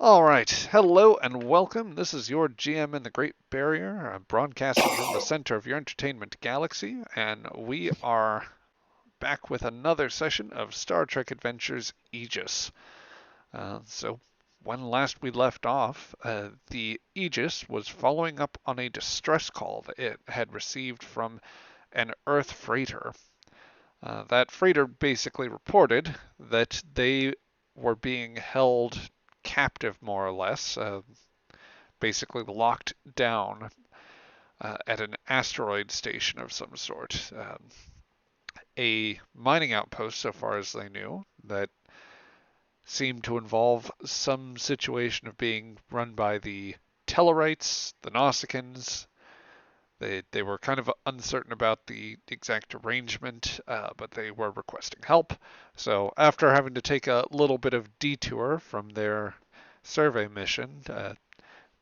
All right, hello and welcome. This is your GM in the Great Barrier, broadcasting from the center of your entertainment galaxy, and we are back with another session of Star Trek Adventures Aegis. So, when last we left off, the Aegis was following up on a distress call that it had received from an Earth freighter. That freighter basically reported that they were being held captive, more or less, basically locked down at an asteroid station of some sort. A mining outpost, so far as they knew, that seemed to involve some situation of being run by the Tellarites, the Nausicaans. They were kind of uncertain about the exact arrangement, but they were requesting help. So after having to take a little bit of detour from their survey mission,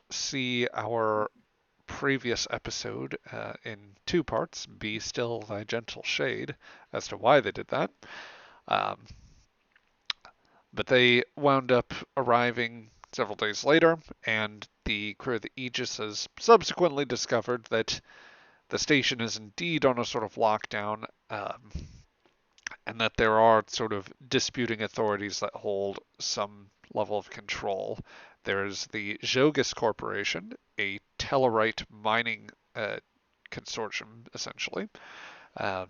see our previous episode in two parts, Be Still Thy Gentle Shade, as to why they did that. Um, but they wound up arriving several days later, and the crew of the Aegis has subsequently discovered that the station is indeed on a sort of lockdown, and that there are sort of disputing authorities that hold some level of control. There's the Jogus Corporation, a Tellarite mining consortium, essentially, uh,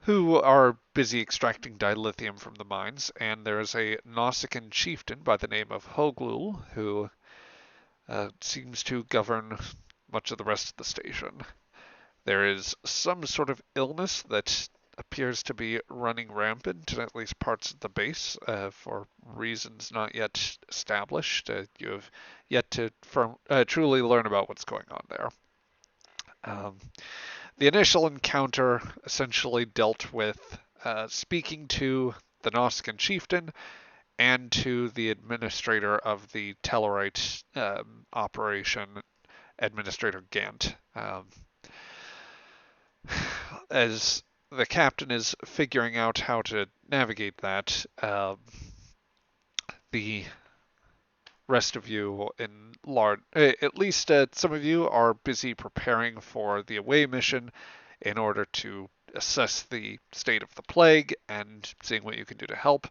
who are busy extracting dilithium from the mines, and there's a Nausicaan chieftain by the name of Hoglul, who seems to govern much of the rest of the station. There is some sort of illness that appears to be running rampant in at least parts of the base for reasons not yet established. You have yet to truly learn about what's going on there. Um, the initial encounter essentially dealt with speaking to the Nausicaan chieftain and to the administrator of the Tellarite operation, Administrator Gant. As the captain is figuring out how to navigate that, the rest of you, in large, at least some of you, are busy preparing for the away mission in order to assess the state of the plague and seeing what you can do to help.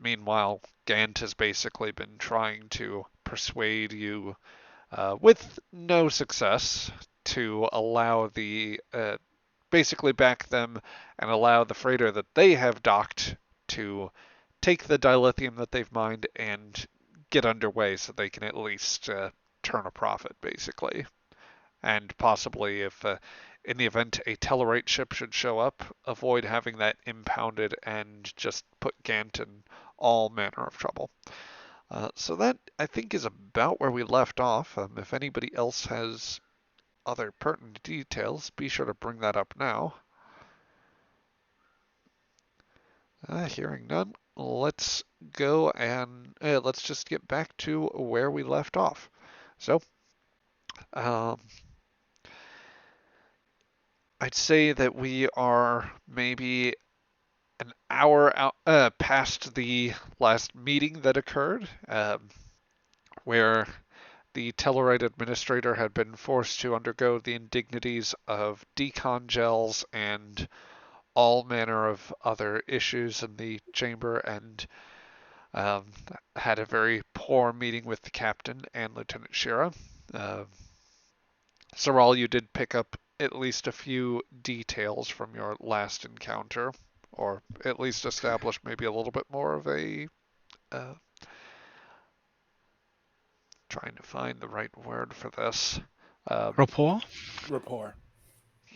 Meanwhile, Gant has basically been trying to persuade you, with no success, to allow the basically back them and allow the freighter that they have docked to take the dilithium that they've mined and get underway so they can at least turn a profit, basically. And possibly, if in the event a Tellarite ship should show up, avoid having that impounded and just put Gant in all manner of trouble. So that, I think, is about where we left off. If anybody else has other pertinent details, be sure to bring that up now. Hearing none, let's go and let's just get back to where we left off. So, um, I'd say that we are maybe an hour out, past the last meeting that occurred, where the Tellarite administrator had been forced to undergo the indignities of decon gels and all manner of other issues in the chamber, and um, had a very poor meeting with the captain and Lieutenant Shira. Uh, Saral, you did pick up at least a few details from your last encounter, or at least establish maybe a little bit more of a uh, trying to find the right word for this. Rapport. Rapport.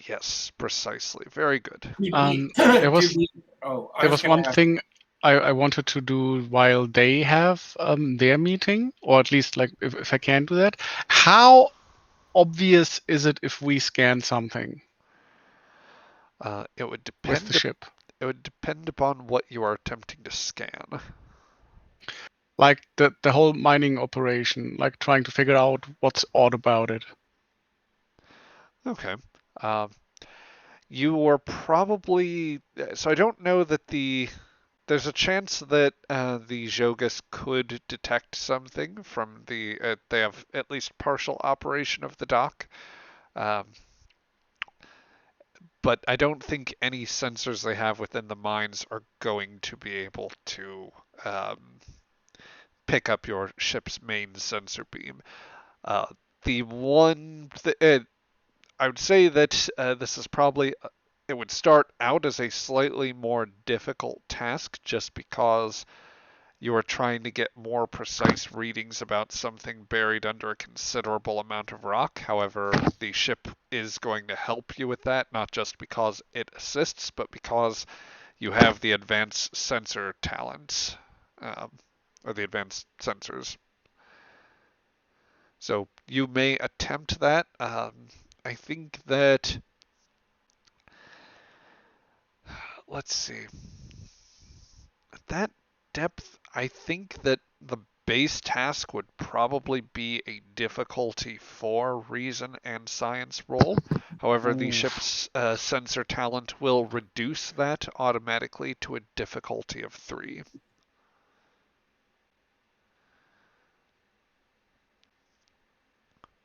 Yes, precisely. Very good. There was I there was was gonna one ask. thing I wanted to do while they have their meeting, or at least like if I can do that. How obvious is it if we scan something It would with the depend. ship? It would depend upon what you are attempting to scan. Like the whole mining operation, like trying to figure out what's odd about it. Okay. Um, you were probably, so I don't know that there's a chance that the Jogus could detect something from the. They have at least partial operation of the dock, um, but I don't think any sensors they have within the mines are going to be able to um, pick up your ship's main sensor beam. Uh, the one, I would say that this is probably it would start out as a slightly more difficult task just because you are trying to get more precise readings about something buried under a considerable amount of rock. However, the ship is going to help you with that, not just because it assists, but because you have the advanced sensor talent, um, or the advanced sensors. So you may attempt that. I think that, let's see, at that depth, I think that the base task would probably be a difficulty 4 reason and science roll. However, the Ooh. ship's sensor talent will reduce that automatically to a difficulty of 3.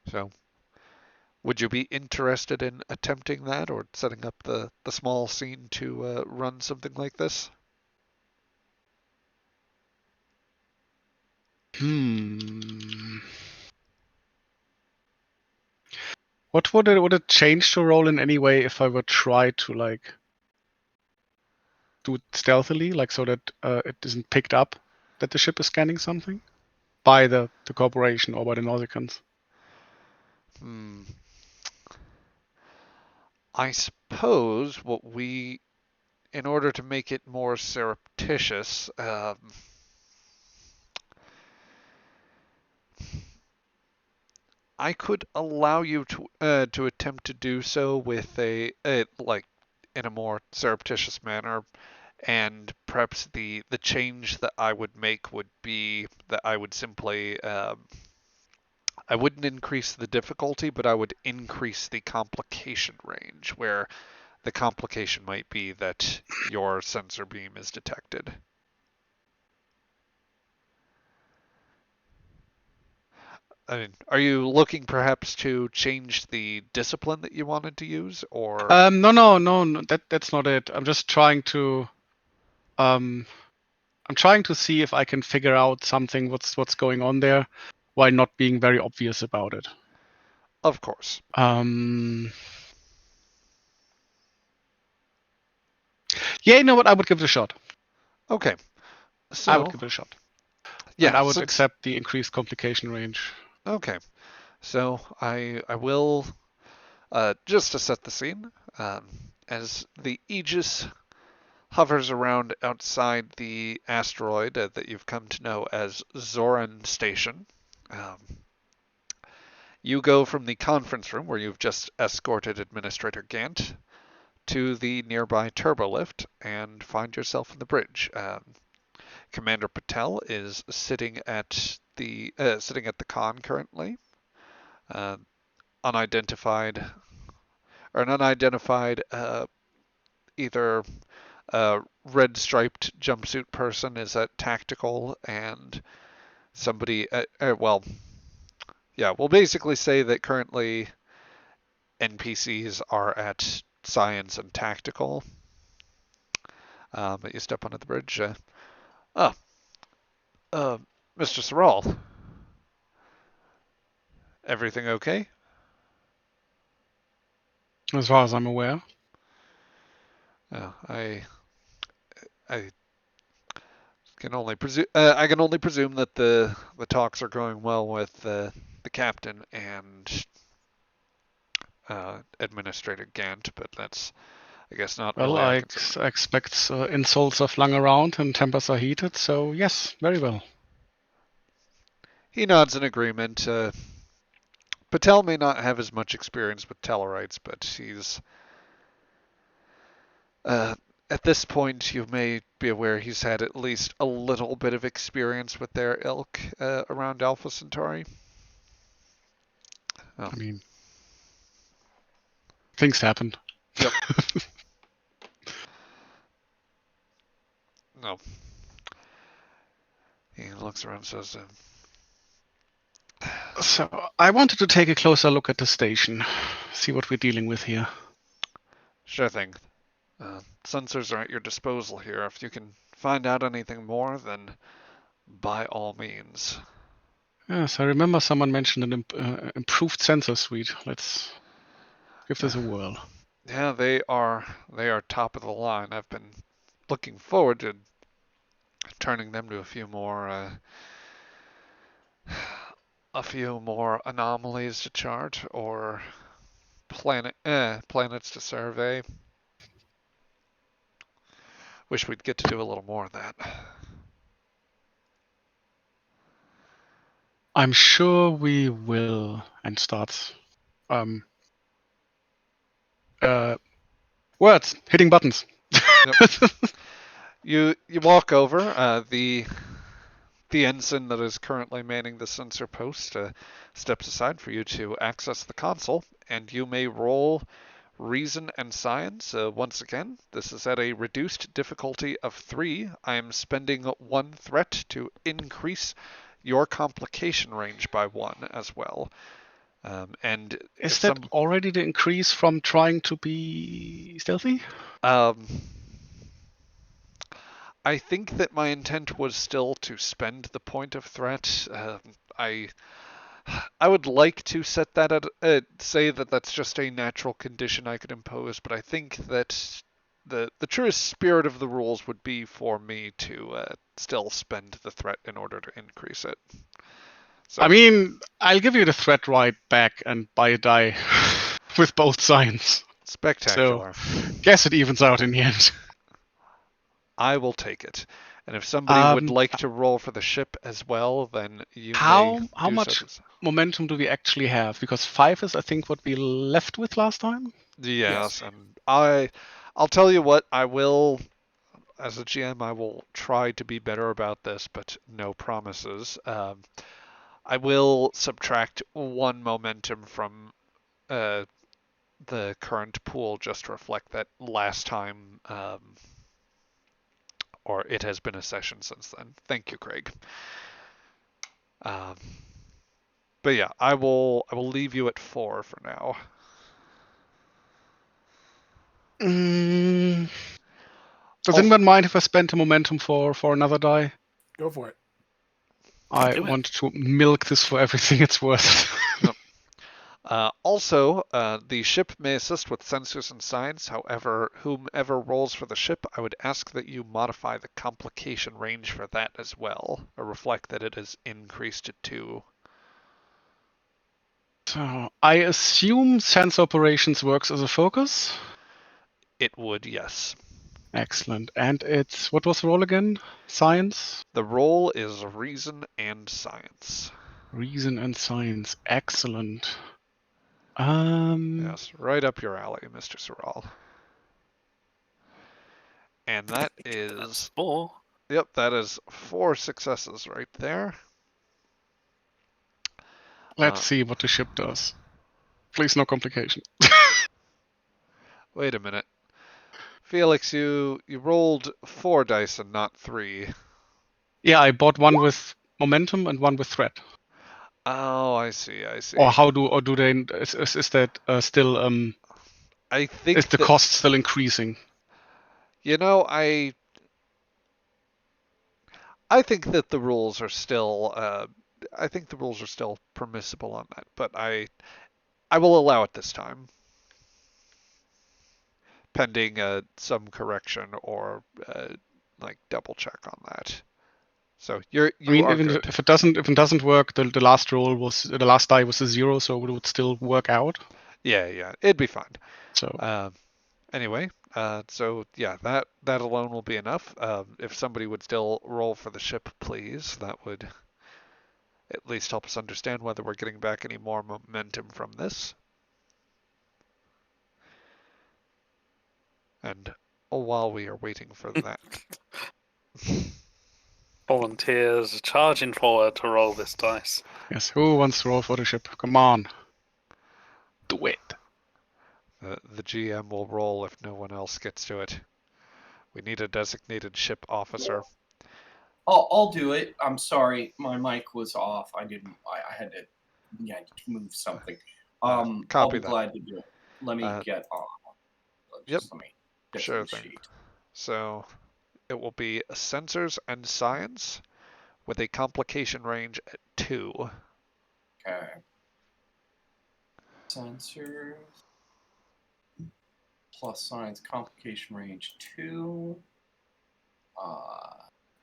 So, would you be interested in attempting that or setting up the small scene to run something like this? Hmm. What would it change to roll in any way if I would try to like do it stealthily, like so that it isn't picked up that the ship is scanning something by the corporation or by the Nausicans? Hmm. I suppose in order to make it more surreptitious, I could allow you to attempt to do so with a like in a more surreptitious manner, and perhaps the change that I would make would be that I would simply I wouldn't increase the difficulty, but I would increase the complication range, where the complication might be that your sensor beam is detected. I mean, are you looking perhaps to change the discipline that you wanted to use, or No. That's not it. I'm just trying to um, I'm trying to see if I can figure out something what's going on there, while not being very obvious about it. of course? Um, yeah, you know what? I would give it a shot. Okay, I would so give it a shot, and yeah, I would since accept the increased complication range. okay, so I will just to set the scene, as the Aegis hovers around outside the asteroid that you've come to know as Zoran Station. Um, you go from the conference room where you've just escorted Administrator Gant to the nearby turbolift and find yourself in the bridge. Commander Patel is sitting at the con currently, uh, unidentified or an unidentified either red striped jumpsuit person is at tactical, and somebody well, yeah, we'll basically say that currently NPCs are at science and tactical. But you step onto the bridge. Oh, uh, Mr. Sorrel, everything okay? As far as I'm aware. Oh, I I can only presume that the talks are going well with the captain and Administrator Gant, but that's I guess not Well, really our I concern. expect insults are flung around and tempers are heated, so yes, very well. He nods in agreement. Patel may not have as much experience with Tellarites, but he's uh, at this point you may be aware he's had at least a little bit of experience with their ilk around Alpha Centauri. Oh, I mean, things happened. yep. No. He looks around and says, So I wanted to take a closer look at the station, see what we're dealing with here. sure thing. Sensors are at your disposal here. If you can find out anything more, then by all means. Yes, I remember someone mentioned an improved sensor suite. Let's give this a whirl. Yeah, they are top of the line. I've been looking forward to turning them to a few more anomalies to chart or planets to survey. Wish we'd get to do a little more of that. I'm sure we will. And starts words hitting buttons. Yep. You walk over. The ensign that is currently manning the sensor post steps aside for you to access the console, and you may roll Reason and Science. Once again, this is at a reduced difficulty of 3. I am spending 1 threat to increase your complication range by 1 as well. And Is that already the increase from trying to be stealthy? I think that my intent was still to spend the point of threat. I would like to set that at say that that's just a natural condition I could impose, but I think that the truest spirit of the rules would be for me to still spend the threat in order to increase it. So, I mean, I'll give you the threat right back and buy a die with both signs. spectacular. So, guess it evens out in the end. I will take it. And if somebody would like to roll for the ship as well, then you may how do much so. momentum do we actually have? Because 5 is, I think, what we left with last time. Yes, and I'll tell you what, I will, as a GM, I will try to be better about this, but no promises. I will subtract 1 momentum from the current pool just to reflect that last time, or it has been a session since then. Thank you, Craig. Um, but yeah, I will leave you at 4 for now. Does anyone mind if I spend a momentum for another die? Go for it. I want to milk this for everything it's worth. Also, the ship may assist with sensors and science. However, whomever rolls for the ship, I would ask that you modify the complication range for that as well, or reflect that it is increased to 2. So I assume sense operations works as a focus. It would, yes. Excellent. And it's, what was the roll again? Science? The roll is reason and science. Reason and science. Excellent. Yes, right up your alley, Mr. Sorrel. And that is 4. Yep, that is 4 successes right there. Let's see what the ship does. Please, no complication. Wait a minute. Felix, you rolled 4 dice and not 3. Yeah, I bought 1 with momentum and 1 with threat. Oh, I see. Or how do they? Is that still? I think is the cost still increasing? You know, I think that the rules are still. I think the rules are still permissible on that, but I will allow it this time, pending some correction or like double check on that. So you are even good. if it doesn't work, the last die was a 0, so it would still work out. Yeah, it'd be fine. So anyway, so yeah, that alone will be enough. If somebody would still roll for the ship, please, that would at least help us understand whether we're getting back any more momentum from this. And while we are waiting for that. Volunteers charging forward to roll this dice. Yes, who wants to roll for the ship? Come on. Do it. The GM will roll if no one else gets to it. We need a designated ship officer. I'll do it. I'm sorry, my mic was off. I had to move something. I'll Copy be that. glad to do it. Let me get on. Yep. Let me get Sure to the thing. sheet. So it will be sensors and science with a complication range at 2. Okay. Sensors plus science complication range 2.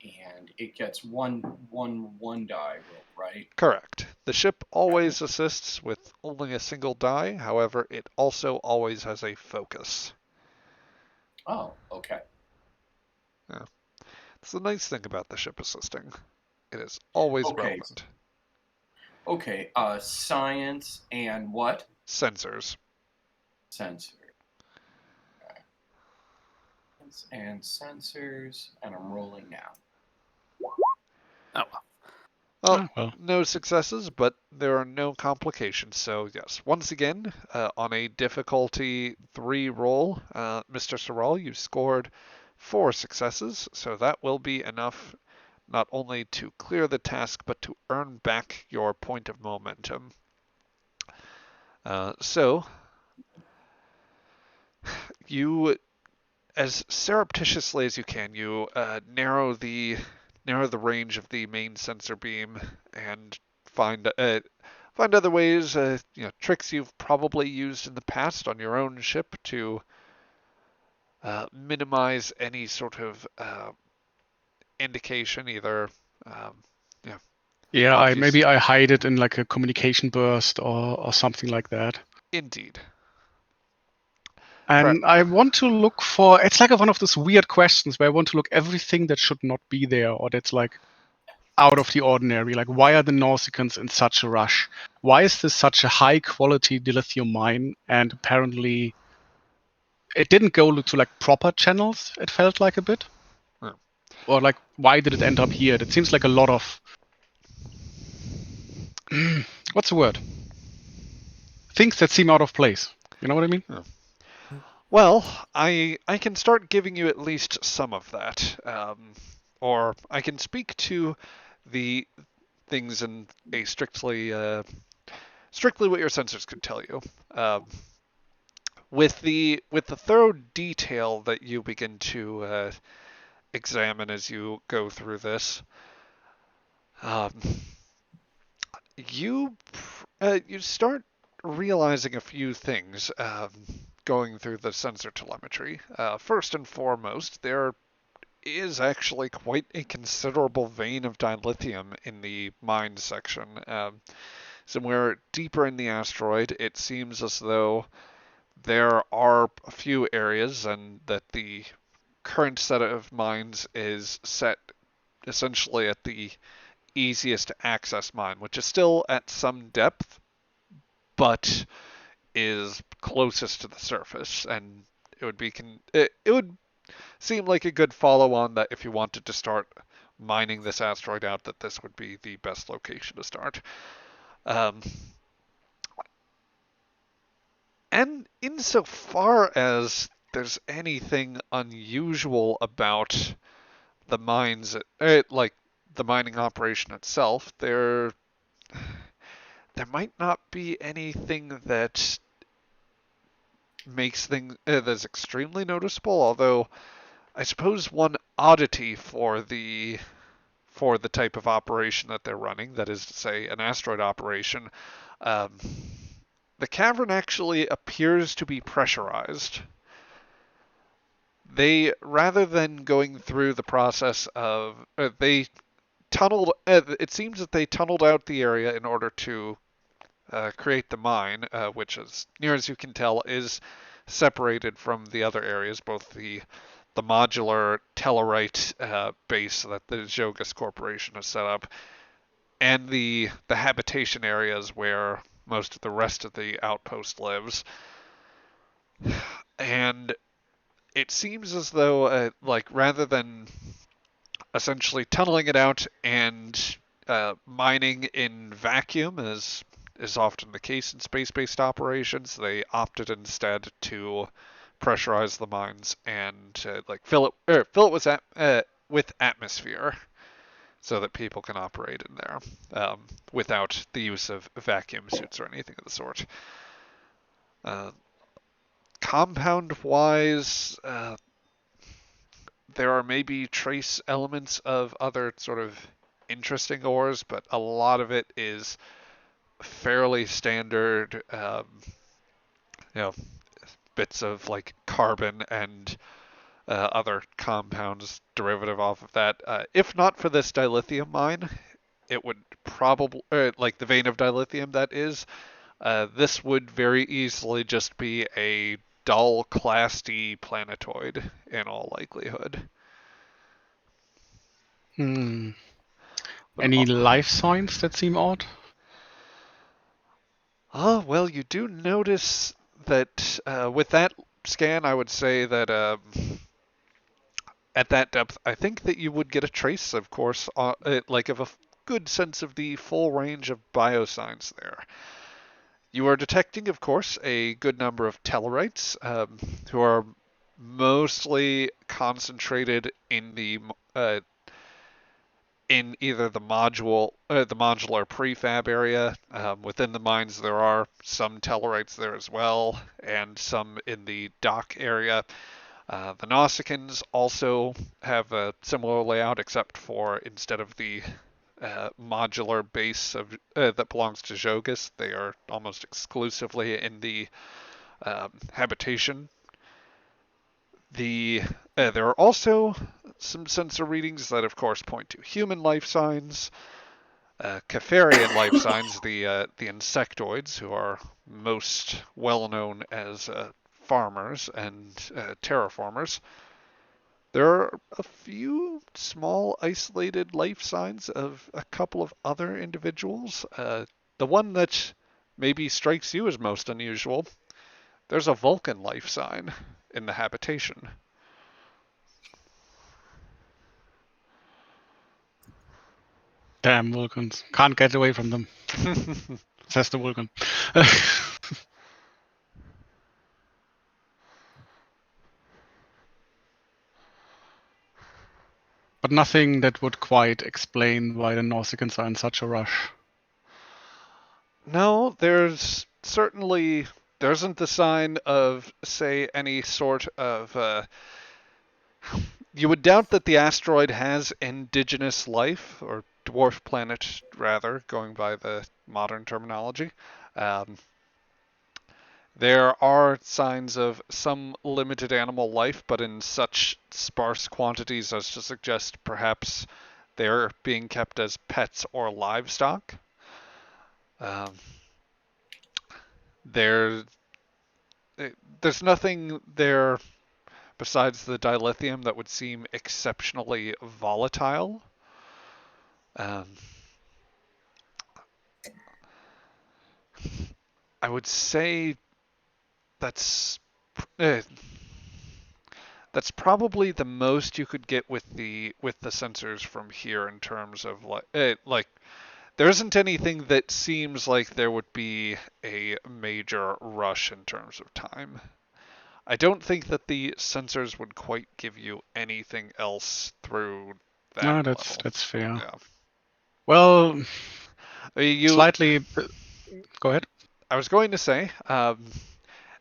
And it gets one die roll, right? Correct. The ship always assists with only a single die, however, it also always has a focus. Oh, okay. Yeah. It's the nice thing about the ship assisting. It is always relevant. Okay, science and what? Sensors. Sensor. Okay. And sensors, and I'm rolling now. Oh, Well, no successes, but there are no complications. So yes, once again, on a difficulty 3 roll, Mr. Sorrel, you scored 4 successes, so that will be enough not only to clear the task, but to earn back your point of momentum. So you, as surreptitiously as you can, you narrow the range of the main sensor beam and find other ways, tricks you've probably used in the past on your own ship to minimize any sort of indication, either. Yeah, maybe I hide it in like a communication burst or something like that. Indeed. And I want to look for, it's like one of those weird questions where I want to look everything that should not be there or that's like out of the ordinary. Like, why are the Nausicans in such a rush? Why is this such a high quality dilithium mine? And apparently it didn't go to like proper channels, it felt like a bit. Yeah. Or like, why did it end up here? It seems like a lot of, what's the word? Things that seem out of place. You know what I mean? Yeah. Well, I can start giving you at least some of that, or I can speak to the things in a strictly what your sensors could tell you. With the thorough detail that you begin to examine as you go through this, you start realizing a few things going through the sensor telemetry. First and foremost, there is actually quite a considerable vein of dilithium in the mine section. Somewhere deeper in the asteroid, it seems as though there are a few areas, and that the current set of mines is set essentially at the easiest to access mine, which is still at some depth, but is closest to the surface, and it would be it would seem like a good follow-on that if you wanted to start mining this asteroid out, that this would be the best location to start. And insofar as there's anything unusual about the mines, like the mining operation itself, there might not be anything that makes things that's extremely noticeable. Although I suppose one oddity for the type of operation that they're running, that is to say, an asteroid operation, um, the cavern actually appears to be pressurized. They, rather than going through the process of, they tunneled, it seems that they tunneled out the area in order to create the mine, which, as near as you can tell, is separated from the other areas, both the modular Tellarite base that the Jogas Corporation has set up, and the habitation areas where most of the rest of the outpost lives. And it seems as though, like, rather than essentially tunneling it out and mining in vacuum, as is often the case in space-based operations, they opted instead to pressurize the mines and like fill it with atmosphere, so that people can operate in there without the use of vacuum suits or anything of the sort. Compound-wise, there are maybe trace elements of other sort of interesting ores, but a lot of it is fairly standard, bits of like carbon and other compounds derivative off of that. If not for this dilithium mine, it would probably, like the vein of dilithium that is, this would very easily just be a dull Class D planetoid in all likelihood. Hmm. But, Any life signs that seem odd? well, you do notice that with that scan, I would say that at that depth, I think that you would get a trace, of course, like of a good sense of the full range of biosigns there. You are detecting, of course, a good number of tellurites who are mostly concentrated in the in either the modular prefab area. Within the mines, there are some tellurites there as well, and some in the dock area. The Nausicaans also have a similar layout, except for instead of the modular base of that belongs to Jogus, they are almost exclusively in the habitation. There are also some sensor readings that, of course, point to human life signs, Capharian life signs, the insectoids, who are most well known as farmers and terraformers. There are a few small isolated life signs of a couple of other individuals. The one that maybe strikes you as most unusual, there's a Vulcan life sign in the habitation. Damn Vulcans. Can't get away from them, says the Vulcan. But nothing that would quite explain why the Nausicans are in such a rush. No, there isn't the sign of, say, any sort of. You would doubt that the asteroid has indigenous life, or dwarf planet, rather, going by the modern terminology. There are signs of some limited animal life, but in such sparse quantities as to suggest perhaps they're being kept as pets or livestock. There's nothing there besides the dilithium that would seem exceptionally volatile. I would say that's probably the most you could get with the sensors from here in terms of like there isn't anything that seems like there would be a major rush in terms of time. I don't think that the sensors would quite give you anything else through that No, level. that's fair. Yeah. Well, slightly. Go ahead. I was going to say,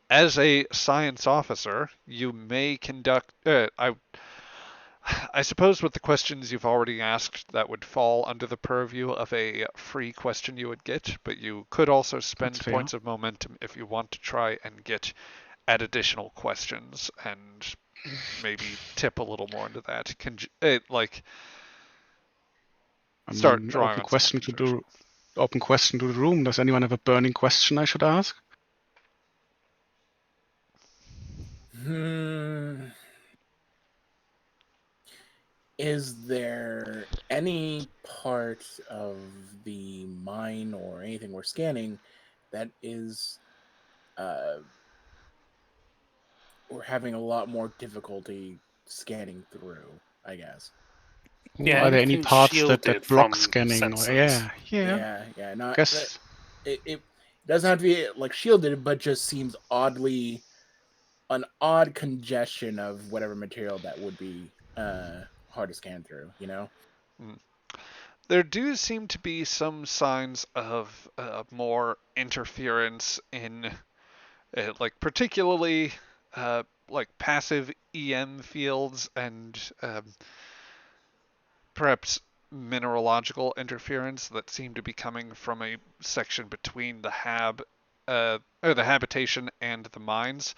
as a science officer, you may conduct. I suppose with the questions you've already asked, that would fall under the purview of a free question you would get, but you could also spend points of momentum if you want to try and get at additional questions and maybe tip a little more into that. Start drawing open question to the room. Does anyone have a burning question I should ask? Is there any part of the mine or anything we're scanning that is we're having a lot more difficulty scanning through, I guess? Yeah, are there any parts that block scanning? Yeah. No, it doesn't have to be like shielded, but just seems oddly an odd congestion of whatever material that would be hard to scan through. You know. There do seem to be some signs of more interference in, like particularly like passive EM fields and perhaps mineralogical interference that seem to be coming from a section between the or the habitation and the mines.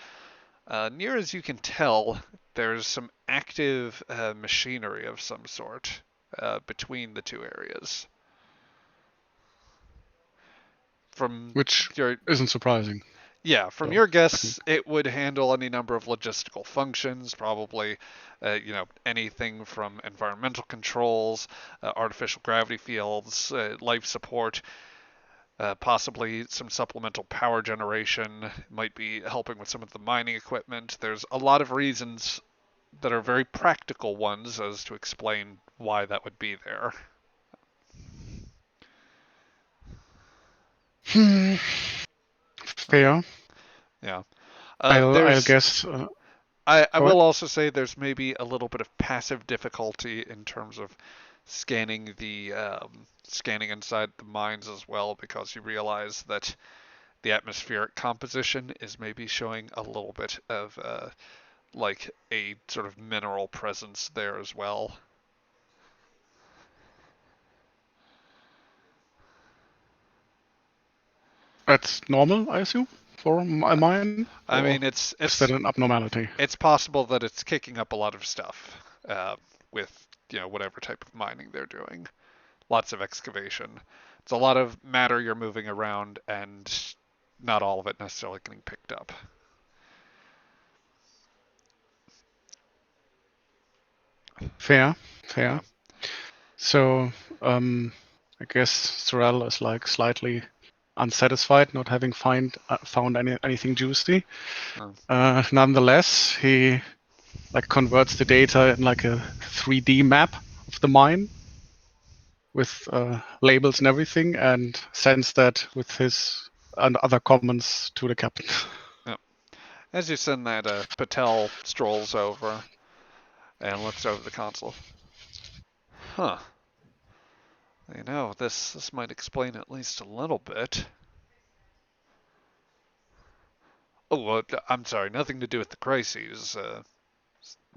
Near as you can tell, there's some active machinery of some sort between the two areas. From Which your isn't surprising. from So, your guess, it would handle any number of logistical functions, probably, anything from environmental controls, artificial gravity fields, life support, possibly some supplemental power generation, might be helping with some of the mining equipment. There's a lot of reasons that are very practical ones as to explain why that would be there. Fair. Yeah. I'll guess. I Go will ahead. also say there's maybe a little bit of passive difficulty in terms of scanning the scanning inside the mines as well, because you realize that the atmospheric composition is maybe showing a little bit of like a sort of mineral presence there as well. That's normal, I assume, for a mine. I Or mean, is that an abnormality? it's possible that it's kicking up a lot of stuff with whatever type of mining they're doing. Lots of excavation. It's a lot of matter you're moving around, and not all of it necessarily getting picked up. Fair. Yeah. So, I guess Sorel is like slightly unsatisfied, not having found anything juicy. Oh. Nonetheless, he like converts the data in like a 3D map of the mine with labels and everything, and sends that with his and other comments to the captain. As you send that, Patel strolls over and looks over the console. Huh. This might explain at least a little bit. Oh, I'm sorry, nothing to do with the crises,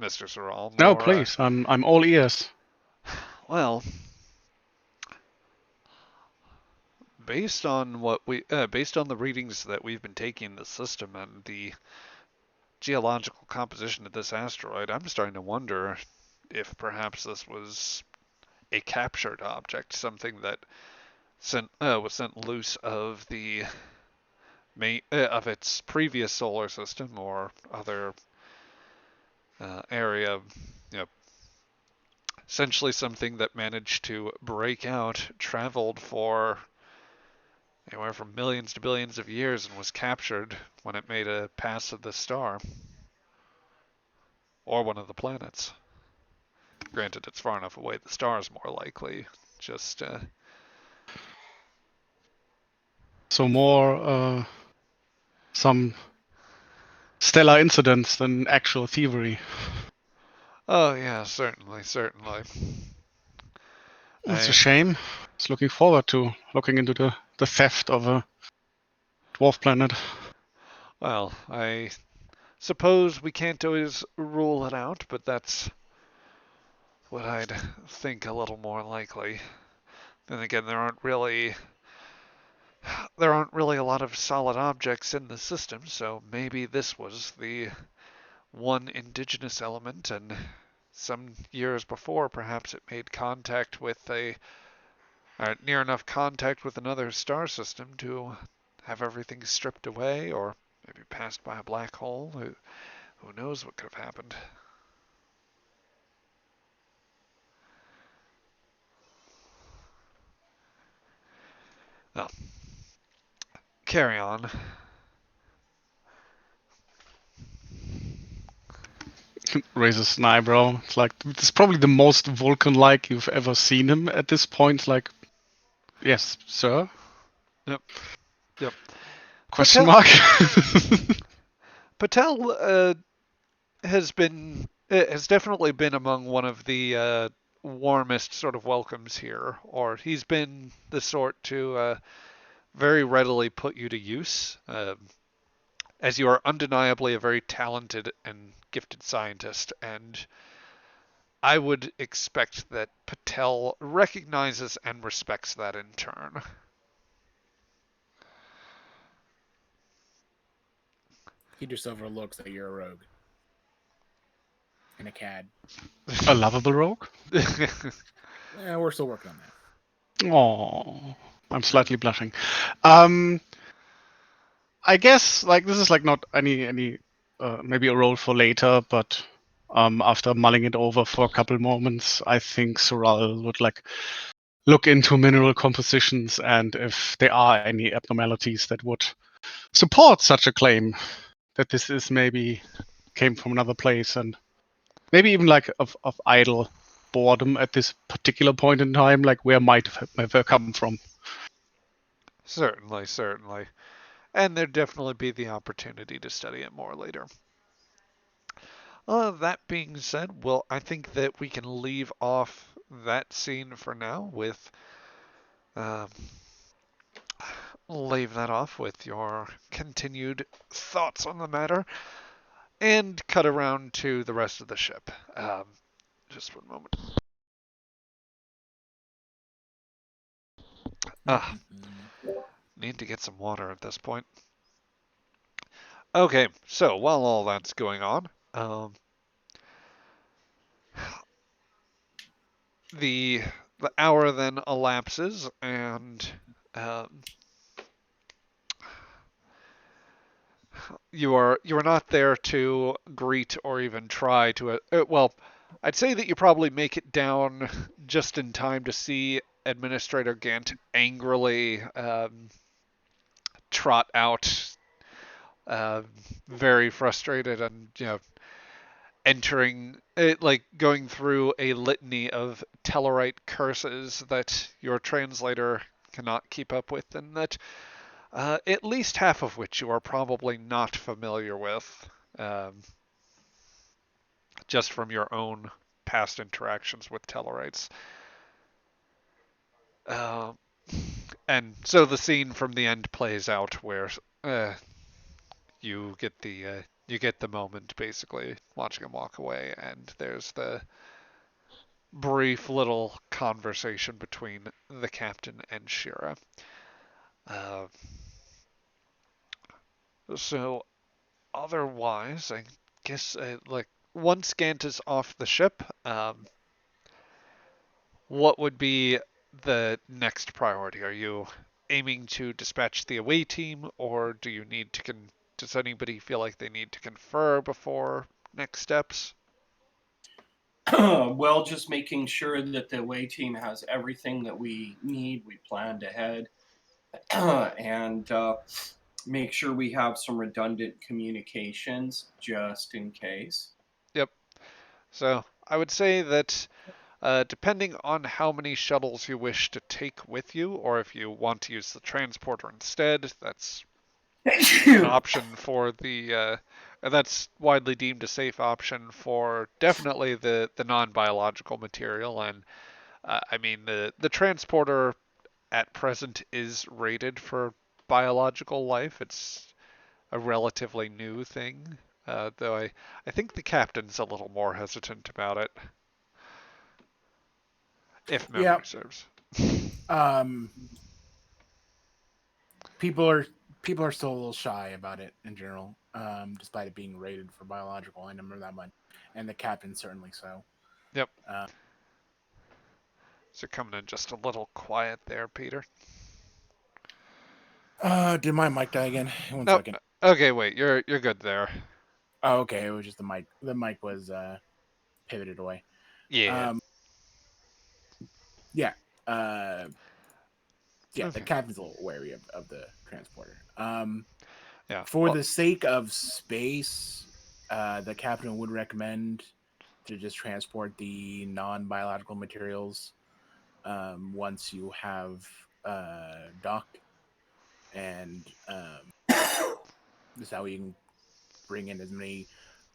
Mr. Sorrel. No, More, please, I'm all ears. well, based on the readings that we've been taking in the system and the geological composition of this asteroid, I'm starting to wonder if perhaps this was a captured object, something that was sent loose of the of its previous solar system or other area. Essentially something that managed to break out, traveled for anywhere from millions to billions of years, and was captured when it made a pass of the star or one of the planets. Granted, it's far enough away, the star is more likely. Just So more some stellar incidents than actual thievery. oh yeah, certainly. That's a shame. I was looking forward to looking into the theft of a dwarf planet. Well, I suppose we can't always rule it out, but that's what I'd think a little more likely. Then again, there aren't really a lot of solid objects in the system, so maybe this was the one indigenous element, and some years before perhaps it made contact with near enough contact with another star system to have everything stripped away, or maybe passed by a black hole. Who knows what could have happened? Well, carry on. Raises an eyebrow. It's like, it's probably the most Vulcan-like you've ever seen him at this point. Like, yes, sir? Yep. Question Patel- mark? Patel has definitely been among one of the warmest sort of welcomes here, or he's been the sort to very readily put you to use, as you are undeniably a very talented and gifted scientist, and I would expect that Patel recognizes and respects that in turn. He just overlooks that you're a rogue and a cad. A lovable rogue? Yeah, we're still working on that. Oh, I'm slightly blushing. I guess like this is like not any maybe a role for later, but after mulling it over for a couple moments, I think Soral would like look into mineral compositions and if there are any abnormalities that would support such a claim that this is maybe came from another place, and maybe even like of idle boredom at this particular point in time, like where might have come from. Certainly, certainly. And there'd definitely be the opportunity to study it more later. That being said, well, I think that we can leave off that scene for now with um, leave that off with your continued thoughts on the matter and cut around to the rest of the ship. Just one moment. Ah, need to get some water at this point. Okay, so while all that's going on, the hour then elapses, and um, you are not there to greet or even try to. Well, I'd say that you probably make it down just in time to see Administrator Gant angrily trot out, uh, very frustrated, and entering it, like going through a litany of Tellarite curses that your translator cannot keep up with, and that at least half of which you are probably not familiar with, just from your own past interactions with Tellarites. Uh, and so the scene from the end plays out where you get the moment, basically watching him walk away, and there's the brief little conversation between the captain and Shira. Uh, so otherwise, I guess like once Gant is off the ship, what would be the next priority? Are you aiming to dispatch the away team, or do you need to does anybody feel like they need to confer before next steps? Well, just making sure that the away team has everything that we need. We planned ahead, and make sure we have some redundant communications just in case. Yep. So I would say that depending on how many shuttles you wish to take with you, or if you want to use the transporter instead, that's an option for that's widely deemed a safe option for definitely the non-biological material. And I mean the transporter at present is rated for biological life. It's a relatively new thing, though I think the captain's a little more hesitant about it, if memory Yeah. serves. Um, people are still a little shy about it in general, despite it being rated for biological. I remember that much, and the captain certainly so. Yep. So coming in just a little quiet there, Peter. Did my mic die again? One Nope. second. Okay, wait. You're good there. Oh, okay. It was just the mic. The mic was pivoted away. Yeah. Yeah. Uh, yeah. Okay. The captain's a little wary of the transporter. Yeah. For Well, the sake of space, the captain would recommend to just transport the non-biological materials once you have docked, and this is how we can bring in as many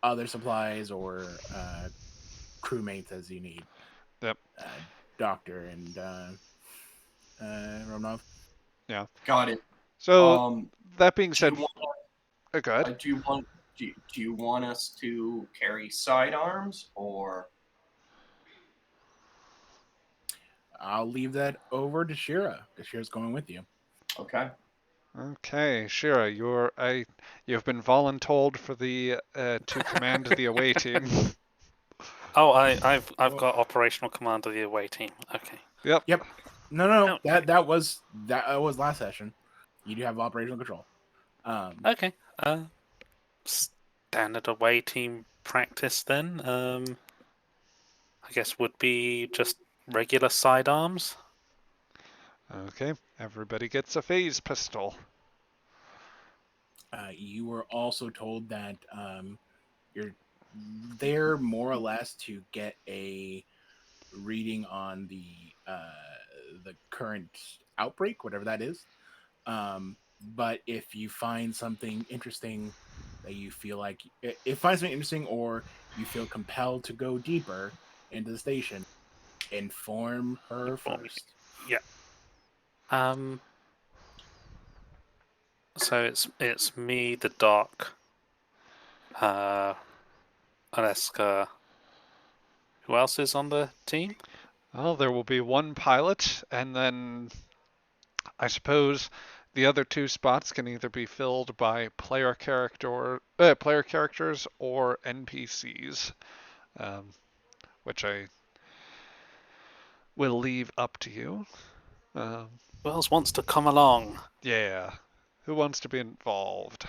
other supplies or crewmates as you need. Yep. Doctor and Romnov. Yeah. Got it. So that being Do you said, want, go ahead. do you want us to carry sidearms, or I'll leave that over to Shira, because Shira's going with you. okay? Okay, Shira, you've been voluntold for the to command the away team. Oh, I've got operational command of the away team. Okay. Yep. Yep. No. Okay. That was last session. You do have operational control. Okay. Standard away team practice then. I guess would be just regular sidearms. Okay, everybody gets a phase pistol. You were also told that you're there more or less to get a reading on the current outbreak, whatever that is. But if you find something interesting that you feel like find something interesting, or you feel compelled to go deeper into the station, inform her first. Yeah. So it's me, the doc, Aleska. Who else is on the team? Well, there will be one pilot, and then I suppose the other two spots can either be filled by player characters or NPCs, which I will leave up to you. Who else wants to come along? Yeah, who wants to be involved?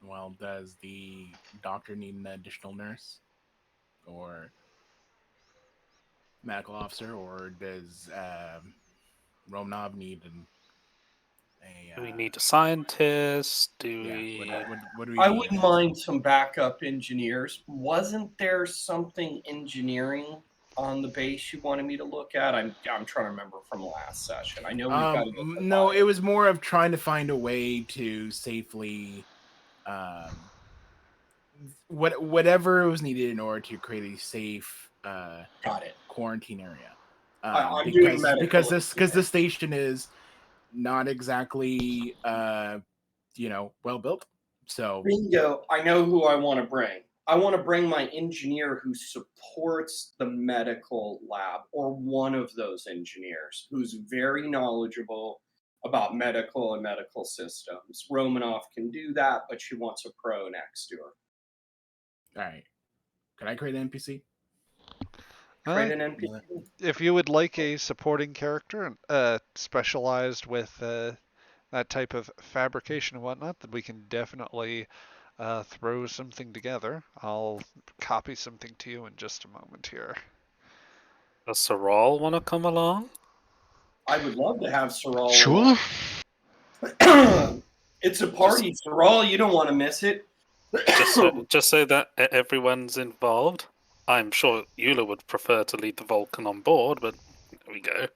Well, does the doctor need an additional nurse, or medical officer, or does Romnov need Do we need a scientist? Do yeah, we? what do we I need? wouldn't mind some backup engineers. Wasn't there something engineering on the base you wanted me to look at? I'm trying to remember from last session. I know we've got to get the No, file. it was more of trying to find a way to safely whatever was needed in order to create a safe Got it. quarantine area. I'm doing medical because engineering. the station is not exactly well built. So Bingo. I know who I want to bring. I want to bring my engineer who supports the medical lab, or one of those engineers who's very knowledgeable about medical and medical systems. Romanoff can do that, but she wants a pro next to her. all right, can I create an NPC? Create an NPC. If you would like a supporting character specialized with that type of fabrication and whatnot, then we can definitely throw something together. I'll copy something to you in just a moment here. Does Saral want to come along? I would love to have Saral. Sure. It's a party, Saral. You don't want to miss it. Just so that everyone's involved. I'm sure Eula would prefer to lead the Vulcan on board, but there we go.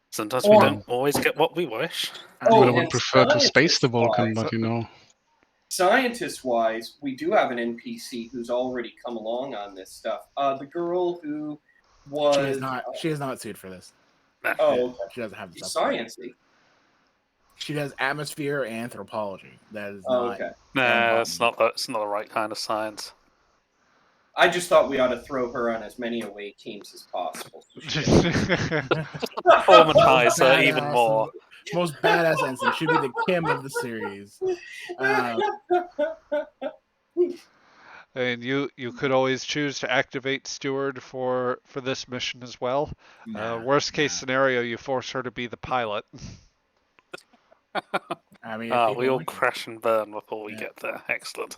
Sometimes we don't always get what we wish. I would and prefer to space the Vulcan, scientist-wise- but you know. Scientist-wise, we do have an NPC who's already come along on this stuff. The girl who was She is not suited for this. Oh, okay. She doesn't have the stuff. Sciencey. She does atmosphere and anthropology. That is Oh, not. okay. Nah, it's not the right kind of science. I just thought we ought to throw her on as many away teams as possible. Traumatize her even more. Most badass ensign. Should be the Kim of the series. And you could always choose to activate Steward for this mission as well. Worst case scenario, you force her to be the pilot. I mean, We all crash and burn before we get there. Excellent.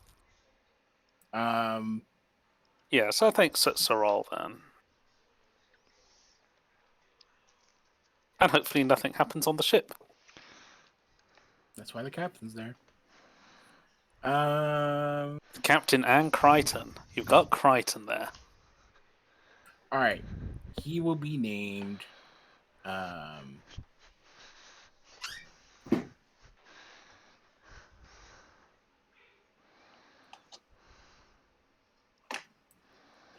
Yeah, so I think Saral then. And hopefully nothing happens on the ship. That's why the captain's there. Captain and Crichton. You've got Crichton there. All right. He will be named.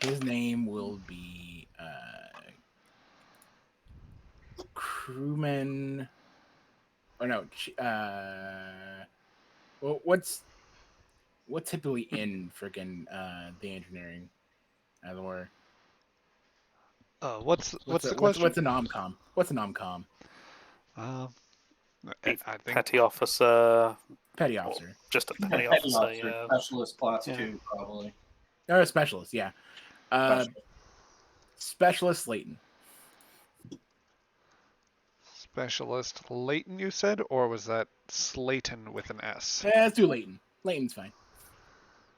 His name will be crewman. Or no, well, what's typically in freaking the engineering, as it were? What's the question? What's a nomcom? What's a nomcom? I think Petty officer, Petty or officer. just a Yeah, petty petty officer. officer, Yeah. specialist class Yeah. 2, probably. Or a specialist, yeah. Specialist Leighton. Specialist Leighton, you said, or was that Slayton with an S? Let's do Leighton. Leighton's fine.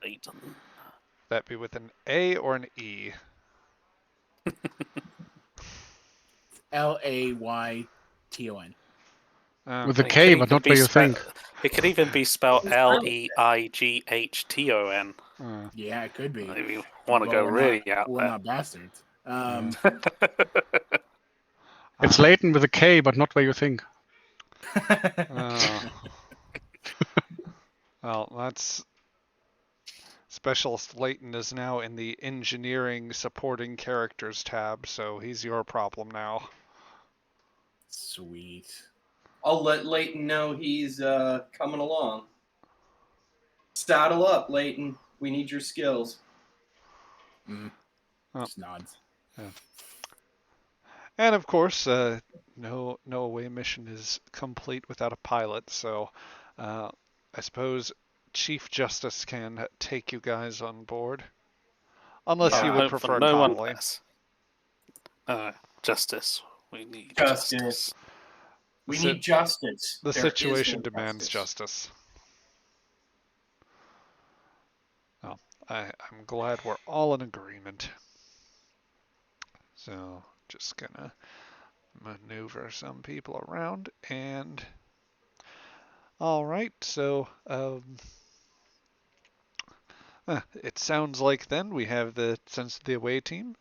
Leighton. That be with an A or an E? Layton. With a It K, could but even not be where you think. It could even be spelled Leighton. Yeah, it could be. If you want to But go we're really not, out we're there. not bastards. It's Leighton with a K, but not where you think. Well, that's Specialist Leighton is now in the engineering supporting characters tab, so he's your problem now. Sweet. I'll let Leighton know he's coming along. Saddle up, Leighton. We need your skills. Just nods. And of course, no away mission is complete without a pilot, so I suppose Chief Justice can take you guys on board. Unless you would Hope prefer for no one Connolly. less. Justice. We need Justice. justice. We need justice. The There situation is no demands justice. Well, I'm glad we're all in agreement. So, just gonna maneuver some people around and... Alright, so it sounds like then we have the sense of the away team.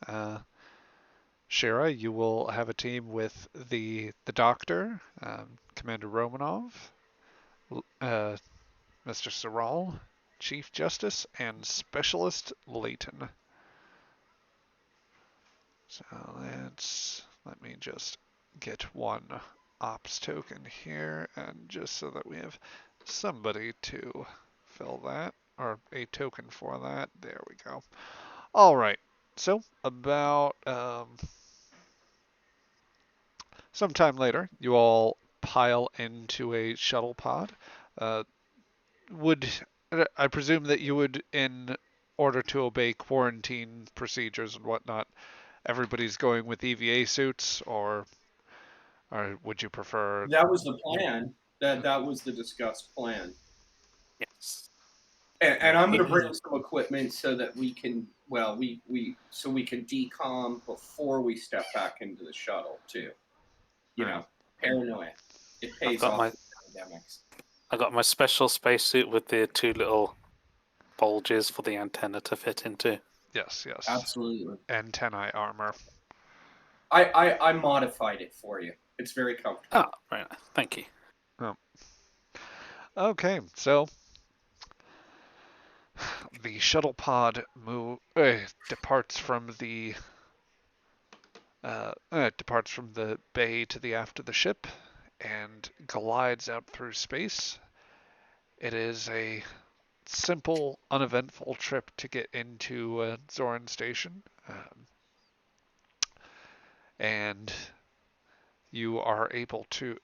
Shara, you will have a team with the Doctor, Commander Romanov, Mr. Saral, Chief Justice, and Specialist Leighton. So let me just get one ops token here, and just so that we have somebody to fill that, or a token for that. There we go. All right. So about sometime later, you all pile into a shuttle pod. I presume that you would, in order to obey quarantine procedures and whatnot, everybody's going with EVA suits, or would you prefer? That was the plan. That was the discussed plan. Yes. And I'm going to bring some equipment so that we can, so we can decom before we step back into the shuttle too. You know, paranoia. It pays off with pandemics. I got my special spacesuit with the two little bulges for the antenna to fit into. Yes. Absolutely. Antennae armor. I modified it for you. It's very comfortable. Oh, very nice. Thank you. Oh. Okay, so the shuttle pod departs from the bay to the aft of the ship and glides out through space. It is a simple, uneventful trip to get into Zoran Station, and you are able to.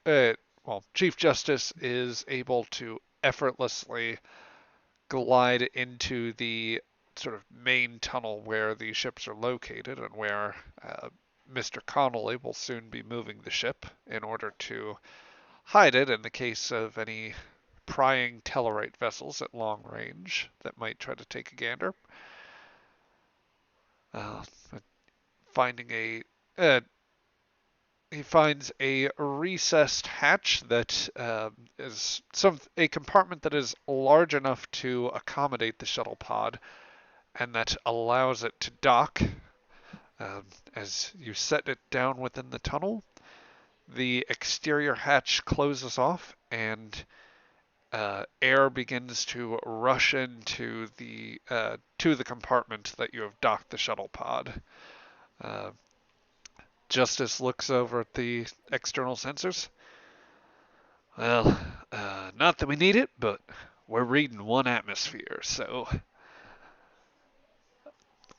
Chief Justice is able to effortlessly glide into the sort of main tunnel where the ships are located, and where Mr. Connolly will soon be moving the ship in order to hide it in the case of any prying Tellarite vessels at long range that might try to take a gander. He finds a recessed hatch that is a compartment that is large enough to accommodate the shuttle pod, and that allows it to dock. As you set it down within the tunnel, the exterior hatch closes off, and air begins to rush into to the compartment that you have docked the shuttle pod. Justice looks over at the external sensors. Well, not that we need it, but we're reading 1 atmosphere, so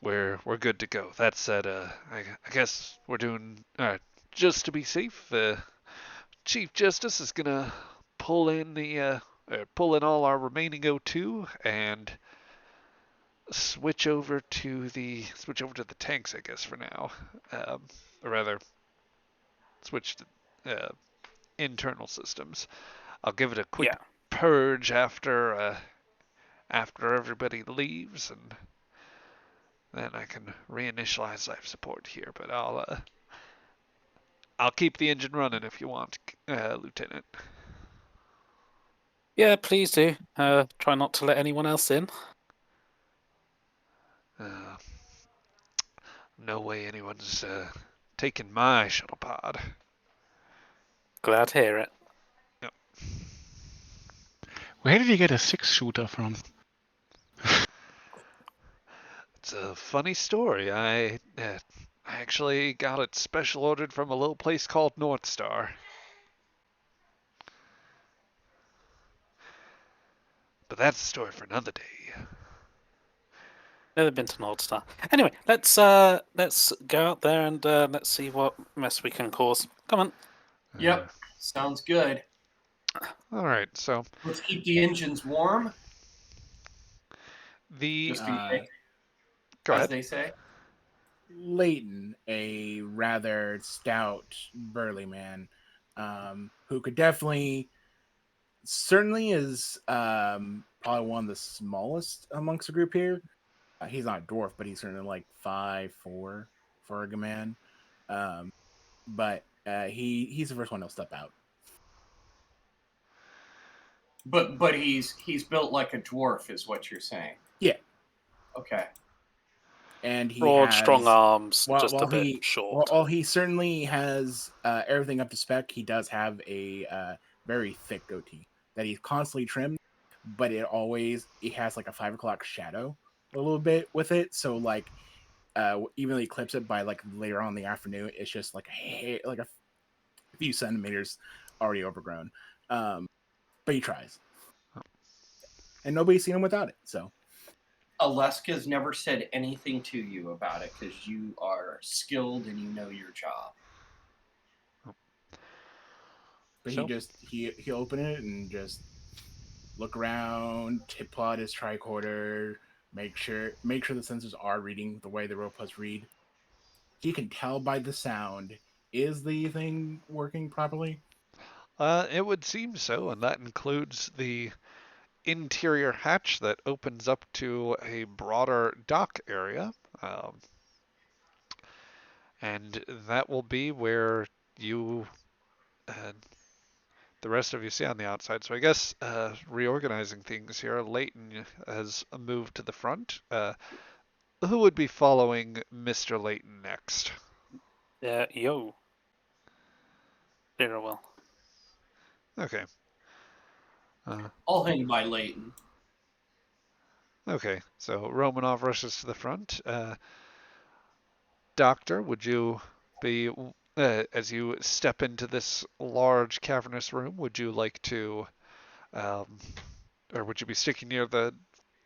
we're good to go. That said, I guess we're doing just to be safe. The Chief Justice is gonna pull in all our remaining O2 and switch over to the tanks, I guess, for now, or rather, switch to internal systems. I'll give it a quick purge after everybody leaves, and then I can reinitialize life support here. But I'll keep the engine running if you want, Lieutenant. Yeah, please do. Try not to let anyone else in. No way anyone's taking my shuttle pod. Glad to hear it. Yep. Where did you get a 6-shooter from? It's a funny story. I actually got it special ordered from a little place called North Star. But that's a story for another day. Never been to North Star. Anyway, let's go out there and let's see what mess we can cause. Come on. Yep, sounds good. All right, so Let's keep the engines warm. the Just in case, go as ahead. they say. Leighton, a rather stout, burly man, who could certainly is probably one of the smallest amongst the group here. He's not a dwarf, but he's certainly like 5'4" for a man. But he's the first one to step out. But he's built like a dwarf, is what you're saying. Yeah. Okay. And he Broad, has strong arms, just a bit short. While he certainly has everything up to spec, he does have a very thick goatee that he's constantly trimmed, but it has like a 5 o'clock shadow a little bit with it. So like, even though he clips it by like later on in the afternoon, it's just like a few centimeters already overgrown. But he tries, and nobody's seen him without it. So. Alaska's never said anything to you about it because you are skilled and you know your job. But So? he'll open it and just look around, tip plot his tricorder, make sure the sensors are reading the way the robots read. He can tell by the sound, is the thing working properly? It would seem so, and that includes the interior hatch that opens up to a broader dock area. And that will be where you and the rest of you see on the outside. So I guess reorganizing things here, Leighton has moved to the front. Who would be following Mr. Leighton next? Yo. Very well. Okay. I'll hang by Leighton. Okay, so Romanov rushes to the front. Doctor, would you be, as you step into this large cavernous room, would you like to, or would you be sticking near the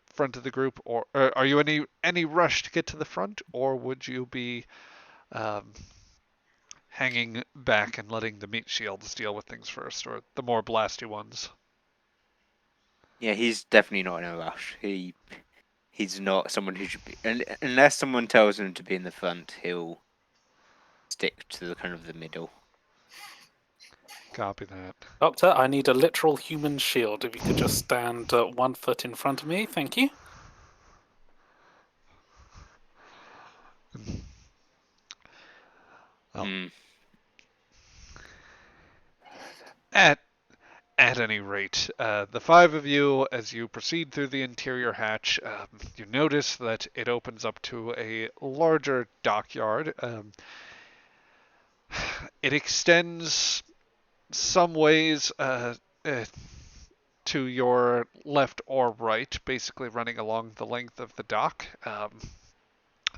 front of the group, or are you any rush to get to the front, or would you be hanging back and letting the meat shields deal with things first, or the more blasty ones? Yeah, he's definitely not in a rush. He's not someone who should be, unless someone tells him to be in the front, he'll stick to the kind of the middle. Copy that. Doctor, I need a literal human shield. If you could just stand 1 foot in front of me, thank you. Oh. At any rate, the 5 of you, as you proceed through the interior hatch, you notice that it opens up to a larger dockyard. It extends some ways to to your left or right, basically running along the length of the dock.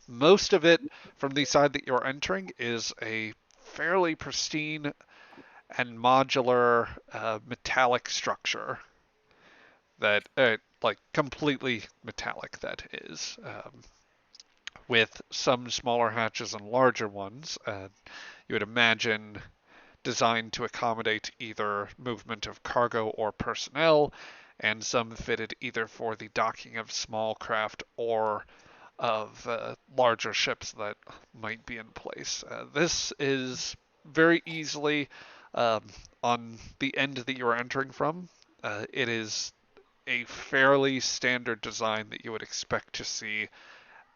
Most of it from the side that you're entering is a fairly pristine and modular metallic structure that, like, completely metallic, that is, with some smaller hatches and larger ones. You would imagine designed to accommodate either movement of cargo or personnel, and some fitted either for the docking of small craft or of larger ships that might be in place. This is very easily on the end that you're entering from. It is a fairly standard design that you would expect to see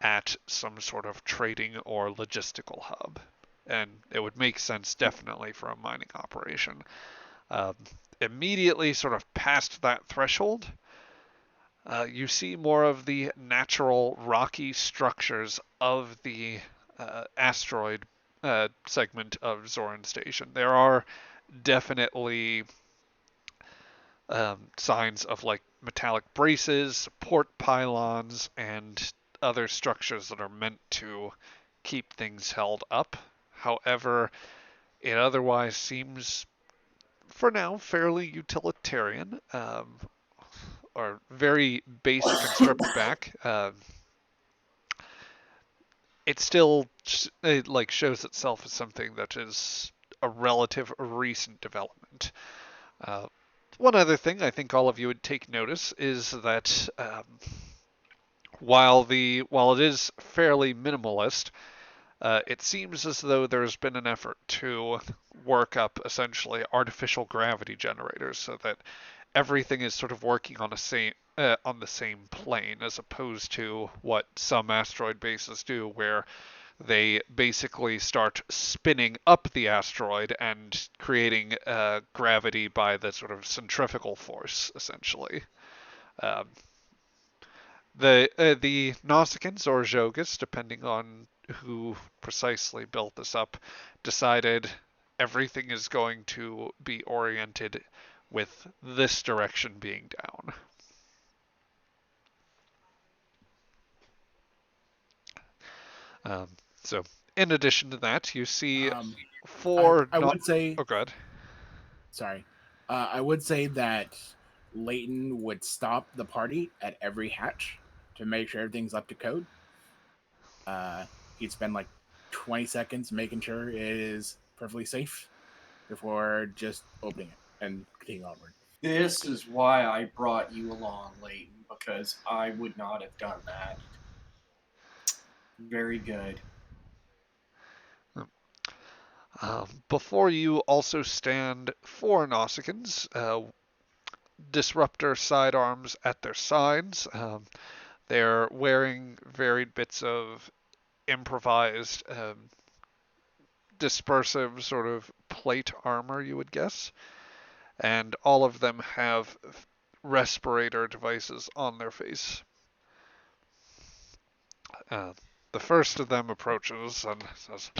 at some sort of trading or logistical hub. And it would make sense definitely for a mining operation. Um, Immediately, sort of past that threshold, you see more of the natural rocky structures of the asteroid segment of Zoran Station. There are definitely signs of like metallic braces, support pylons, and other structures that are meant to keep things held up. However, it otherwise seems, for now, fairly utilitarian, or very basic and stripped back. It still like shows itself as something that is a relative recent development. Uh, One other thing I think all of you would take notice is that while it is fairly minimalist, it seems as though there's been an effort to work up essentially artificial gravity generators so that everything is sort of working on the same plane, as opposed to what some asteroid bases do, where they basically start spinning up the asteroid and creating gravity by the sort of centrifugal force, essentially. Um, the Nausicaans or Jogus, depending on who precisely built this up, decided everything is going to be oriented with this direction being down. So, in addition to that, you see four. I would say. Oh, God. Sorry. I would say that Leighton would stop the party at every hatch to make sure everything's up to code. He'd spend like 20 seconds making sure it is perfectly safe before just opening it and continuing onward. This is why I brought you along, Leighton, because I would not have done that. Very good. Before you also stand four Nausicaans, disruptor sidearms at their sides. They're wearing varied bits of improvised dispersive sort of plate armor, you would guess. And all of them have respirator devices on their face. The first of them approaches and says,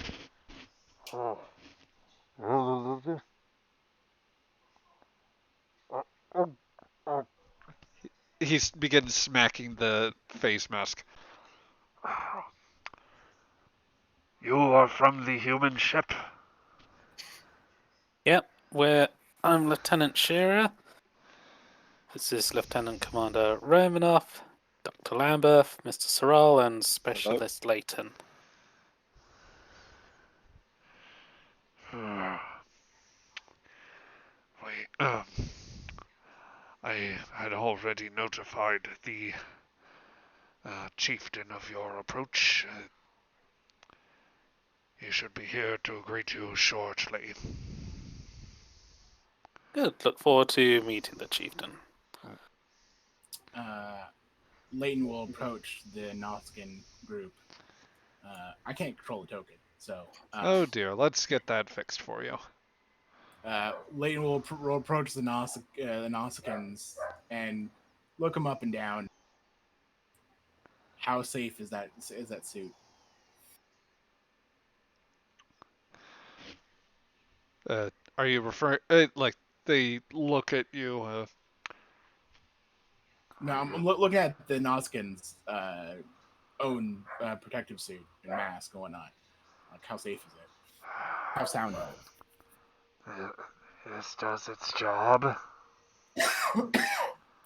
he begins smacking the face mask. You are from the human ship? Yep, I'm Lieutenant Shearer. This is Lieutenant Commander Romanoff, Dr. Lambeth, Mr. Sorrell, and Specialist Leighton. I had already notified the chieftain of your approach. He should be here to greet you shortly. Good. Look forward to meeting the chieftain. Leighton will approach the Nausicaan group. I can't control the token, so. Oh dear, let's get that fixed for you. Leighton will approach the Nausicaans and look them up and down. How safe is that suit? Are you referring like they look at you? No, I'm looking at the Noskin's own protective suit and mask going on. Like, how safe is it? How sound is it? This does its job.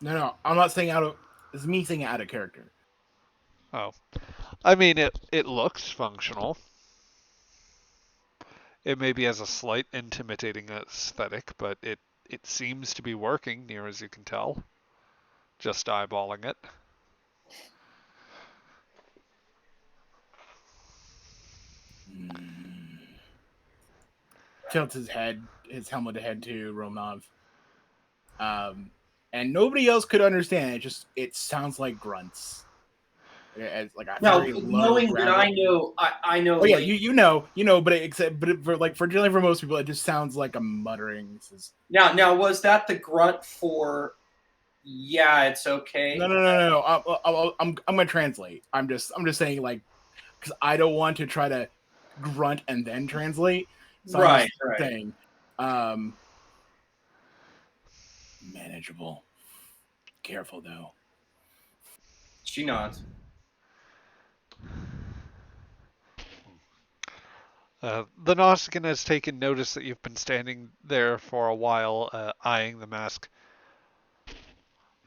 No, I'm not saying out of. It's me saying out of character. Oh. I mean, it looks functional. It maybe has a slight intimidating aesthetic, but it seems to be working, near as you can tell. Just eyeballing it. Tilts his helmeted head to Romanov. And nobody else could understand. It sounds like grunts. It's like a Now, very low knowing that gravel. I know. Oh yeah, like, you know, but generally for most people, it just sounds like a muttering. It says, Now, was that the grunt for? Yeah, it's okay. no. I'm gonna translate. I'm just saying, like, because I don't want to try to grunt and then translate. So I'm just saying, manageable. Careful though. She nods. The Nausicaan has taken notice that you've been standing there for a while, eyeing the mask.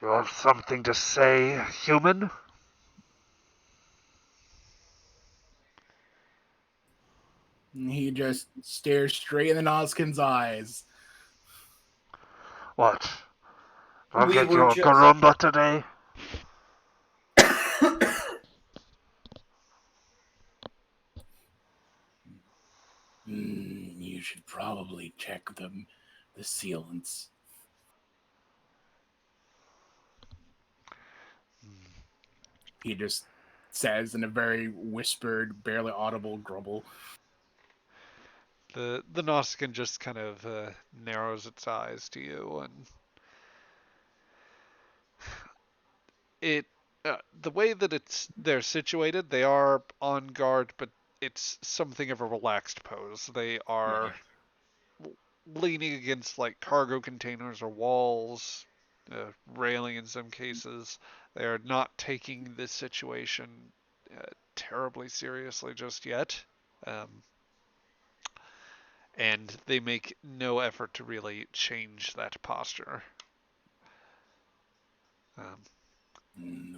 You have something to say, human? He just stares straight in the Noskin's eyes. What? I'll We get were your just- Garumba today? You should probably check the sealants. He just says in a very whispered, barely audible grumble. The Nausicaan just kind of narrows its eyes to you, and the way that they're situated, they are on guard, but it's something of a relaxed pose. They are leaning against like cargo containers or walls, railing in some cases. They are not taking this situation terribly seriously just yet. And they make no effort to really change that posture.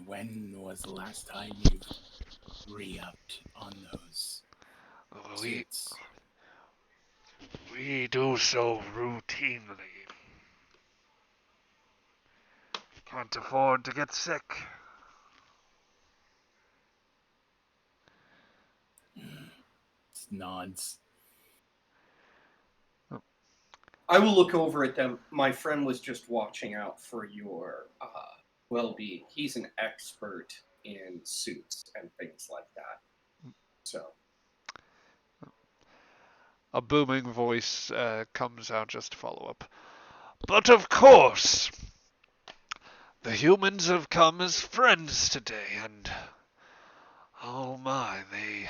When was the last time you've re-upped on those suits? We do so routinely. Can't afford to get sick. Nods. I will look over at them. My friend was just watching out for your well-being. He's an expert in suits and things like that. So. A booming voice comes out just to follow up. But of course, the humans have come as friends today, and oh my, they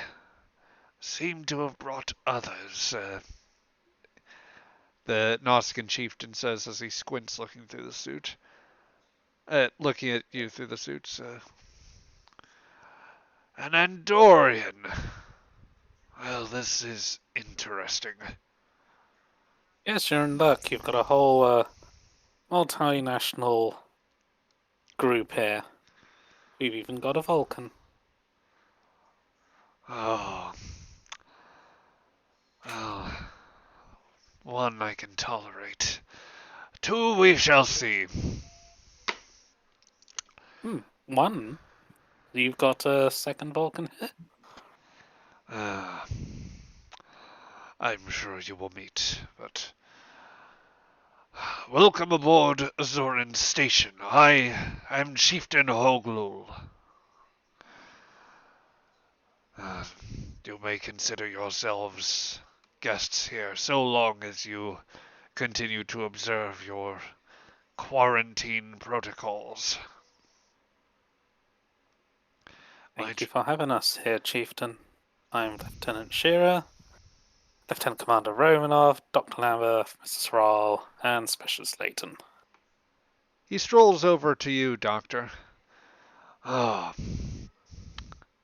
seem to have brought others. The Nausicaan chieftain says as he squints looking through the suit. Looking at you through the suits. An Andorian. Well, this is interesting. Yes, you're in luck. You've got a whole multinational group here. We've even got a Vulcan. Oh. Well, one I can tolerate. Two we shall see. One? You've got a second Vulcan here? I'm sure you will meet, but... Welcome aboard Zoran Station. I am Chieftain Hoglul. You may consider yourselves guests here so long as you continue to observe your quarantine protocols. Thank you for having us here, Chieftain. I'm Lieutenant Shearer, Lieutenant Commander Romanov, Dr. Lambeth, Mrs. Thrall, and Specialist Layton. He strolls over to you, Doctor. Ah,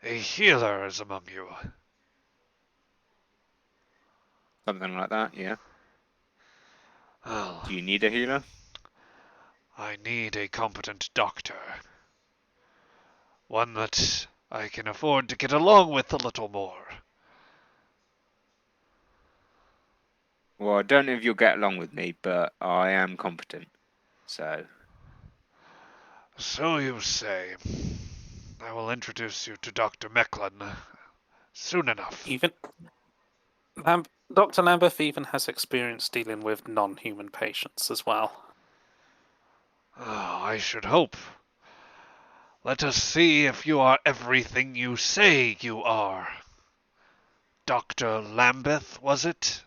a healer is among you. Something like that, yeah. Well, Do you need a healer? I need a competent doctor. One that I can afford to get along with a little more. Well, I don't know if you'll get along with me, but I am competent. So, So you say. I will introduce you to Dr. Mecklin soon enough. Even Dr. Lambeth even has experience dealing with non-human patients as well. Oh, I should hope. Let us see if you are everything you say you are. Dr. Lambeth, was it?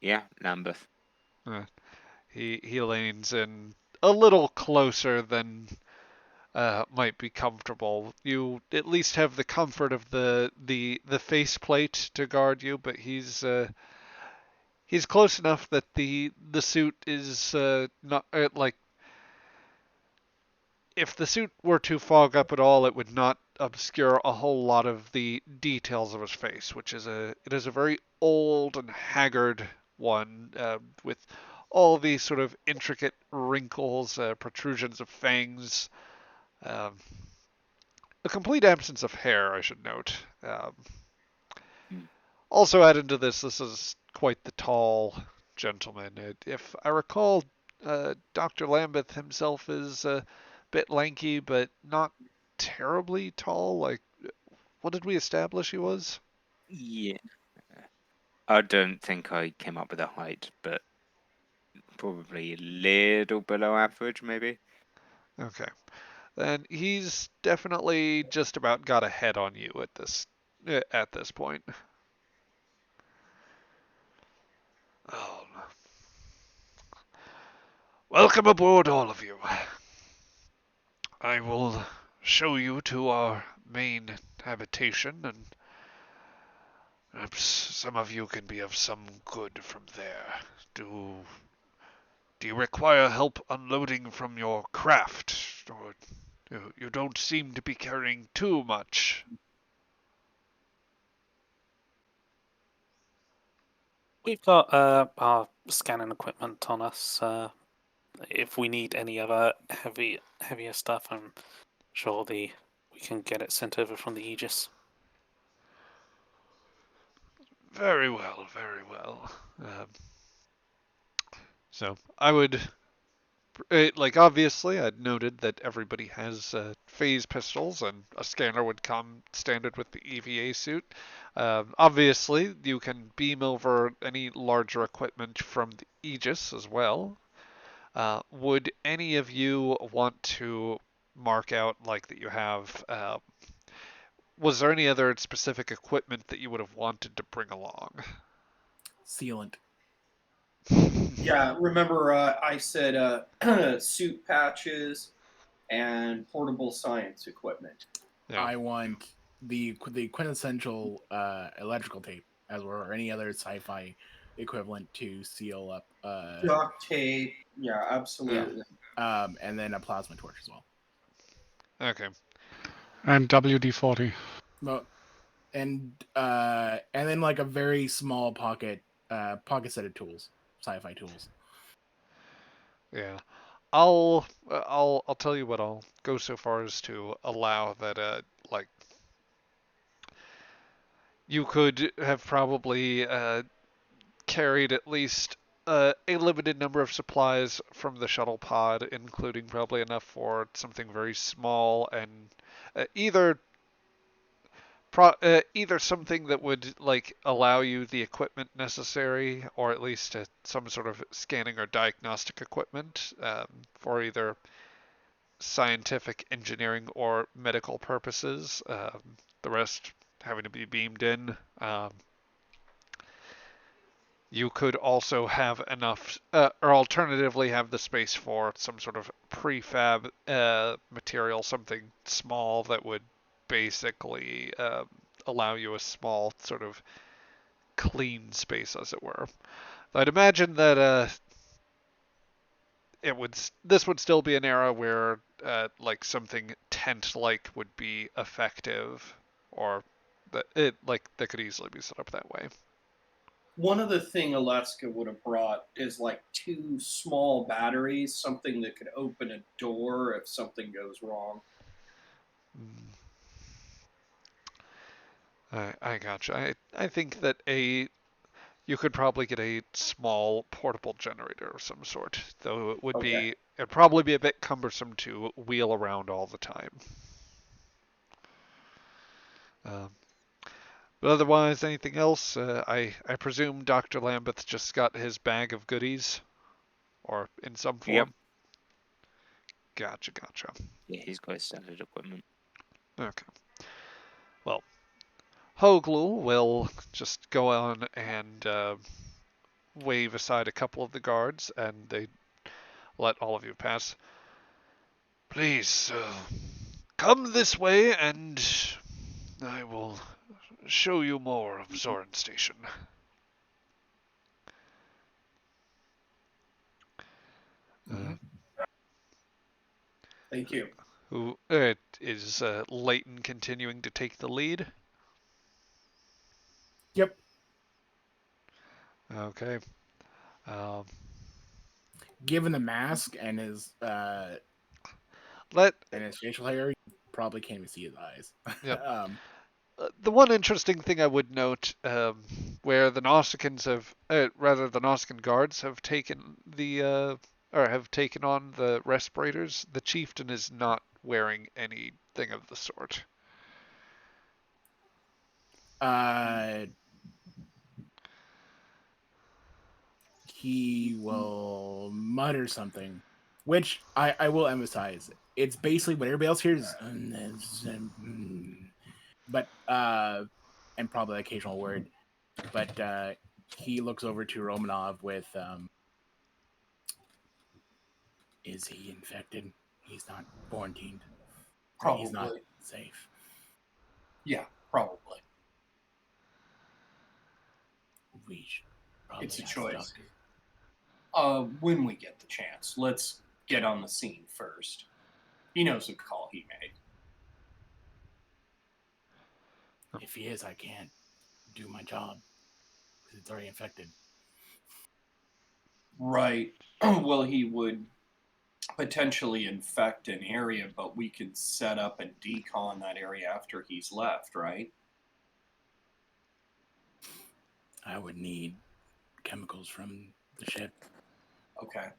yeah, Lambeth. He leans in a little closer than might be comfortable. You at least have the comfort of the faceplate to guard you, but he's close enough that the suit is not like if the suit were to fog up at all, it would not obscure a whole lot of the details of his face, which is it is a very old and haggard one with all these sort of intricate wrinkles, protrusions of fangs, um, a complete absence of hair, I should note. Hmm. Also added to this is quite the tall gentleman. If I recall, Dr. Lambeth himself is a bit lanky, but not terribly tall. Like, what did we establish he was? Yeah. I don't think I came up with a height, but probably a little below average, maybe. Okay. Then he's definitely just about got ahead on you at this point. Oh. Welcome aboard, all of you. I will show you to our main habitation, and perhaps some of you can be of some good from there. Do you require help unloading from your craft, or you don't seem to be carrying too much? We've got our scanning equipment on us. If we need any other heavier stuff, I'm sure we can get it sent over from the Aegis. Very well, very well. So I would like obviously I'd noted that everybody has phase pistols and a scanner would come standard with the EVA suit. Obviously you can beam over any larger equipment from the Aegis as well. Would any of you want to mark out like that you have was there any other specific equipment that you would have wanted to bring along? Sealant. Yeah, remember I said suit patches and portable science equipment. Yeah. I want the quintessential electrical tape, as or any other sci-fi equivalent to seal up. Duct tape. Yeah, absolutely. And then a plasma torch as well. Okay. And WD-40. But and then like a very small pocket set of tools, sci-fi tools. Yeah. I'll tell you what, I'll go so far as to allow that like you could have probably carried at least a limited number of supplies from the shuttle pod, including probably enough for something very small and either either something that would like allow you the equipment necessary, or at least some sort of scanning or diagnostic equipment for either scientific, engineering, or medical purposes. The rest having to be beamed in. You could also have enough, or alternatively have the space for some sort of prefab material, something small that would basically allow you a small sort of clean space, as it were. I'd imagine that this would still be an era where like something tent-like would be effective, or that could easily be set up that way. One other thing Alaska would have brought is like 2 small batteries, something that could open a door if something goes wrong. I gotcha. I think that you could probably get a small portable generator of some sort, though it'd probably be a bit cumbersome to wheel around all the time. But otherwise, anything else? I presume Dr. Lambeth just got his bag of goodies, or in some form. Yep. Gotcha. Yeah, he's got his standard equipment. Okay. Well, Hoglu will just go on and wave aside a couple of the guards, and they let all of you pass. Please, come this way, and I will show you more of Zoran Station. Thank you. Who is Leighton continuing to take the lead? Yep. Okay. Given the mask and his Let and his facial hair, you probably can't even see his eyes. Yep. The one interesting thing I would note, where the Nausicans the Nausicaan guards have taken have taken on the respirators, the chieftain is not wearing anything of the sort. He will mutter something, which I will emphasize. It's basically what everybody else hears, but and probably an occasional word. But he looks over to Romanov with, "Is he infected? He's not quarantined. Probably. He's not safe." Yeah, probably. We should probably It's a ask choice. the doctor. When we get the chance, let's get on the scene first. He knows the call he made. If he is, I can't do my job because it's already infected. Right. Well, he would potentially infect an area, but we could set up and decon that area after he's left, right? I would need chemicals from the ship. Okay.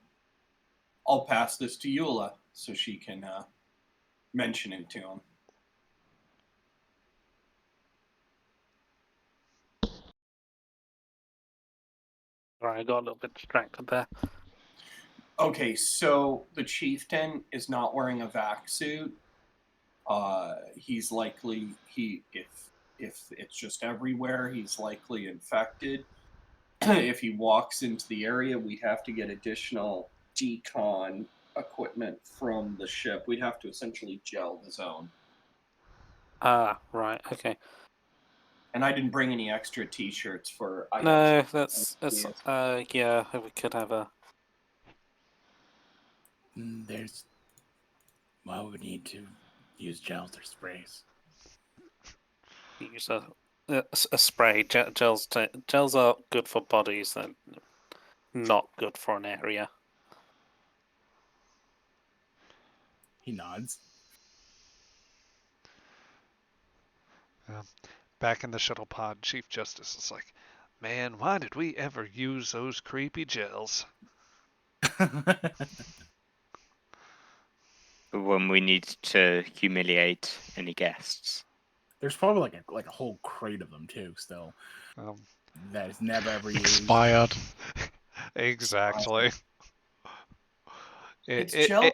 I'll pass this to Eula so she can mention it to him. Sorry, I got a little bit distracted there. Okay, so the chieftain is not wearing a vac suit. He's likely if it's just everywhere, he's likely infected. If he walks into the area, we'd have to get additional decon equipment from the ship. We'd have to essentially gel the zone. Ah, right, okay. And I didn't bring any extra t-shirts for items. No, that's yeah, we could have a Well, we need to use gels or sprays. use a spray. Gels are good for bodies, and not good for an area. He nods. Back in the shuttle pod, Chief Justice is like, "Man, why did we ever use those creepy gels?" When we need to humiliate any guests. There's probably like a whole crate of them too. Still, that is never ever used. Expired. Exactly. It's gel.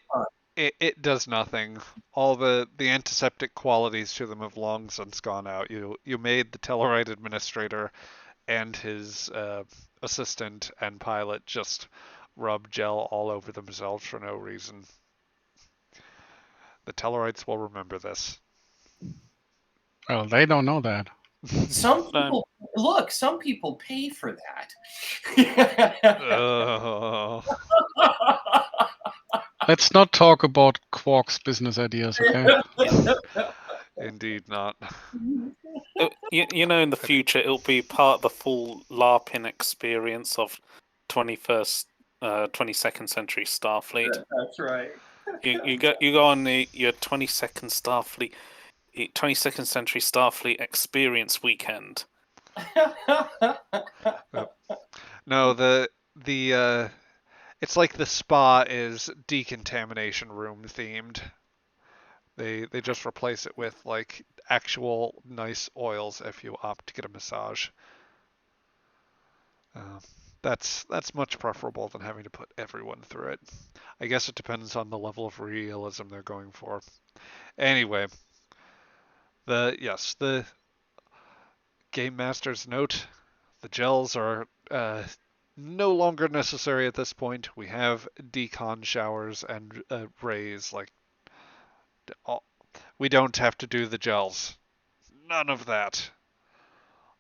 It does nothing. All the antiseptic qualities to them have long since gone out. You made the Tellarite administrator and his assistant and pilot just rub gel all over themselves for no reason. The Tellarites will remember this. Well, they don't know that. Some people pay for that. Let's not talk about Quark's business ideas, okay? Indeed not. You know, in the future, it'll be part of the full LARPing experience of 22nd century Starfleet. That's right. You go on your 22nd century Starfleet experience weekend. No, the it's like the spa is decontamination room themed. They just replace it with like actual nice oils if you opt to get a massage. That's much preferable than having to put everyone through it. I guess it depends on the level of realism they're going for. Anyway, the game master's note: the gels are no longer necessary at this point. We have decon showers and rays. Like, we don't have to do the gels. None of that,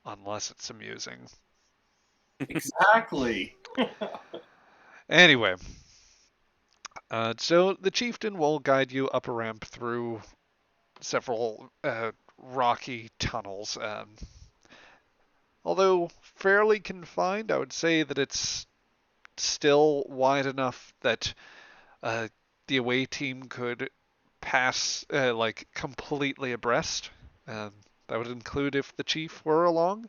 unless it's amusing. Exactly. Anyway, so the chieftain will guide you up a ramp through several rocky tunnels. Although fairly confined, I would say that it's still wide enough that the away team could pass like completely abreast. That would include if the chief were along.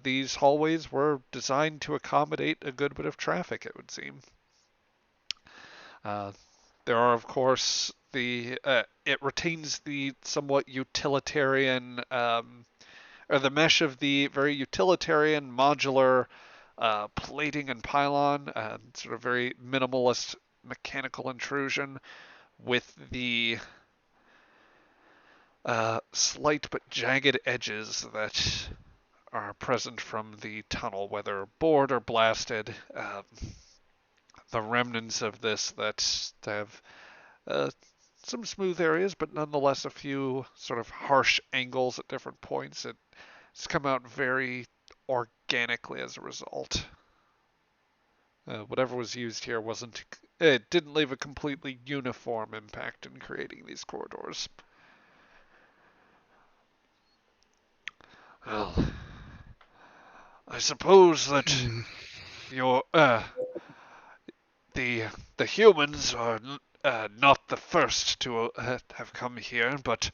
These hallways were designed to accommodate a good bit of traffic, it would seem. There are, of course, it retains the somewhat utilitarian, or the mesh of the very utilitarian modular plating and pylon, sort of very minimalist mechanical intrusion with the slight but jagged edges that are present from the tunnel, whether bored or blasted. The remnants of this that have some smooth areas, but nonetheless a few sort of harsh angles at different points. It's come out very organically as a result. Whatever was used here it didn't leave a completely uniform impact in creating these corridors. Well, I suppose that your the humans are not the first to have come here, but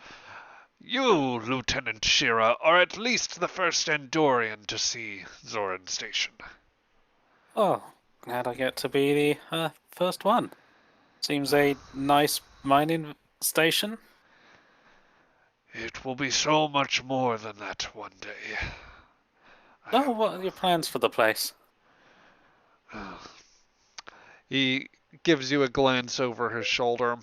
you, Lieutenant Shira, are at least the first Andorian to see Zoran Station. Oh, glad I get to be the first one. Seems a nice mining station. It will be so much more than that one day. Oh, what are your plans for the place? He gives you a glance over his shoulder.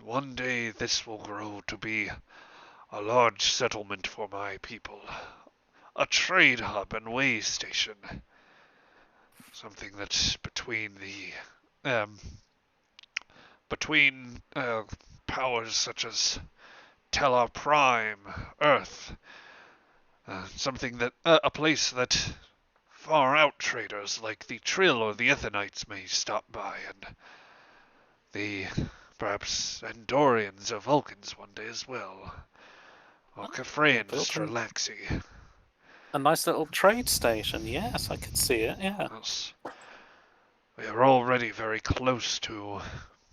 One day this will grow to be a large settlement for my people. A trade hub and way station. Something that's between powers such as Tellar Prime, Earth. Something that a place that far out traders like the Trill or the Ethanites may stop by, and the perhaps Andorians or Vulcans one day as well, or Kafraians, Strelaxi. A nice little trade station. Yes, I could see it. Yeah. Yes. We are already very close to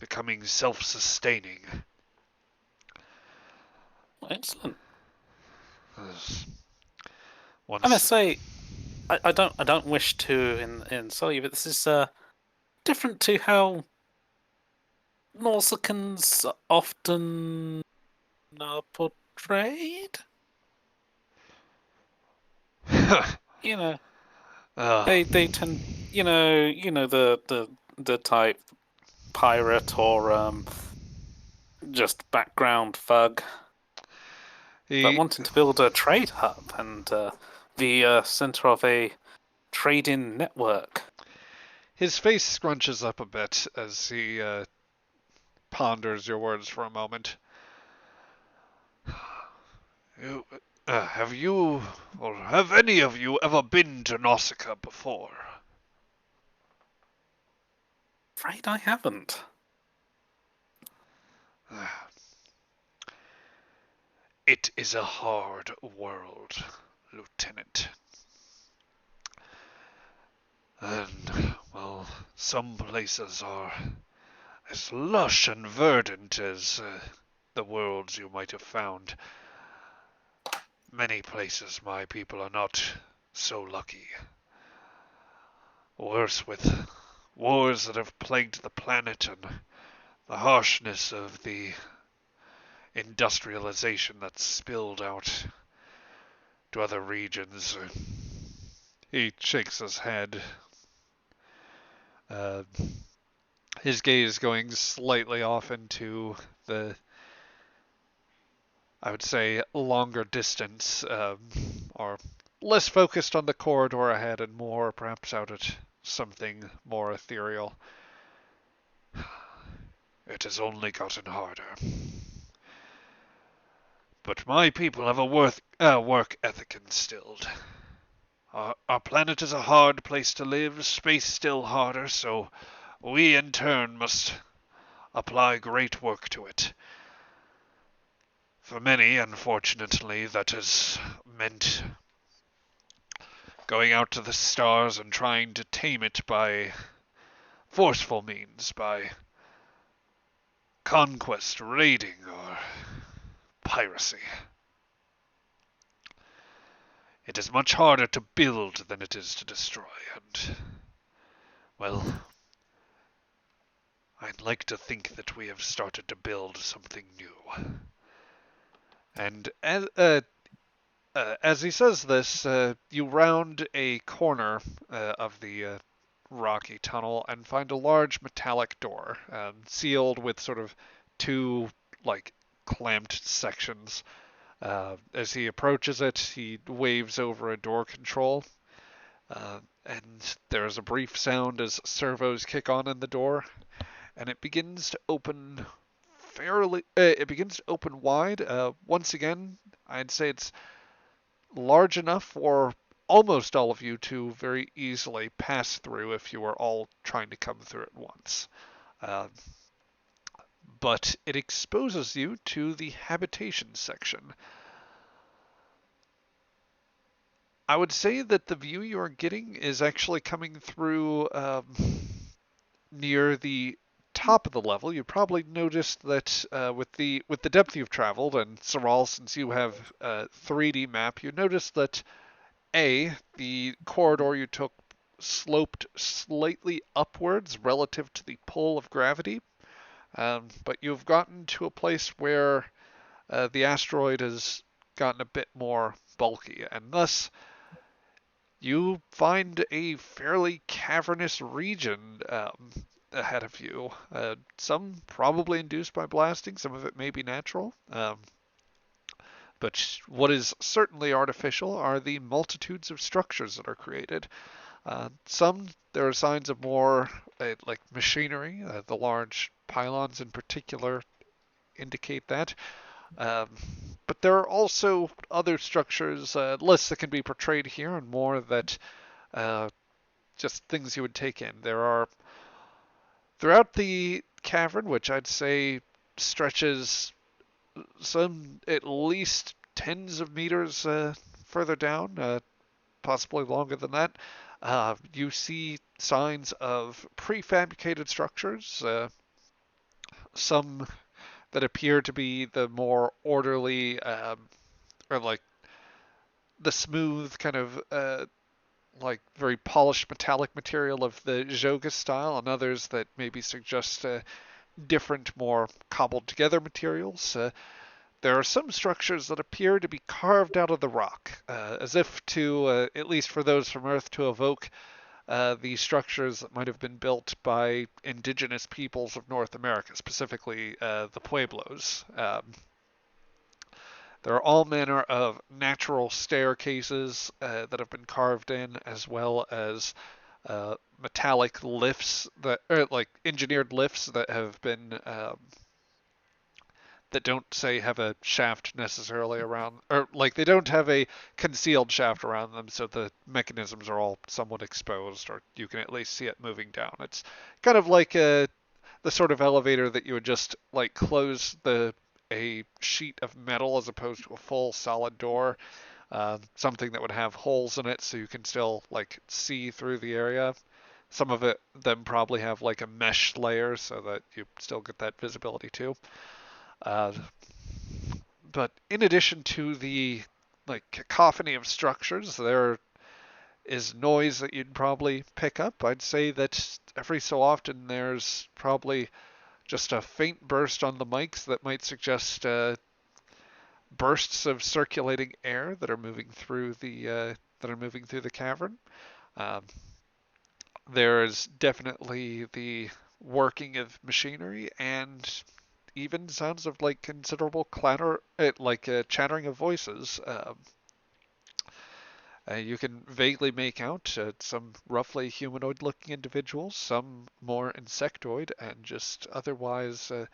becoming self-sustaining. Excellent. Yes. I must say, I don't wish to insult you, but this is different to how Norsicans often are portrayed. You know, they tend, you know the type pirate or just background thug, but wanting to build a trade hub and the center of a trading network. His face scrunches up a bit as he ponders your words for a moment. Have you, or have any of you ever been to Nausicaa before? Afraid I haven't. It is a hard world, Lieutenant. And, well, some places are as lush and verdant as the worlds you might have found. Many places my people are not so lucky. Worse with wars that have plagued the planet and the harshness of the industrialization that's spilled out to other regions. He shakes his head. Uh, his gaze going slightly off into the, I would say, longer distance, or less focused on the corridor ahead and more perhaps out at something more ethereal. It has only gotten harder. But my people have a work ethic instilled. Our planet is a hard place to live, space still harder, so we in turn must apply great work to it. For many, unfortunately, that has meant going out to the stars and trying to tame it by forceful means, by conquest, raiding, or piracy. It is much harder to build than it is to destroy, and, well, I'd like to think that we have started to build something new. And as he says this, you round a corner of the rocky tunnel and find a large metallic door, sealed with sort of two, like, clamped sections. As he approaches it, he waves over a door control, and there is a brief sound as servos kick on in the door, and it begins to open it begins to open wide. Once again, I'd say it's large enough for almost all of you to very easily pass through if you are all trying to come through at once. But it exposes you to the habitation section. I would say that the view you are getting is actually coming through near the top of the level. You probably noticed that with the depth you've traveled, and Saral, since you have a 3D map, you noticed that the corridor you took sloped slightly upwards relative to the pull of gravity, but you've gotten to a place where the asteroid has gotten a bit more bulky, and thus you find a fairly cavernous region ahead of you. Some probably induced by blasting, some of it may be natural. But what is certainly artificial are the multitudes of structures that are created. Some, there are signs of more like machinery. The large pylons in particular indicate that. But there are also other structures, less that can be portrayed here and more that just things you would take in. There are, throughout the cavern, which I'd say stretches some at least tens of meters further down, possibly longer than that, you see signs of prefabricated structures, some that appear to be the more orderly, or like the smooth kind of like very polished metallic material of the Joga style, and others that maybe suggest different, more cobbled together materials. There are some structures that appear to be carved out of the rock, as if to, at least for those from Earth, to evoke the structures that might have been built by indigenous peoples of North America, specifically the Pueblos. There are all manner of natural staircases that have been carved in, as well as metallic lifts that, or like engineered lifts that have been that don't, say, have a shaft necessarily around, or like they don't have a concealed shaft around them, so the mechanisms are all somewhat exposed, or you can at least see it moving down. It's kind of like the sort of elevator that you would just like close a sheet of metal as opposed to a full solid door. Something that would have holes in it so you can still like see through the area. Some of them probably have like a mesh layer so that you still get that visibility too. Uh, but in addition to the like cacophony of structures, there is noise that you'd probably pick up. I'd say that every so often there's probably just a faint burst on the mics that might suggest bursts of circulating air that are moving through the cavern. Um, there's definitely the working of machinery and even sounds of like considerable clatter, chattering of voices. You can vaguely make out some roughly humanoid-looking individuals, some more insectoid, and just otherwise a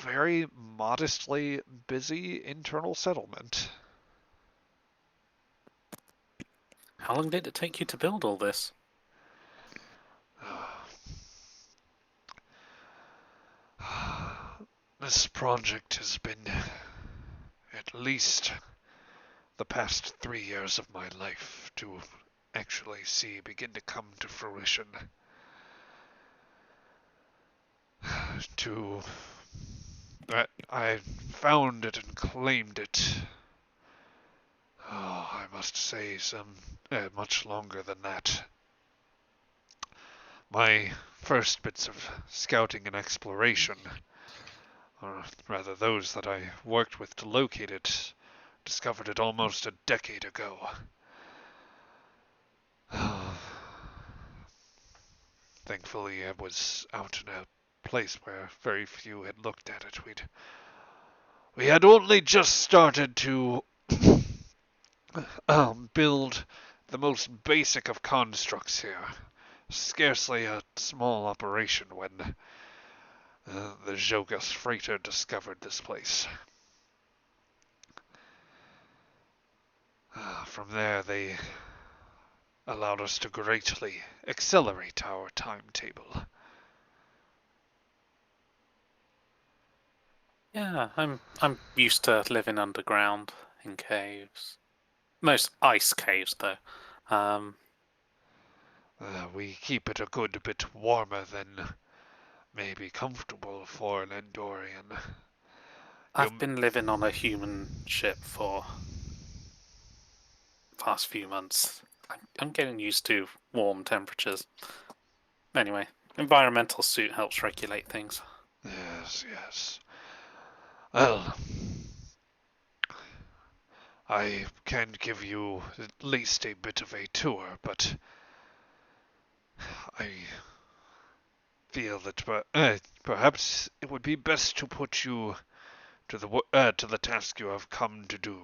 very modestly busy internal settlement. How long did it take you to build all this? This project has been at least the past 3 years of my life to actually see begin to come to fruition. I found it and claimed it. Oh, I must say much longer than that. My first bits of scouting and exploration, or rather those that I worked with to locate it, discovered it almost a decade ago. Thankfully, I was out in a place where very few had looked at it. We had only just started to build the most basic of constructs here. Scarcely a small operation when the Jogas freighter discovered this place. From there, they allowed us to greatly accelerate our timetable. Yeah, I'm used to living underground in caves. Most ice caves, though. We keep it a good bit warmer than may be comfortable for an Endorian. I've been living on a human ship for the past few months. I'm getting used to warm temperatures. Anyway, environmental suit helps regulate things. Yes, yes. Well, I can give you at least a bit of a tour, but I feel that perhaps it would be best to put you to the task you have come to do.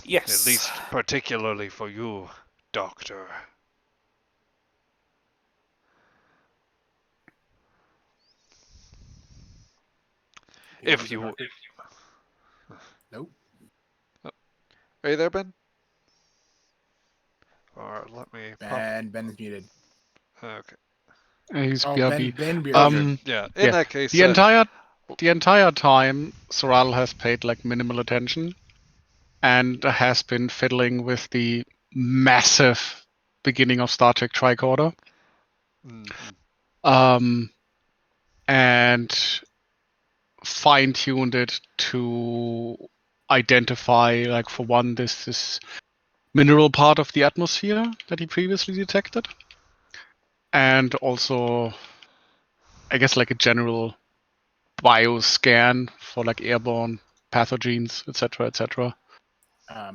Yes. At least particularly for you, Doctor. If you... Nope. Are you there, Ben? Or let me pop... Ben's muted. Okay. He's Oh, BRB. Ben BRB. Okay. Yeah, in that case... The entire time, Soral has paid like minimal attention and has been fiddling with the massive beginning of Star Trek Tricorder. And fine-tuned it to identify, like, for one, this mineral part of the atmosphere that he previously detected. And also, I guess, like a general bioscan for like airborne pathogens, etc., etc.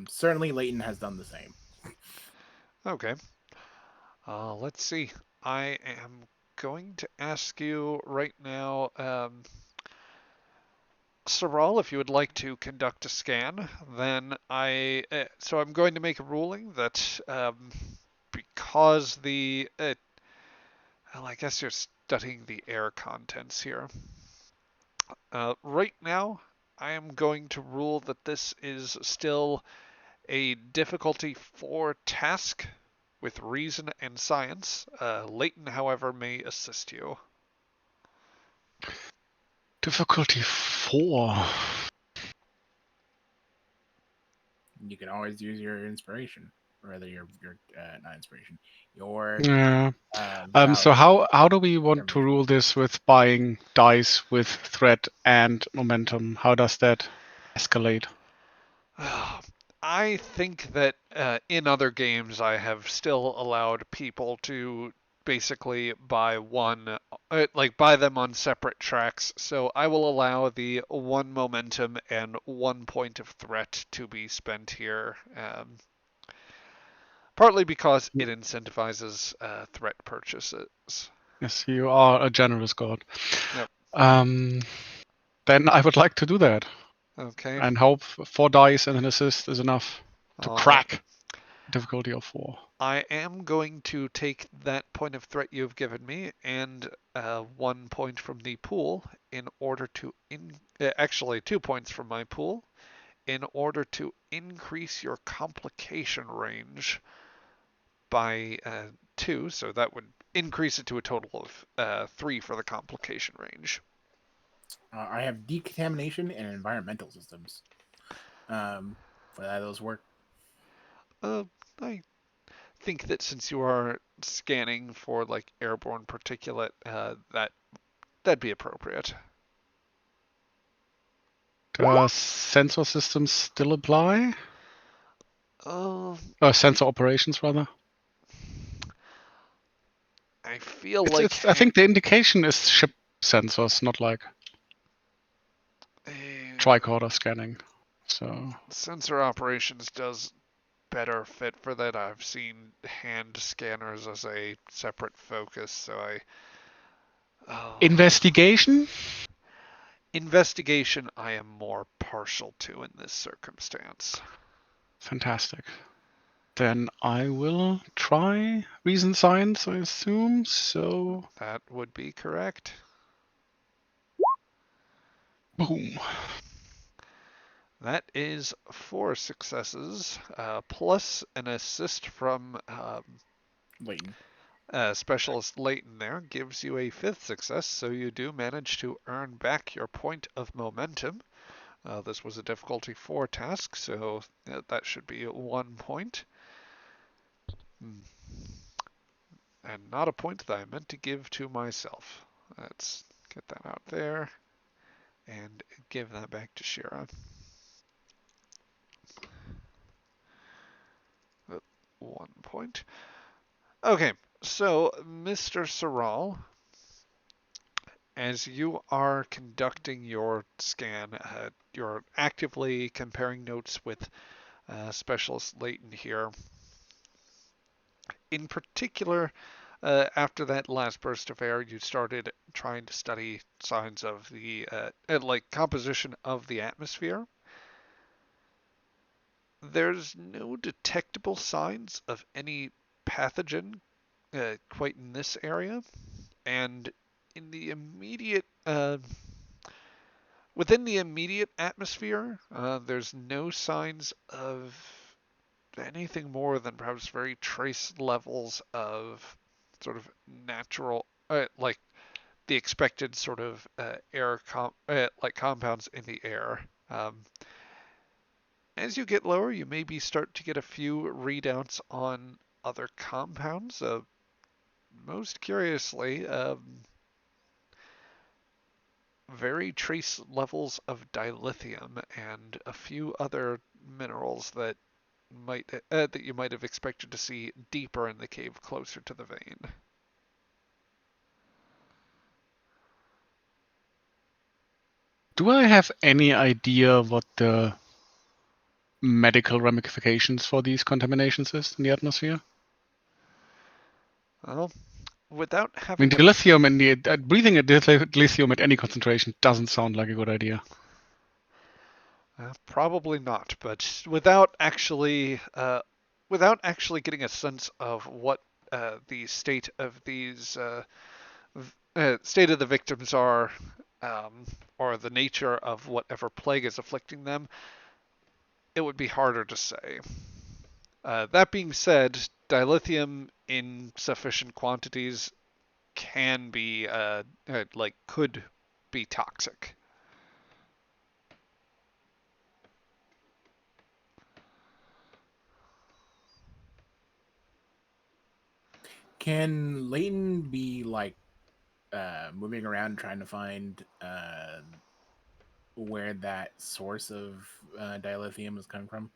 Certainly, Leighton has done the same. Okay. Let's see. I am going to ask you right now, Saral, if you would like to conduct a scan, then so I'm going to make a ruling that because well, I guess you're studying the air contents here. Right now, I am going to rule that this is still a difficulty 4 task with reason and science. Leighton, however, may assist you. Difficulty 4. You can always use your inspiration, or rather your not inspiration, your Yeah. So valor. how do we want to rule this with buying dice with threat and momentum? How does that escalate? I think that in other games I have still allowed people to basically buy buy them on separate tracks. So I will allow the 1 momentum and 1 point of threat to be spent here. Partly because it incentivizes threat purchases. Yes, you are a generous god. Yep. Then I would like to do that Okay. and hope 4 dice and an assist is enough to All right. crack difficulty of 4. I am going to take that point of threat you've given me and 1 point from the pool in order to actually 2 points from my pool in order to increase your complication range by 2. So that would increase it to a total of 3 for the complication range. I have decontamination and environmental systems. For that, those work. I think that since you are scanning for like airborne particulate, that'd be appropriate. Does sensor systems still apply? Uh, Sensor operations, rather. I feel like I think the indication is ship sensors, not like tricorder scanning. So sensor operations does better fit for that. I've seen hand scanners as a separate focus, so investigation. Investigation I am more partial to in this circumstance. Fantastic. Then I will try reason science, I assume. So That would be correct. boom. That is 4 successes, plus an assist from Leighton. Specialist Leighton there gives you a 5th success, so you do manage to earn back your point of momentum. This was a difficulty 4 task, so that should be 1 point. And not a point that I meant to give to myself. Let's get that out there and give that back to Shira. 1 point. Okay, so Mr. Saral, as you are conducting your scan, you're actively comparing notes with Specialist Leighton here. In particular, after that last burst of air, you started trying to study signs of the composition of the atmosphere. There's no detectable signs of any pathogen quite in this area, and in the immediate within the immediate atmosphere, there's no signs of anything more than perhaps very trace levels of sort of natural, like the expected sort of compounds in the air. As you get lower, you maybe start to get a few readouts on other compounds. Most curiously, very trace levels of dilithium and a few other minerals that you might have expected to see deeper in the cave, closer to the vein. Do I have any idea what the medical ramifications for these contaminations is in the atmosphere? Well, without I having mean, dilithium in the breathing a dilithium at any concentration doesn't sound like a good idea. Probably not, but without actually getting a sense of what the state of these state of the victims are or the nature of whatever plague is afflicting them, it would be harder to say. That being said, dilithium in sufficient quantities can be, could be toxic. Can Leighton be like moving around trying to find where that source of dilithium is coming from?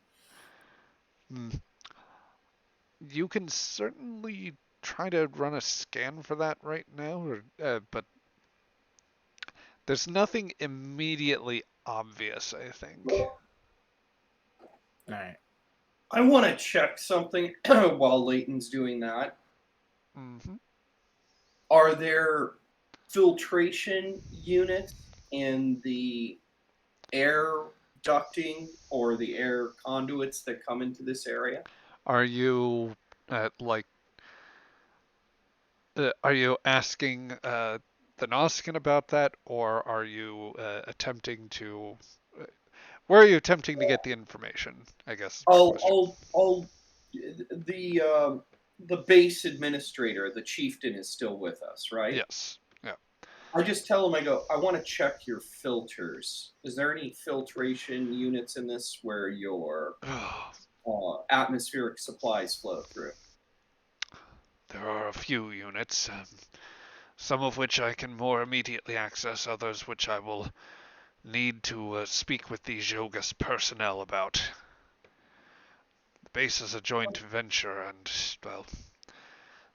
You can certainly try to run a scan for that right now, but there's nothing immediately obvious, I think. All right. I want to check something while Leighton's doing that. Mm-hmm. Are there filtration units in the air ducting or the air conduits that come into this area? Are you are you asking the Noskin about that, or are you attempting to? Where are you attempting to get the information? I guess is my question. The base administrator, the chieftain, is still with us, right? Yes. Yeah. I just tell him, I go, I want to check your filters. Is there any filtration units in this where your atmospheric supplies flow through? There are a few units, some of which I can more immediately access, others which I will need to speak with the Jogas personnel about. The base is a joint venture, and, well,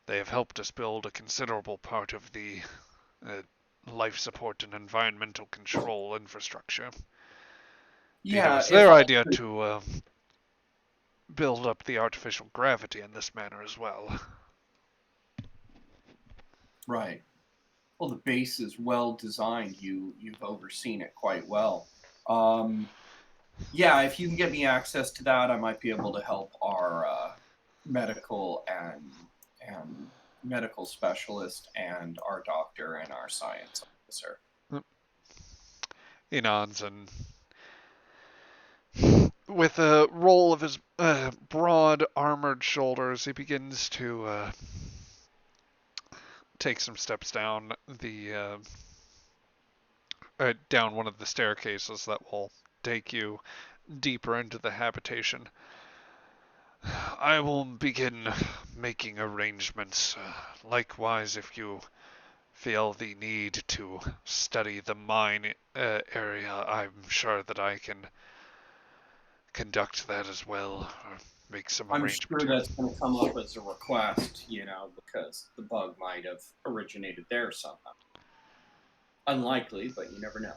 they have helped us build a considerable part of the life support and environmental control infrastructure. Yeah, It was if their I idea could- to build up the artificial gravity in this manner as well. Right. Well, the base is well designed. You've overseen it quite well. Yeah, if you can get me access to that, I might be able to help our medical and medical specialist and our doctor and our science officer. He nods, and with a roll of his broad armored shoulders, he begins to take some steps down the down one of the staircases that will take you deeper into the habitation. I will begin making arrangements. Likewise, if you feel the need to study the mine area, I'm sure that I can conduct that as well, or make some I'm arrangement. sure that's going to come up as a request, because the bug might have originated there somehow. Unlikely, but you never know.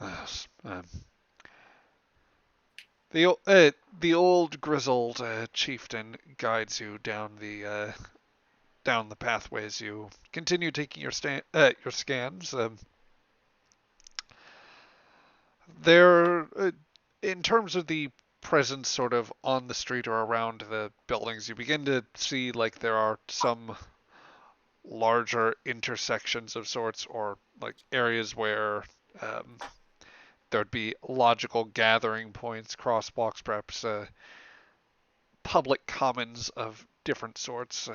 Yes. The old grizzled chieftain guides you down the pathways. You continue taking your scans. There, in terms of the presence sort of on the street or around the buildings, you begin to see like there are some larger intersections of sorts, or like areas where there'd be logical gathering points, crosswalks, perhaps public commons of different sorts.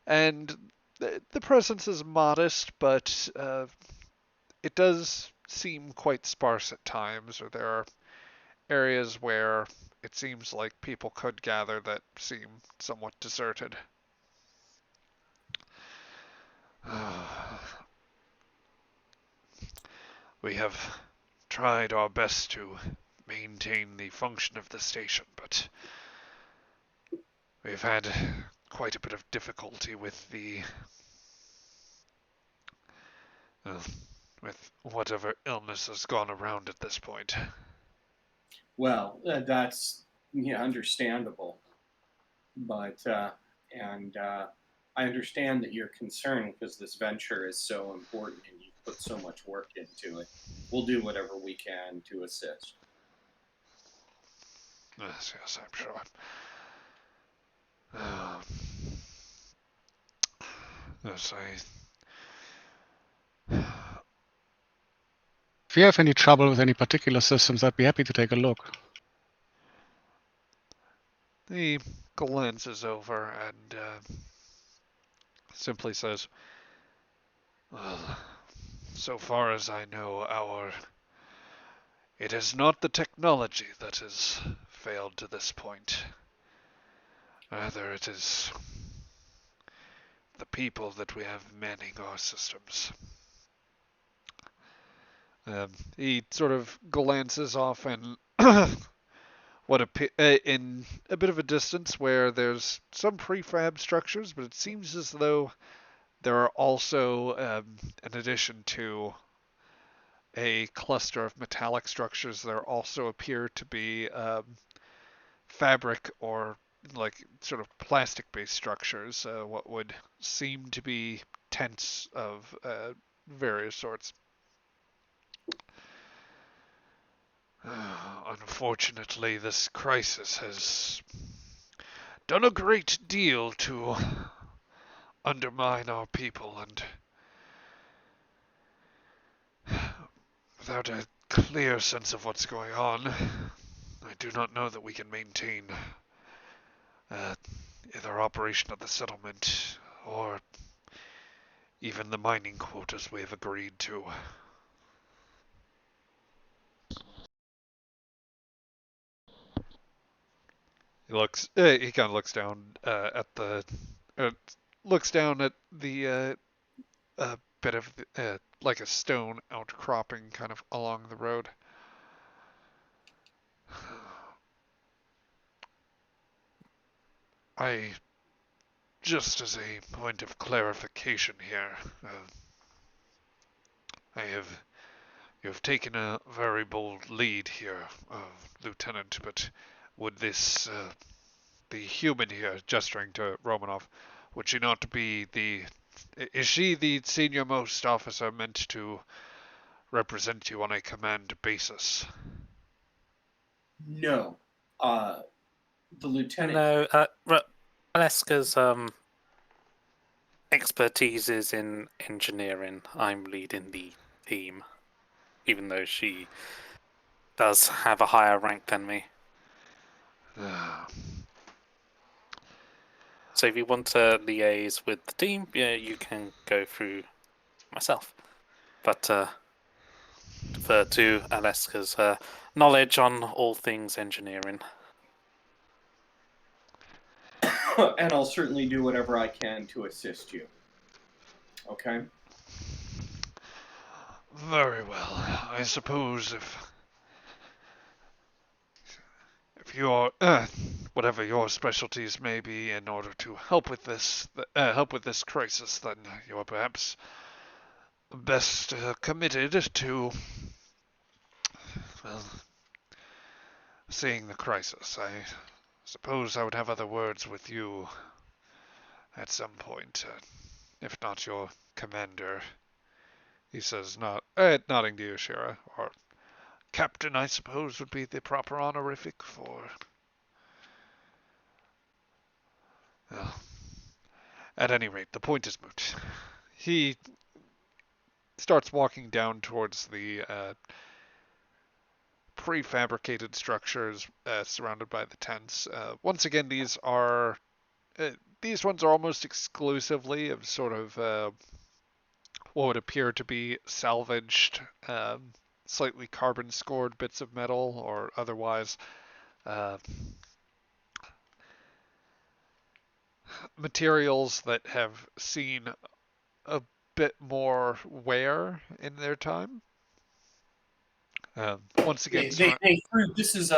And the presence is modest, but it does seem quite sparse at times, or there are areas where it seems like people could gather that seem somewhat deserted. We have tried our best to maintain the function of the station, but we've had quite a bit of difficulty with with whatever illness has gone around at this point. Well, that's understandable, but I understand that you're concerned because this venture is so important and you've put so much work into it. We'll do whatever we can to assist. Yes, I'm sure. Yes, If you have any trouble with any particular systems, I'd be happy to take a look. he glances over and simply says, "Well, so far as I know, it is not the technology that has failed to this point. Rather, it is the people that we have manning our systems." He sort of glances off and in a bit of a distance where there's some prefab structures, but it seems as though there are also, in addition to a cluster of metallic structures, there also appear to be fabric or like sort of plastic-based structures, what would seem to be tents of various sorts. Unfortunately, this crisis has done a great deal to undermine our people, and without a clear sense of what's going on, I do not know that we can maintain either operation of the settlement or even the mining quotas we have agreed to. He kind of looks down at the, looks down at the bit of like a stone outcropping kind of along the road. I, just as a point of clarification here, you have taken a very bold lead here, Lieutenant, but would the human here, gesturing to Romanov, would she not be is she the senior most officer meant to represent you on a command basis? No. The lieutenant. No, Alaska's expertise is in engineering. I'm leading the team, even though she does have a higher rank than me. So if you want to liaise with the team, yeah, you can go through myself. But defer to Alaska's knowledge on all things engineering. And I'll certainly do whatever I can to assist you. Okay? Very well. I suppose if your whatever your specialties may be in order to help with this crisis, then you are perhaps best committed to, well, seeing the crisis. I suppose I would have other words with you at some point, if not your commander. He says, nodding to you, Shira, or captain, I suppose, would be the proper honorific for. Well, at any rate, the point is moot. He starts walking down towards the prefabricated structures surrounded by the tents. Once again, these ones are almost exclusively of sort of what would appear to be salvaged, slightly carbon scored bits of metal or otherwise materials that have seen a bit more wear in their time. Once again, they threw, this is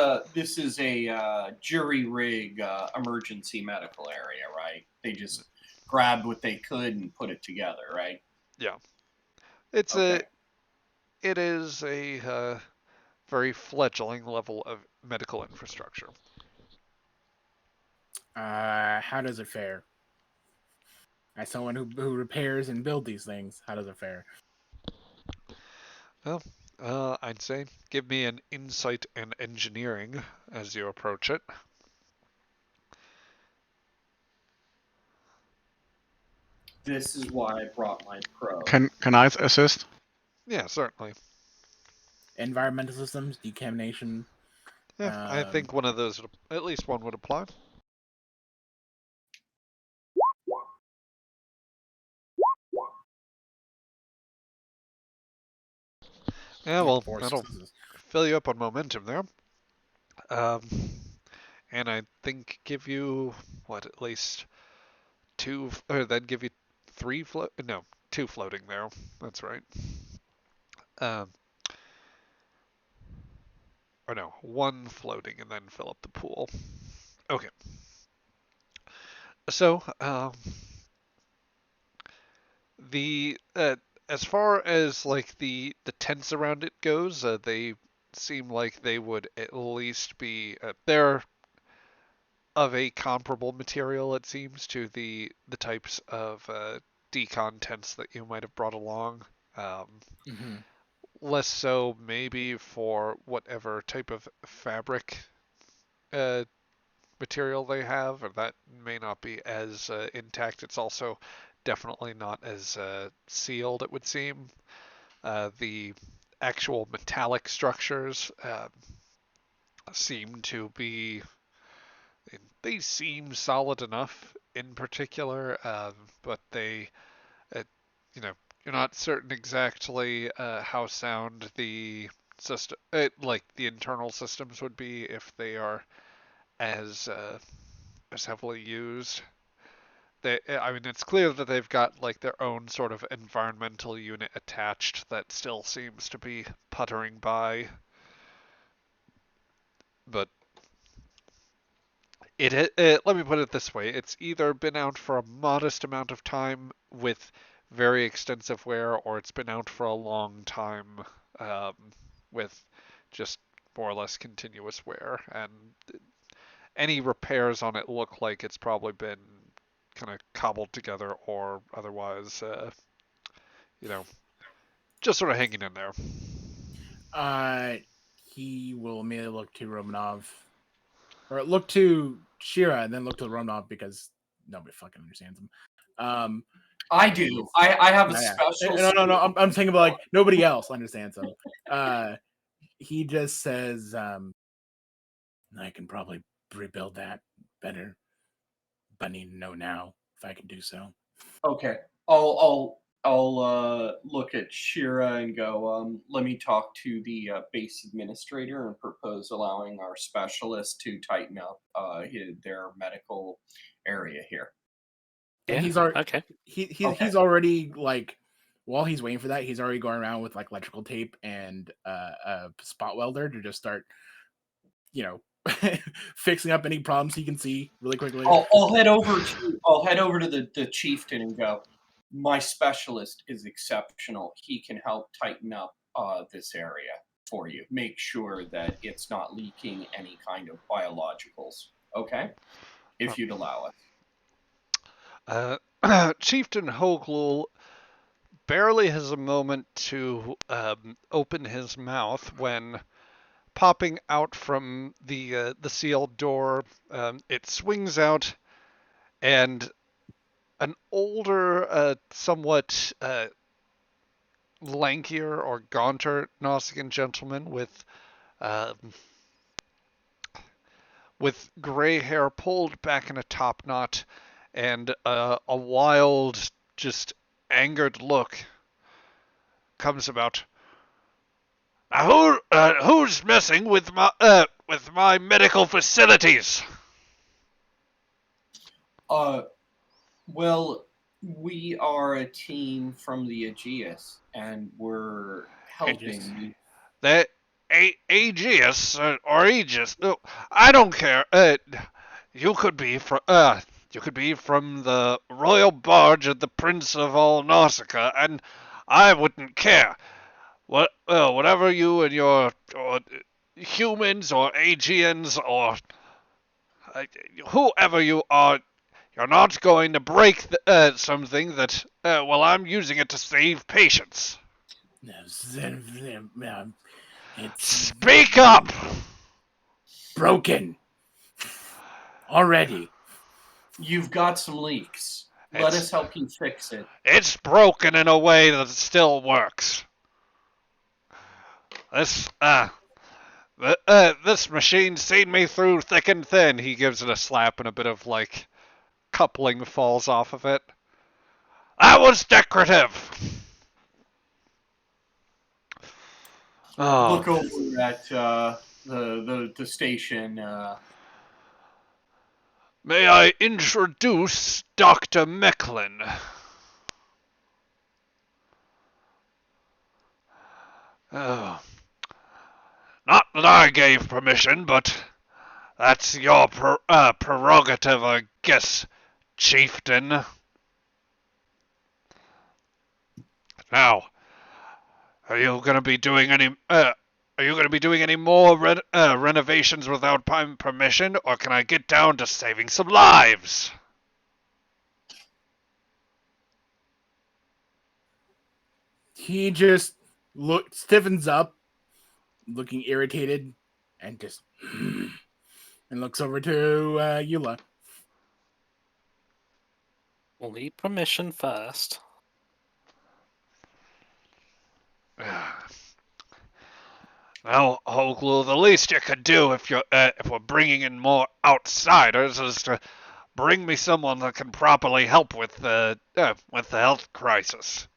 a jury rig emergency medical area, right? They just grabbed what they could and put it together, right? Yeah, it is a very fledgling level of medical infrastructure. How does it fare? As someone who repairs and builds these things, how does it fare? Well, I'd say give me an insight and engineering as you approach it. This is why I brought my pro. Can I assist? Yeah, certainly. Environmental systems, decontamination. Yeah, I think one of those, at least one would apply. Yeah, well, 4 that'll successes. fill you up on momentum there. And I think give you, what, at least two, or that'd give you two floating there. That's right. Or no, one floating and then fill up the pool. Okay. So, the as far as like the tents around it goes, they seem like they would at least be they're of a comparable material, it seems, to the types of decon tents that you might have brought along. Mm-hmm. Less so maybe for whatever type of fabric material they have, or that may not be as intact. It's also definitely not as sealed, it would seem. The actual metallic structures seem to be, they seem solid enough in particular, but they, uh, you know, you're not certain exactly how sound the system, like the internal systems would be if they are as heavily used. I mean, it's clear that they've got like their own sort of environmental unit attached that still seems to be puttering by, but let me put it this way: it's either been out for a modest amount of time with very extensive wear, or it's been out for a long time um, with just more or less continuous wear, and any repairs on it look like it's probably been kind of cobbled together or otherwise, just sort of hanging in there. He will immediately look to Romanov, or look to Shira, and then look to Romanov because nobody fucking understands him. I do. I have a special. No. I'm thinking about like nobody else understands him. He just says, "I can probably rebuild that better, but I need to know now if I can do so." Okay. I'll look at Shira and go, let me talk to the base administrator and propose allowing our specialist to tighten up their medical area here. And Yeah, he's already okay. he's already like, while he's waiting for that, he's already going around with like electrical tape and a spot welder to just start, fixing up any problems he can see really quickly. I'll head over to the chieftain and go, my specialist is exceptional. He can help tighten up this area for you. Make sure that it's not leaking any kind of biologicals. Okay? If you'd allow it. Chieftain Hoglul barely has a moment to open his mouth when, popping out from the sealed door, it swings out, and an older, somewhat lankier or gaunter Nausicaan gentleman with gray hair pulled back in a top knot and a wild, just angered look comes about. Who's messing with my medical facilities? Well, we are a team from the Aegis, and we're helping. That Aegis or Aegis? No, I don't care. You could be from the royal barge of the Prince of all Nausicaa, and I wouldn't care. Whatever you and your humans or Aegeans or whoever you are, you're not going to break something that, I'm using it to save patients. It's Speak up! broken already. You've got some leaks. Let us help you fix it. It's broken in a way that still works. This machine's seen me through thick and thin. He gives it a slap and a bit of, like, coupling falls off of it. That was decorative! Oh. Look over at the station. May I introduce Dr. Mecklin? Oh. Not that I gave permission, but that's your prerogative, I guess, chieftain. Now, are you going to be doing any more renovations without permission, or can I get down to saving some lives? He just stiffens up, looking irritated, and just and looks over to Eula. We'll need permission first. Well, Hoglu, the least you could do if we're bringing in more outsiders is to bring me someone that can properly help with the health crisis.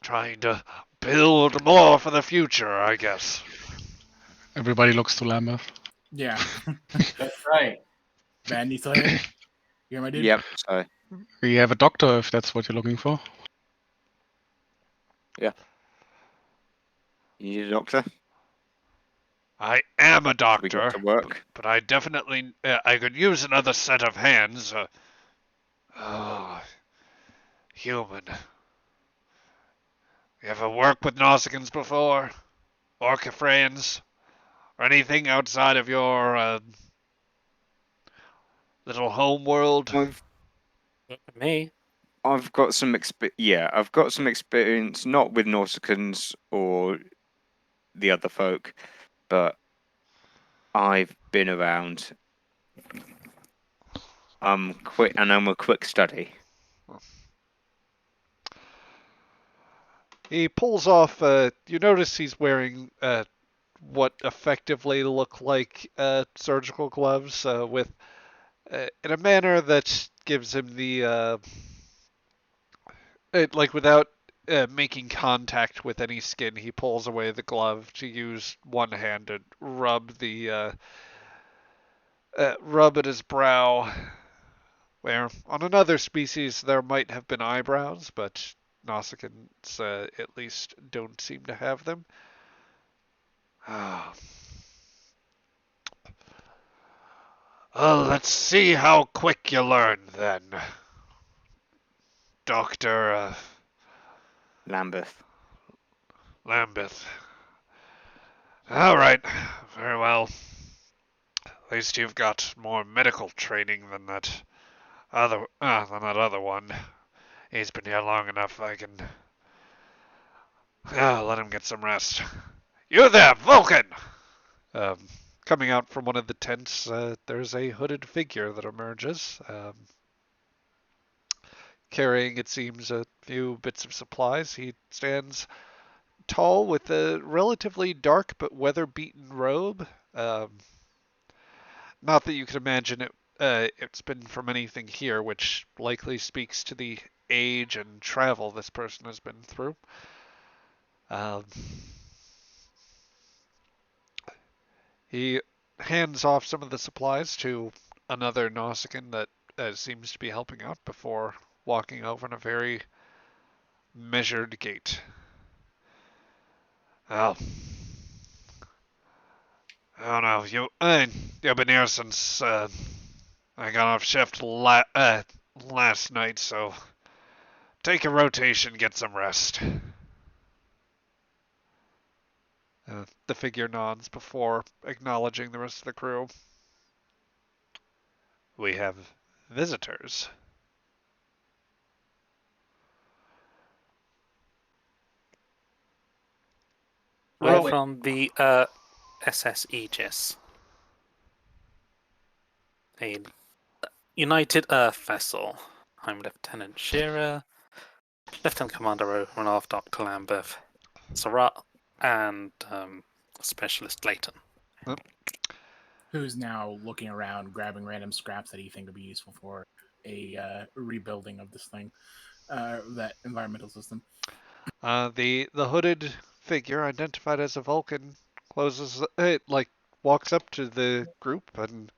Trying to build more for the future, I guess. Everybody looks to Lambeth. Yeah, That's right. Van, you still here? You hear my dude? Yep. So We have a doctor if that's what you're looking for. you need a doctor. I am a We doctor, got to work. but I definitely I could use another set of hands. Human. You ever worked with Nausicaans before? Orcafranes? Or anything outside of your little home world? Me? I've got some I've got some experience, not with Nausicaans or the other folk, but I've been around. I'm a quick study. He pulls off, you notice he's wearing what effectively look like surgical gloves with in a manner that gives him the like without making contact with any skin, he pulls away the glove to use one hand to rub at his brow, where on another species there might have been eyebrows, but Nausicaans at least don't seem to have them. Well, let's see how quick you learn then, Dr. Lambeth. Lambeth. All right, very well. At least you've got more medical training than that other one. He's been here long enough. I can let him get some rest. You there, Vulcan! Coming out from one of the tents, there's a hooded figure that emerges, carrying, it seems, a few bits of supplies. He stands tall with a relatively dark but weather-beaten robe. Not that you can imagine it's been from anything here, which likely speaks to the age and travel this person has been through. He hands off some of the supplies to another Nausicaan that seems to be helping out before walking over in a very measured gait. Well, I don't know. You've been here since I got off shift last night, so take a rotation, get some rest. The figure nods before acknowledging the rest of the crew. We have visitors. We're Oh, wait. from the SS Aegis. United Earth vessel. I'm Lieutenant Shearer, Lieutenant Commander Romanov, Dr. Lambeth, Sarat, and Specialist Layton. Who's now looking around, grabbing random scraps that he think would be useful for a rebuilding of this thing, that environmental system. The hooded figure, identified as a Vulcan, closes it, walks up to the group and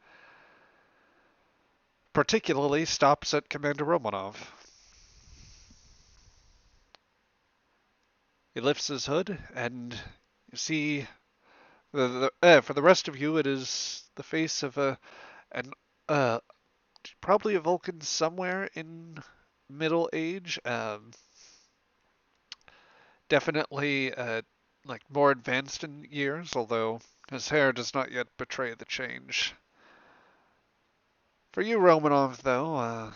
particularly stops at Commander Romanov. He lifts his hood, and you see, for the rest of you, it is the face of probably a Vulcan somewhere in middle age. Definitely more advanced in years, although his hair does not yet betray the change. For you, Romanov, though,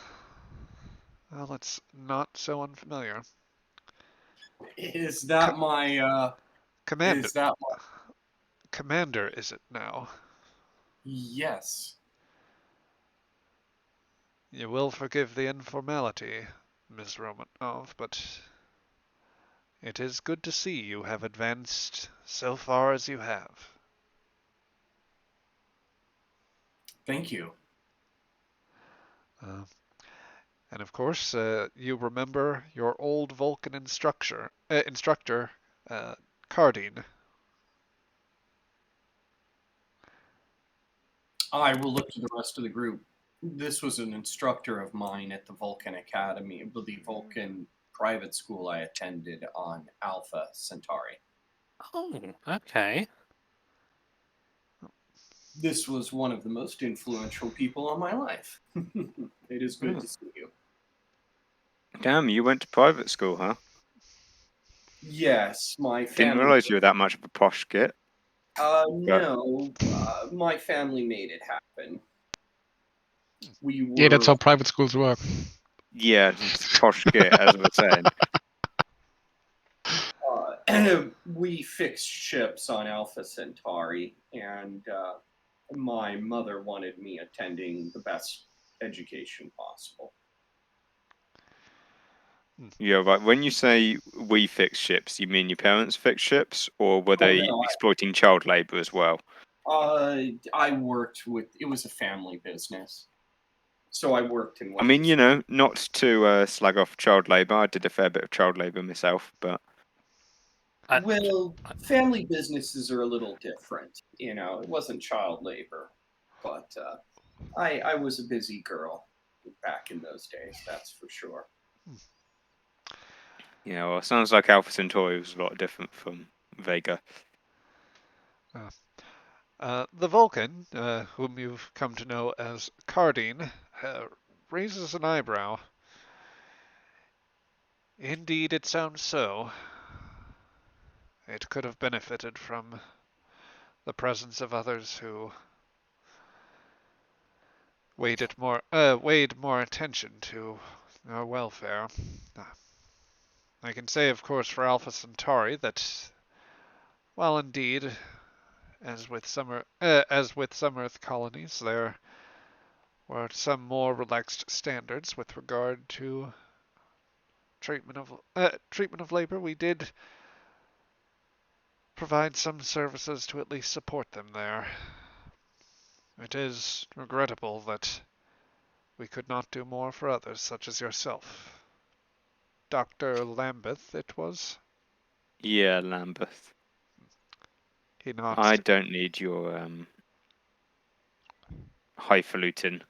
well, it's not so unfamiliar. Is that my Commander. Is that my... Commander, is it now? Yes. You will forgive the informality, Ms. Romanov, but it is good to see you have advanced so far as you have. Thank you. And of course, you remember your old Vulcan instructor, Cardine. I will look to the rest of the group. This was an instructor of mine at the Vulcan Academy, the Vulcan private school I attended on Alpha Centauri. Oh, okay. This was one of the most influential people in my life. It is good to see you. Damn, you went to private school, huh? Yes, my family... Didn't realise you were that much of a posh git. No, my family made it happen. We were... Yeah, that's how private schools work. Yeah, just posh git, as I was saying. We fixed ships on Alpha Centauri, and my mother wanted me attending the best education possible. Yeah, right. When you say we fix ships, you mean your parents fix ships, or were they no, exploiting child labour as well? I worked with... It was a family business. So I worked in... I mean, not to slag off child labour. I did a fair bit of child labour myself, but... Well, family businesses are a little different. It wasn't child labor. But I was a busy girl back in those days, that's for sure. Yeah, well, it sounds like Alpha Centauri was a lot different from Vega. The Vulcan, whom you've come to know as Cardine, raises an eyebrow. Indeed, it sounds so. It could have benefited from the presence of others who weighed more attention to our welfare. I can say, of course, for Alpha Centauri that, while indeed, as with some Earth colonies, there were some more relaxed standards with regard to treatment of labor, we did provide some services to at least support them there. It is regrettable that we could not do more for others, such as yourself. Dr. Lambeth, it was? Yeah, Lambeth. He nods. I don't need your highfalutin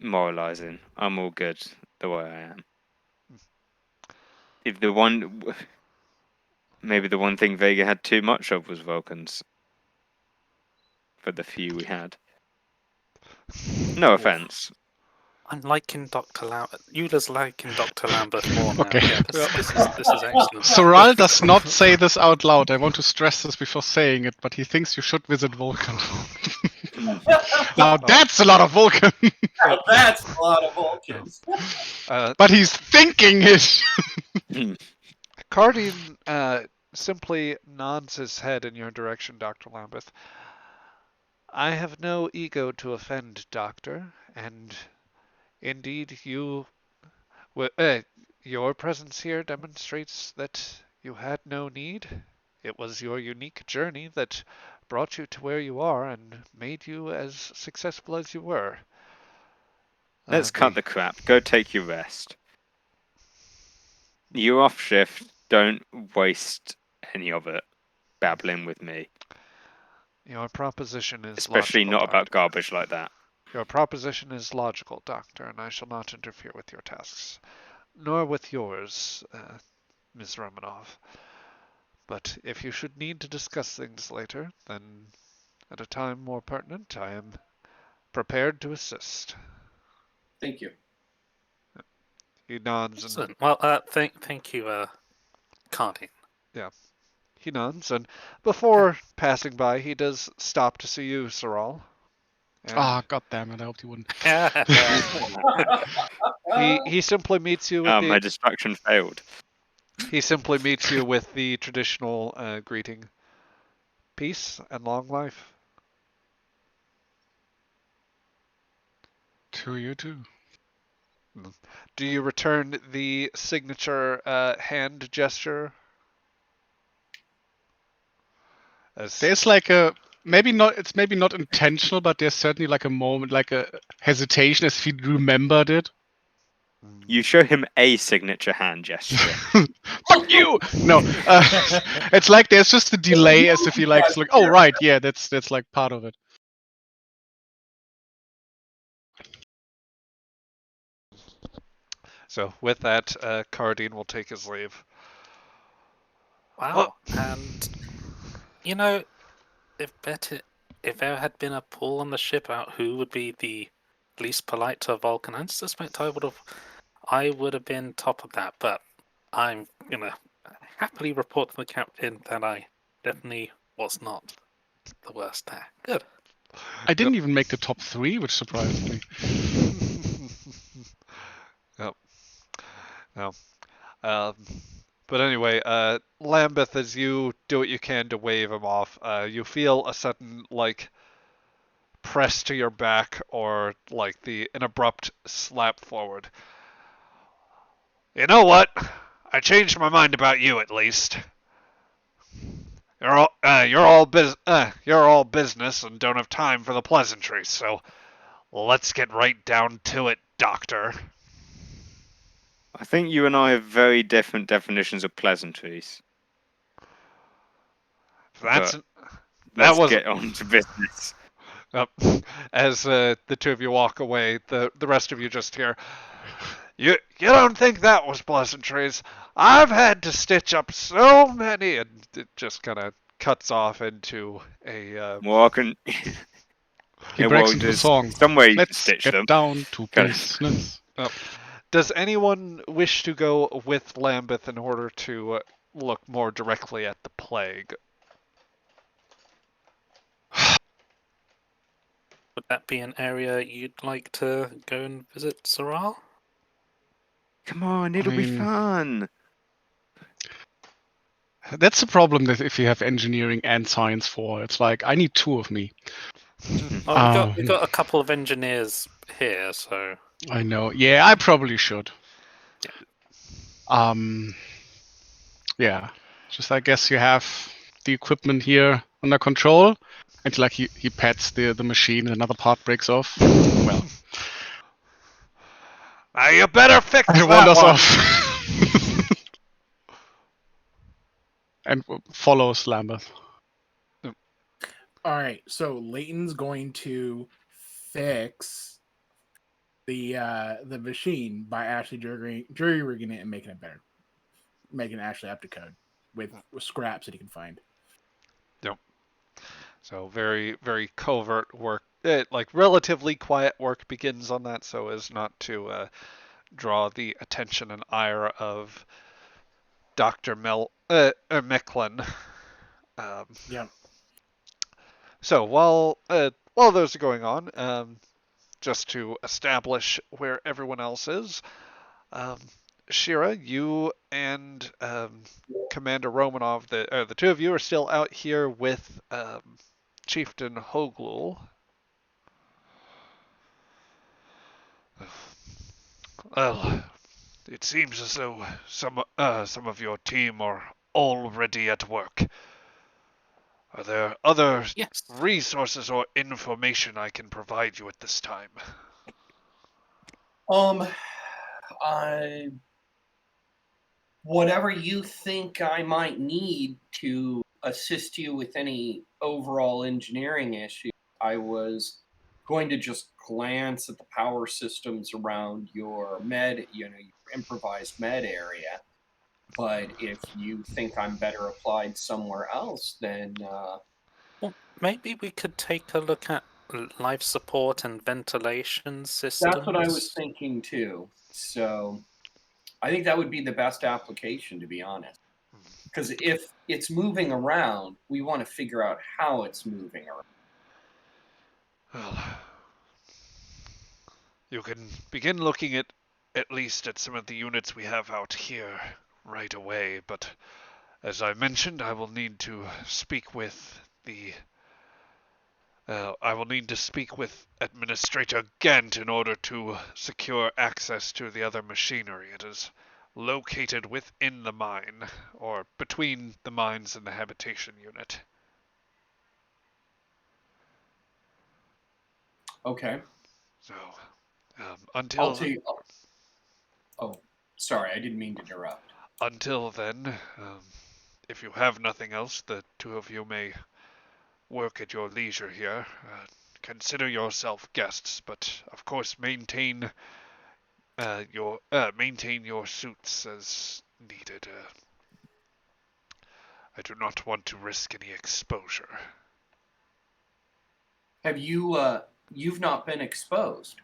moralizing. I'm all good the way I am. If maybe the one thing Vega had too much of was Vulcans. For the few we had. No offense. I'm liking Dr. Lambeth. Eula's liking Dr. Lambeth more now. Okay. Yeah, this is excellent. Soral does not say this out loud. I want to stress this before saying it, but he thinks you should visit Vulcan. Now that's a lot of Vulcan. That's a lot of Vulcans. But he's thinking it. Cardine simply nods his head in your direction, Dr. Lambeth. I have no ego to offend, Doctor, and indeed your presence here demonstrates that you had no need. It was your unique journey that brought you to where you are and made you as successful as you were. Let's cut the crap. Go take your rest. You're off shift. Don't waste any of it babbling with me. Your proposition is Especially logical, not Doctor. about garbage like that. Your proposition is logical, Doctor, and I shall not interfere with your tasks, nor with yours, Ms. Romanov. But if you should need to discuss things later, then at a time more pertinent, I am prepared to assist. Thank you. He nods and Excellent. Well, thank you, Cardine. he nods, and before passing by, he does stop to see you, Saral. And God damn it! I hoped he wouldn't. he simply meets you with My distraction failed. he simply meets you with the traditional greeting, peace and long life. To you too. Do you return the signature hand gesture? There's like a maybe not. It's maybe not intentional, but there's certainly like a moment, like a hesitation, as if he remembered it. You show him a signature hand gesture. Fuck you! No, it's like there's just a delay, as if he likes like, oh right, yeah, that's like part of it. So with that, Cardine will take his leave. Wow. And you know, if there had been a poll on the ship about who would be the least polite to a Vulcan, I suspect I would have been top of that. But I'm gonna happily report to the captain that I definitely was not the worst there. Good. I didn't even make the top 3, which surprised me. Yep. No. But anyway, Lambeth, as you do what you can to wave him off, you feel a sudden like press to your back or like an abrupt slap forward. You know what? I changed my mind about you at least. You're all business and don't have time for the pleasantries. So let's get right down to it, Doctor. I think you and I have very different definitions of pleasantries. Let's get on to business. As the two of you walk away, the rest of you just hear, You don't think that was pleasantries? I've had to stitch up so many, and it just kind of cuts off into a. Well, I can. He breaks into the song. Some way Let's stitch get them. down to business. Does anyone wish to go with Lambeth in order to look more directly at the plague? Would that be an area you'd like to go and visit, Saral? Come on, it'll be fun. That's the problem that if you have engineering and science for, it's like I need 2 of me. Oh, we've got a couple of engineers here, so I know. Yeah, I probably should. Yeah. Just I guess you have the equipment here under control, and like he pats the machine, and another part breaks off. Well, you better fix it that wanders one. off. And follows Lambeth. All right, so Leighton's going to fix the machine by actually jury rigging it and making it better, making it actually up to code with scraps that he can find. Yep. So very, very covert work. Like relatively quiet work begins on that, so as not to draw the attention and ire of Dr. Mecklin. Yeah. So while those are going on, just to establish where everyone else is, Shira, you and Commander Romanov, the two of you are still out here with Chieftain Hoglul. Well, it seems as though some of your team are already at work. Are there other Yes. resources or information I can provide you at this time? I whatever you think I might need to assist you with any overall engineering issue, I was going to just glance at the power systems around your your improvised med area. But if you think I'm better applied somewhere else, then Well, maybe we could take a look at life support and ventilation systems. that's what I was thinking too. So I think that would be the best application, to be honest. Because if it's moving around, we want to figure out how it's moving around. Well, you can begin looking at least at some of the units we have out here right away, but as I mentioned, I will need to speak with Administrator Gent in order to secure access to the other machinery. It is located within the mine, or between the mines and the habitation unit. Okay. So, I'll until take. Oh, sorry, I didn't mean to interrupt. until then, if you have nothing else, the two of you may work at your leisure here. Consider yourself guests, but of course maintain your suits as needed. I do not want to risk any exposure. Have you? You've not been exposed.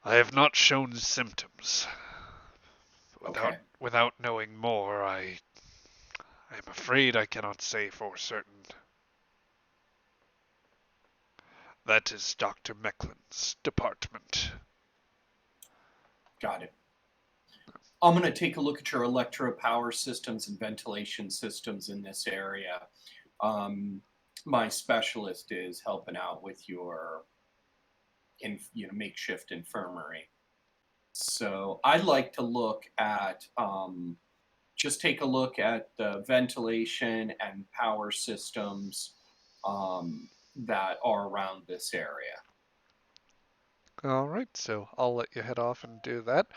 I have not shown symptoms. Okay. Without knowing more, I'm afraid I cannot say for certain. That is Dr. Mecklen's department. Got it. I'm going to take a look at your electro power systems and ventilation systems in this area. My specialist is helping out with your makeshift infirmary. So I'd like to look at just take a look at the ventilation and power systems that are around this area. All right, so I'll let you head off and do that.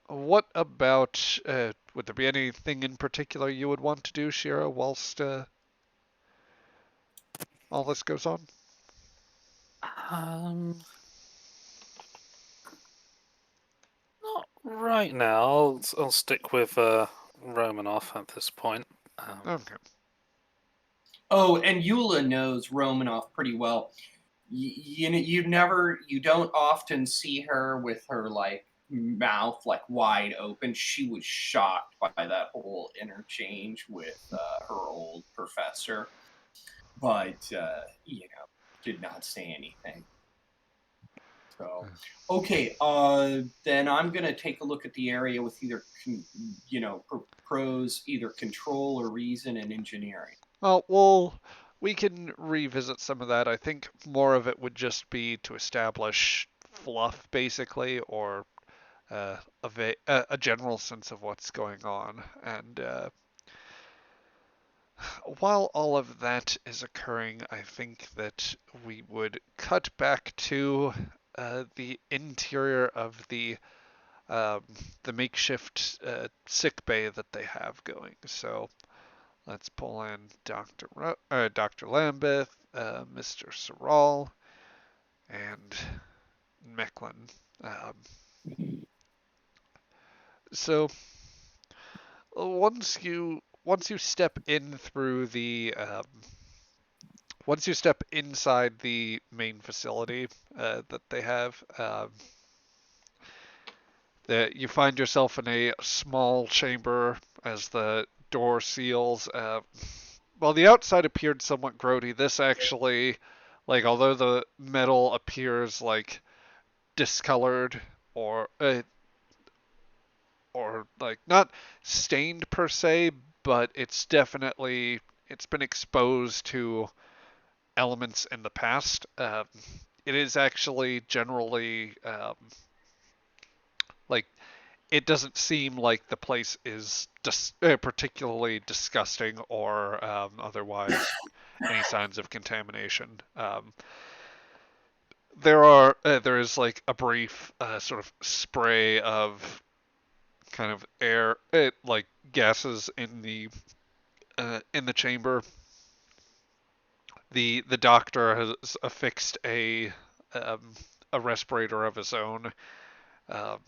What about, would there be anything in particular you would want to do, Shira, whilst all this goes on? Not right now. I'll stick with Romanoff at this point. Okay. Oh, and Eula knows Romanoff pretty well. You don't often see her with her like mouth like wide open. She was shocked by that whole interchange with her old professor, but did not say anything. So okay, then I'm gonna take a look at the area with either pros, either control or reason and engineering. Well, we can revisit some of that. I think more of it would just be to establish fluff, basically, or a general sense of what's going on. And while all of that is occurring, I think that we would cut back to the interior of the makeshift sick bay that they have going. So let's pull in Dr. Lambeth, Mr. Sorrel, and Mecklin. So once you step in through the once you step inside the main facility that they have, you find yourself in a small chamber as the door seals. While the outside appeared somewhat grody, this actually, like, although the metal appears like discolored or like not stained per se, but it's definitely it's been exposed to elements in the past. It is actually generally like it doesn't seem like the place is particularly disgusting or otherwise any signs of contamination. There is like a brief sort of spray of kind of air, like gases in the chamber. The doctor has affixed a respirator of his own, um,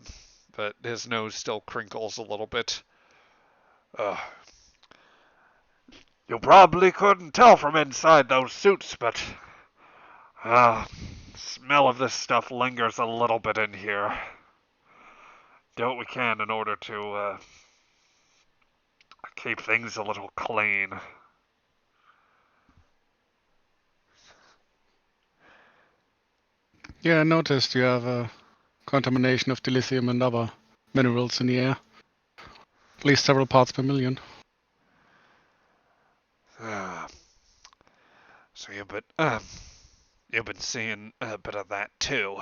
but his nose still crinkles a little bit. You probably couldn't tell from inside those suits, but smell of this stuff lingers a little bit in here. Do what we can in order to keep things a little clean. Yeah, I noticed you have a contamination of dilithium and other minerals in the air. At least several parts per million. So you've been seeing a bit of that too.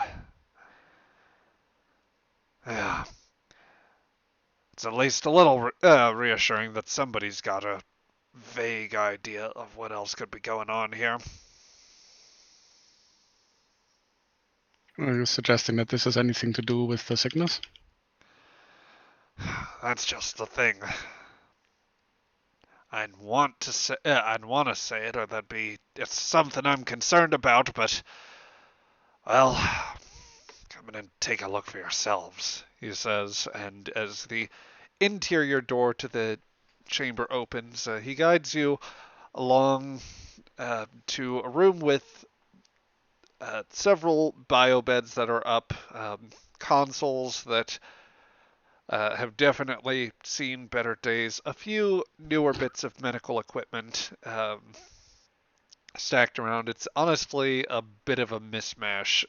It's at least a little reassuring that somebody's got a vague idea of what else could be going on here. Are you suggesting that this has anything to do with the sickness? That's just the thing. I'd want to say it, or it's something I'm concerned about, but well, come in and take a look for yourselves, he says, and as the interior door to the chamber opens, he guides you along to a room with several biobeds that are up, consoles that have definitely seen better days, a few newer bits of medical equipment stacked around. It's honestly a bit of a mismatch.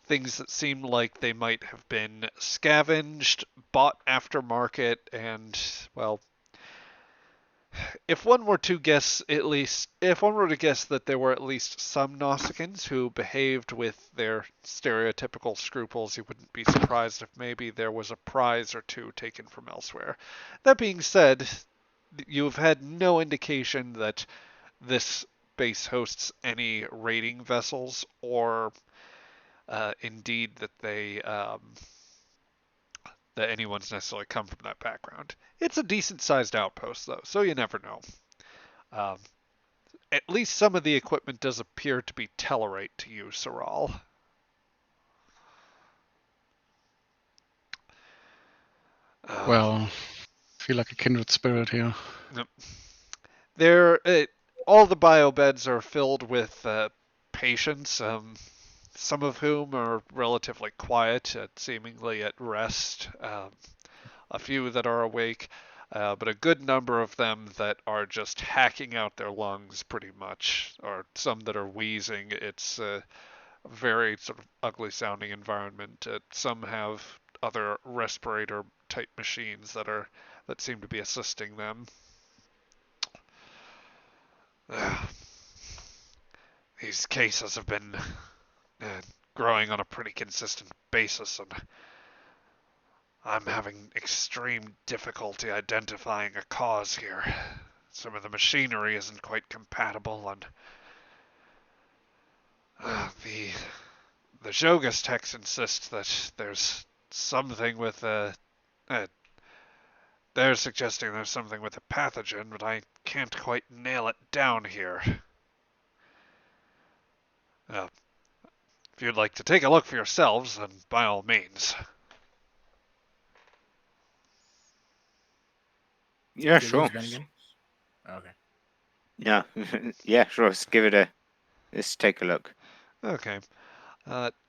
Things that seem like they might have been scavenged, bought aftermarket, and, well, if one were to guess that there were at least some Nausicaans who behaved with their stereotypical scruples, you wouldn't be surprised if maybe there was a prize or two taken from elsewhere. That being said, you've had no indication that this base hosts any raiding vessels, or indeed that anyone's necessarily come from that background. It's a decent-sized outpost, though, so you never know. Um, at least some of the equipment does appear to be Tellarite to you, Saral. Well, I feel like a kindred spirit here. All the biobeds are filled with patients, some of whom are relatively quiet, seemingly at rest. A few that are awake, but a good number of them that are just hacking out their lungs pretty much, or some that are wheezing. It's a very sort of ugly sounding environment. Some have other respirator type machines that seem to be assisting them. These cases have been growing on a pretty consistent basis, and I'm having extreme difficulty identifying a cause here. Some of the machinery isn't quite compatible, and the Jogus techs insist that there's something with they're suggesting there's something with a pathogen, but I can't quite nail it down here. If you'd like to take a look for yourselves, then by all means. Yeah, Get sure. those gun again? Okay. Yeah, yeah, sure. Let's take a look. Okay.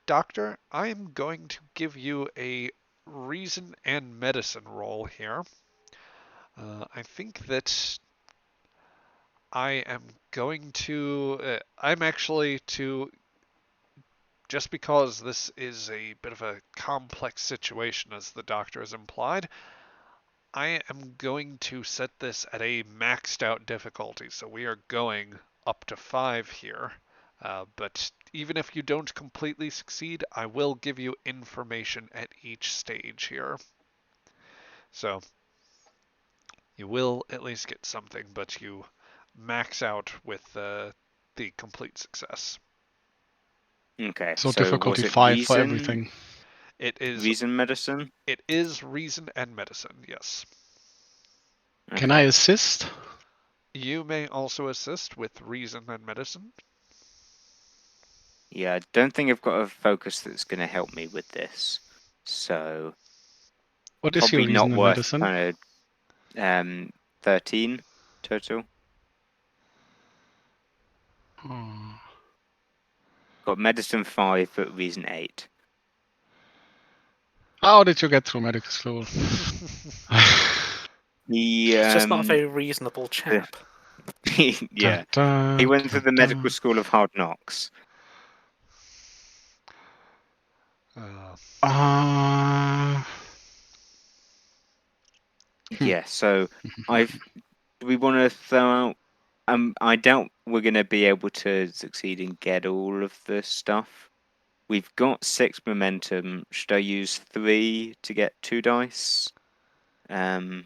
Doctor, I'm going to give you a reason and medicine roll here. I think that I am going to... I'm actually to... Just because this is a bit of a complex situation, as the doctor has implied, I am going to set this at a maxed out difficulty, so we are going up to 5 here. But even if you don't completely succeed, I will give you information at each stage here. So you will at least get something, but you max out with the complete success. Okay. So was difficulty it 5 reason, for everything. It is reason medicine? It is reason and medicine, yes. Can I assist? You may also assist with reason and medicine. Yeah, I don't think I've got a focus that's going to help me with this. So What is your probably not reason and worth medicine? kind of 13 total. Oh. Got medicine 5, but reason 8. How did you get through medical school? He He's just not a very reasonable chap. yeah. He went through the medical school of hard knocks. Yeah, so do we want to throw out I doubt we're gonna be able to succeed and get all of the stuff. We've got 6 momentum. Should I use 3 to get 2 dice? And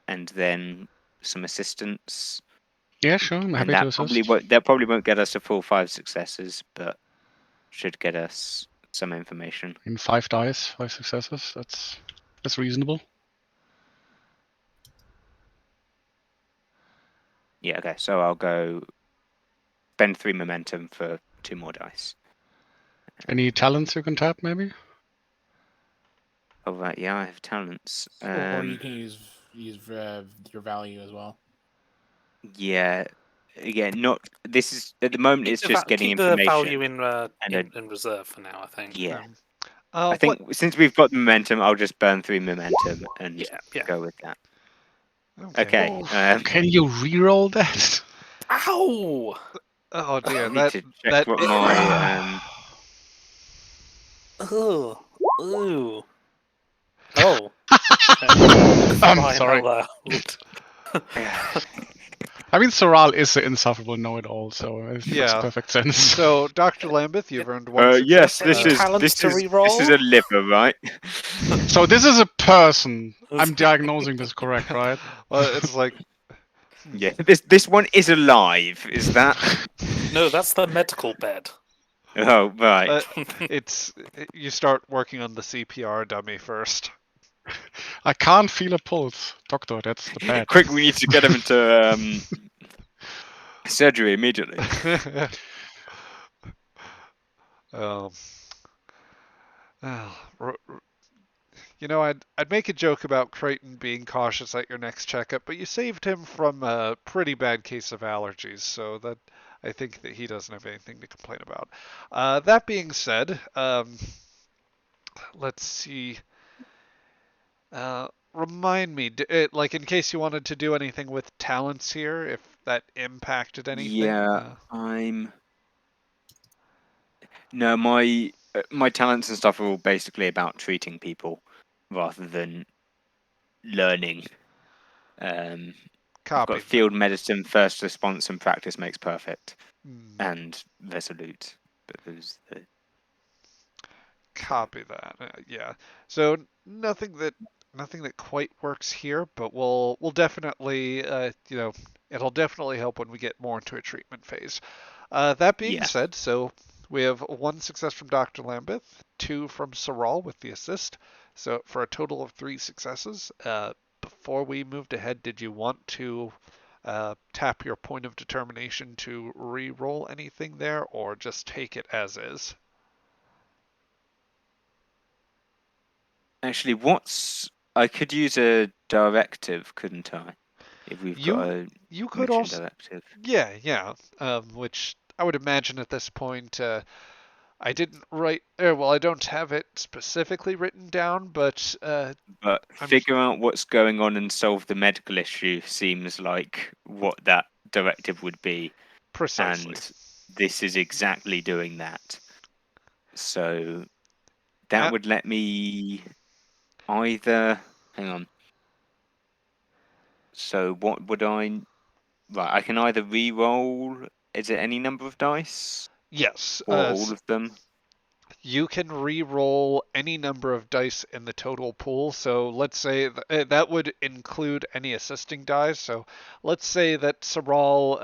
then some assistance. Yeah, sure. I'm happy And to assist. that probably won't get us a full 5 successes, but should get us some information. In 5 dice, 5 successes. That's reasonable. Yeah, okay. So I'll go spend 3 momentum for 2 more dice. Any talents you can tap, maybe? Oh right, yeah, I have talents. Or you can use your value as well. Yeah, again, not. This is at the moment. It's just getting keep information. the value in and in reserve for now. I think. Yeah. I think since we've got the momentum, I'll just burn 3 momentum and go with that. Okay. Can you re-roll that? Ow! Oh dear, I need to check what my Ooh. Ooh. Oh. I'm sorry. I mean, Soral is the insufferable know-it-all, so it makes perfect sense. So, Dr. Lambeth, you've earned 1 yes, success. this is a liver, right? So this is a person. I'm diagnosing this correct, right? Well, it's like yeah, this one is alive. Is that? No, that's the medical bed. Oh right. You start working on the CPR dummy first. I can't feel a pulse, doctor. That's the bad. Quick, we need to get him into surgery immediately. You know, I'd make a joke about Creighton being cautious at your next checkup, but you saved him from a pretty bad case of allergies, so that I think that he doesn't have anything to complain about. That being said, let's see. Remind me, like in case you wanted to do anything with talents here, if that impacted anything. Yeah, No, my talents and stuff are all basically about treating people rather than learning. I've got field medicine, first response, and practice makes perfect, and resolute. But there's the copy that. Yeah. So nothing that quite works here, but we'll definitely it'll definitely help when we get more into a treatment phase. That being said, so we have 1 success from Dr. Lambeth, 2 from Soral with the assist, so for a total of 3 successes. Before we moved ahead, did you want to tap your point of determination to re-roll anything there, or just take it as is? Actually, I could use a directive, couldn't I? If we've got a you could also directive. Yeah. Which I would imagine at this point, I didn't write. Well, I don't have it specifically written down, but figure out what's going on and solve the medical issue seems like what that directive would be. Precisely. And this is exactly doing that. So that would let me. either. Hang on. So what would I? Right, I can either re-roll. Is it any number of dice Yes. or all of them? You can re-roll any number of dice in the total pool. So let's say that would include any assisting dice. So let's say that Saral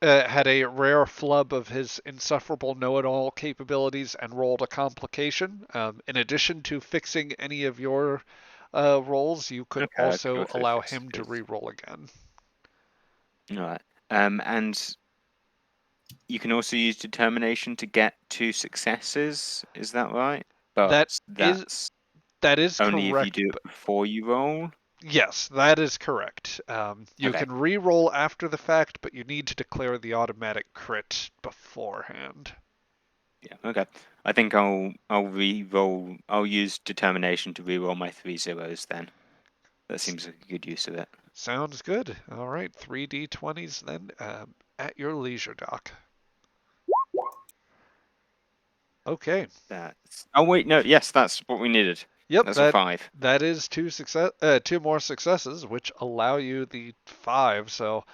had a rare flub of his insufferable know-it-all capabilities and rolled a complication. In addition to fixing any of your rolls, you could Okay, I could also also allow fix him to his. re-roll again. All right. And you can also use determination to get 2 successes. Is that right? But that's That is only if you correct. do it before you roll. Yes, that is correct. You Okay. can re-roll after the fact, but you need to declare the automatic crit beforehand. Yeah. Okay. I think I'll re-roll. I'll use determination to re-roll my 3 zeros then. That seems like a good use of it. Sounds good. All right, 3d20s then at your leisure, Doc. Okay. That's. Oh wait, no. Yes, that's what we needed. Yep, That's a 5. that is two more successes, which allow you the 5. So,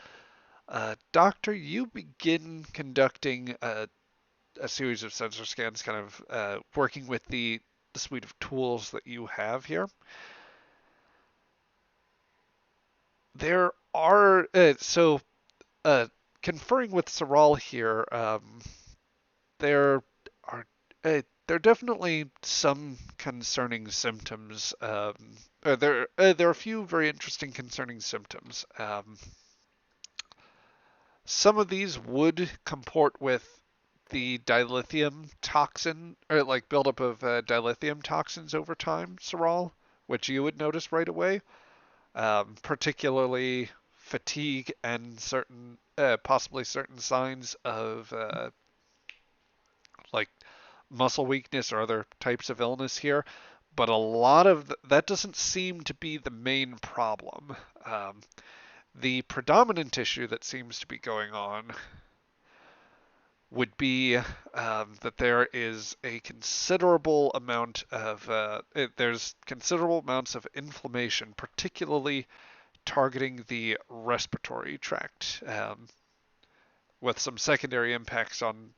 Doctor, you begin conducting a series of sensor scans, kind of working with the suite of tools that you have here. There are conferring with Saral here. There are there are definitely some concerning symptoms. There are a few very interesting concerning symptoms. Some of these would comport with the dilithium toxin, or like buildup of dilithium toxins over time, Saral, which you would notice right away. Particularly fatigue and possibly certain signs of like muscle weakness or other types of illness here. But a lot of that doesn't seem to be the main problem. The predominant issue that seems to be going on would be that there is a considerable amount of there's considerable amounts of inflammation, particularly targeting the respiratory tract, with some secondary impacts on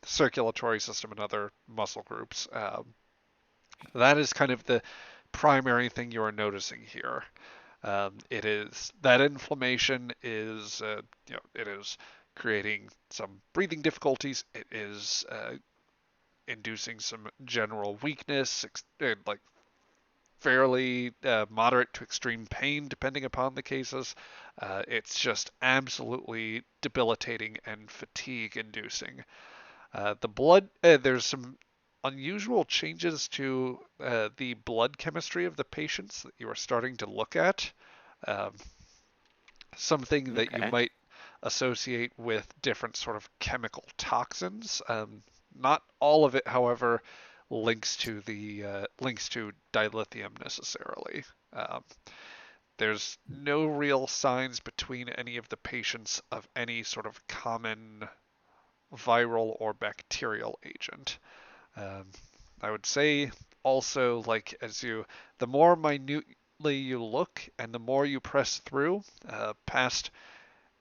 circulatory system and other muscle groups. That is kind of the primary thing you are noticing here. It is that inflammation is, it is creating some breathing difficulties. It is inducing some general weakness, like fairly moderate to extreme pain, depending upon the cases. It's just absolutely debilitating and fatigue-inducing. The blood, there's some unusual changes to the blood chemistry of the patients that you are starting to look at. Um, Something that you Okay. might associate with different sort of chemical toxins. Not all of it, however, links to dilithium necessarily. Um, there's no real signs between any of the patients of any sort of common viral or bacterial agent. Um, I would say also, like, the more minutely you look and the more you press through past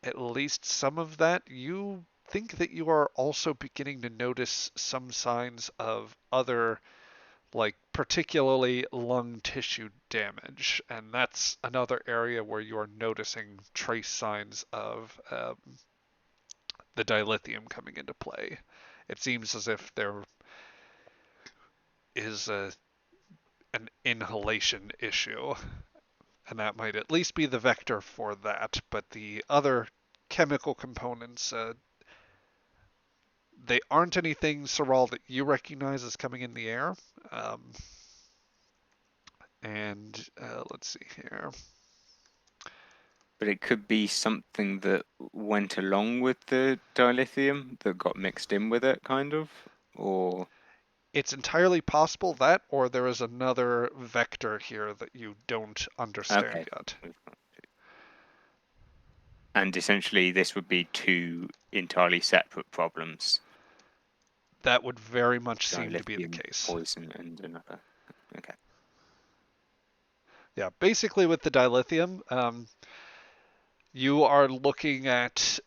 at least some of that, you think that you are also beginning to notice some signs of other, like particularly lung tissue damage. And that's another area where you are noticing trace signs of the dilithium coming into play. It seems as if there is an inhalation issue, and that might at least be the vector for that. But the other chemical components, they aren't anything, Saral, that you recognize as coming in the air. And let's see here. But it could be something that went along with the dilithium that got mixed in with it, kind of, or. It's entirely possible that, or there is another vector here that you don't understand Okay. yet. And essentially, this would be 2 entirely separate problems. that would very much seem to be the dilithium case. poison and another. Okay. Yeah, basically with the dilithium, you are looking at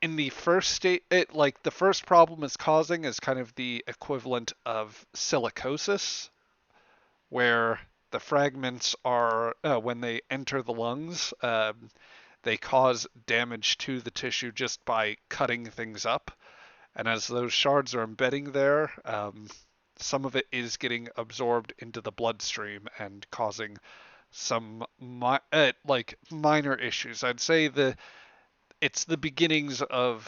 in the first state, like the first problem is causing is kind of the equivalent of silicosis, where the fragments are when they enter the lungs, they cause damage to the tissue just by cutting things up. And as those shards are embedding there, some of it is getting absorbed into the bloodstream and causing some like minor issues. I'd say it's the beginnings of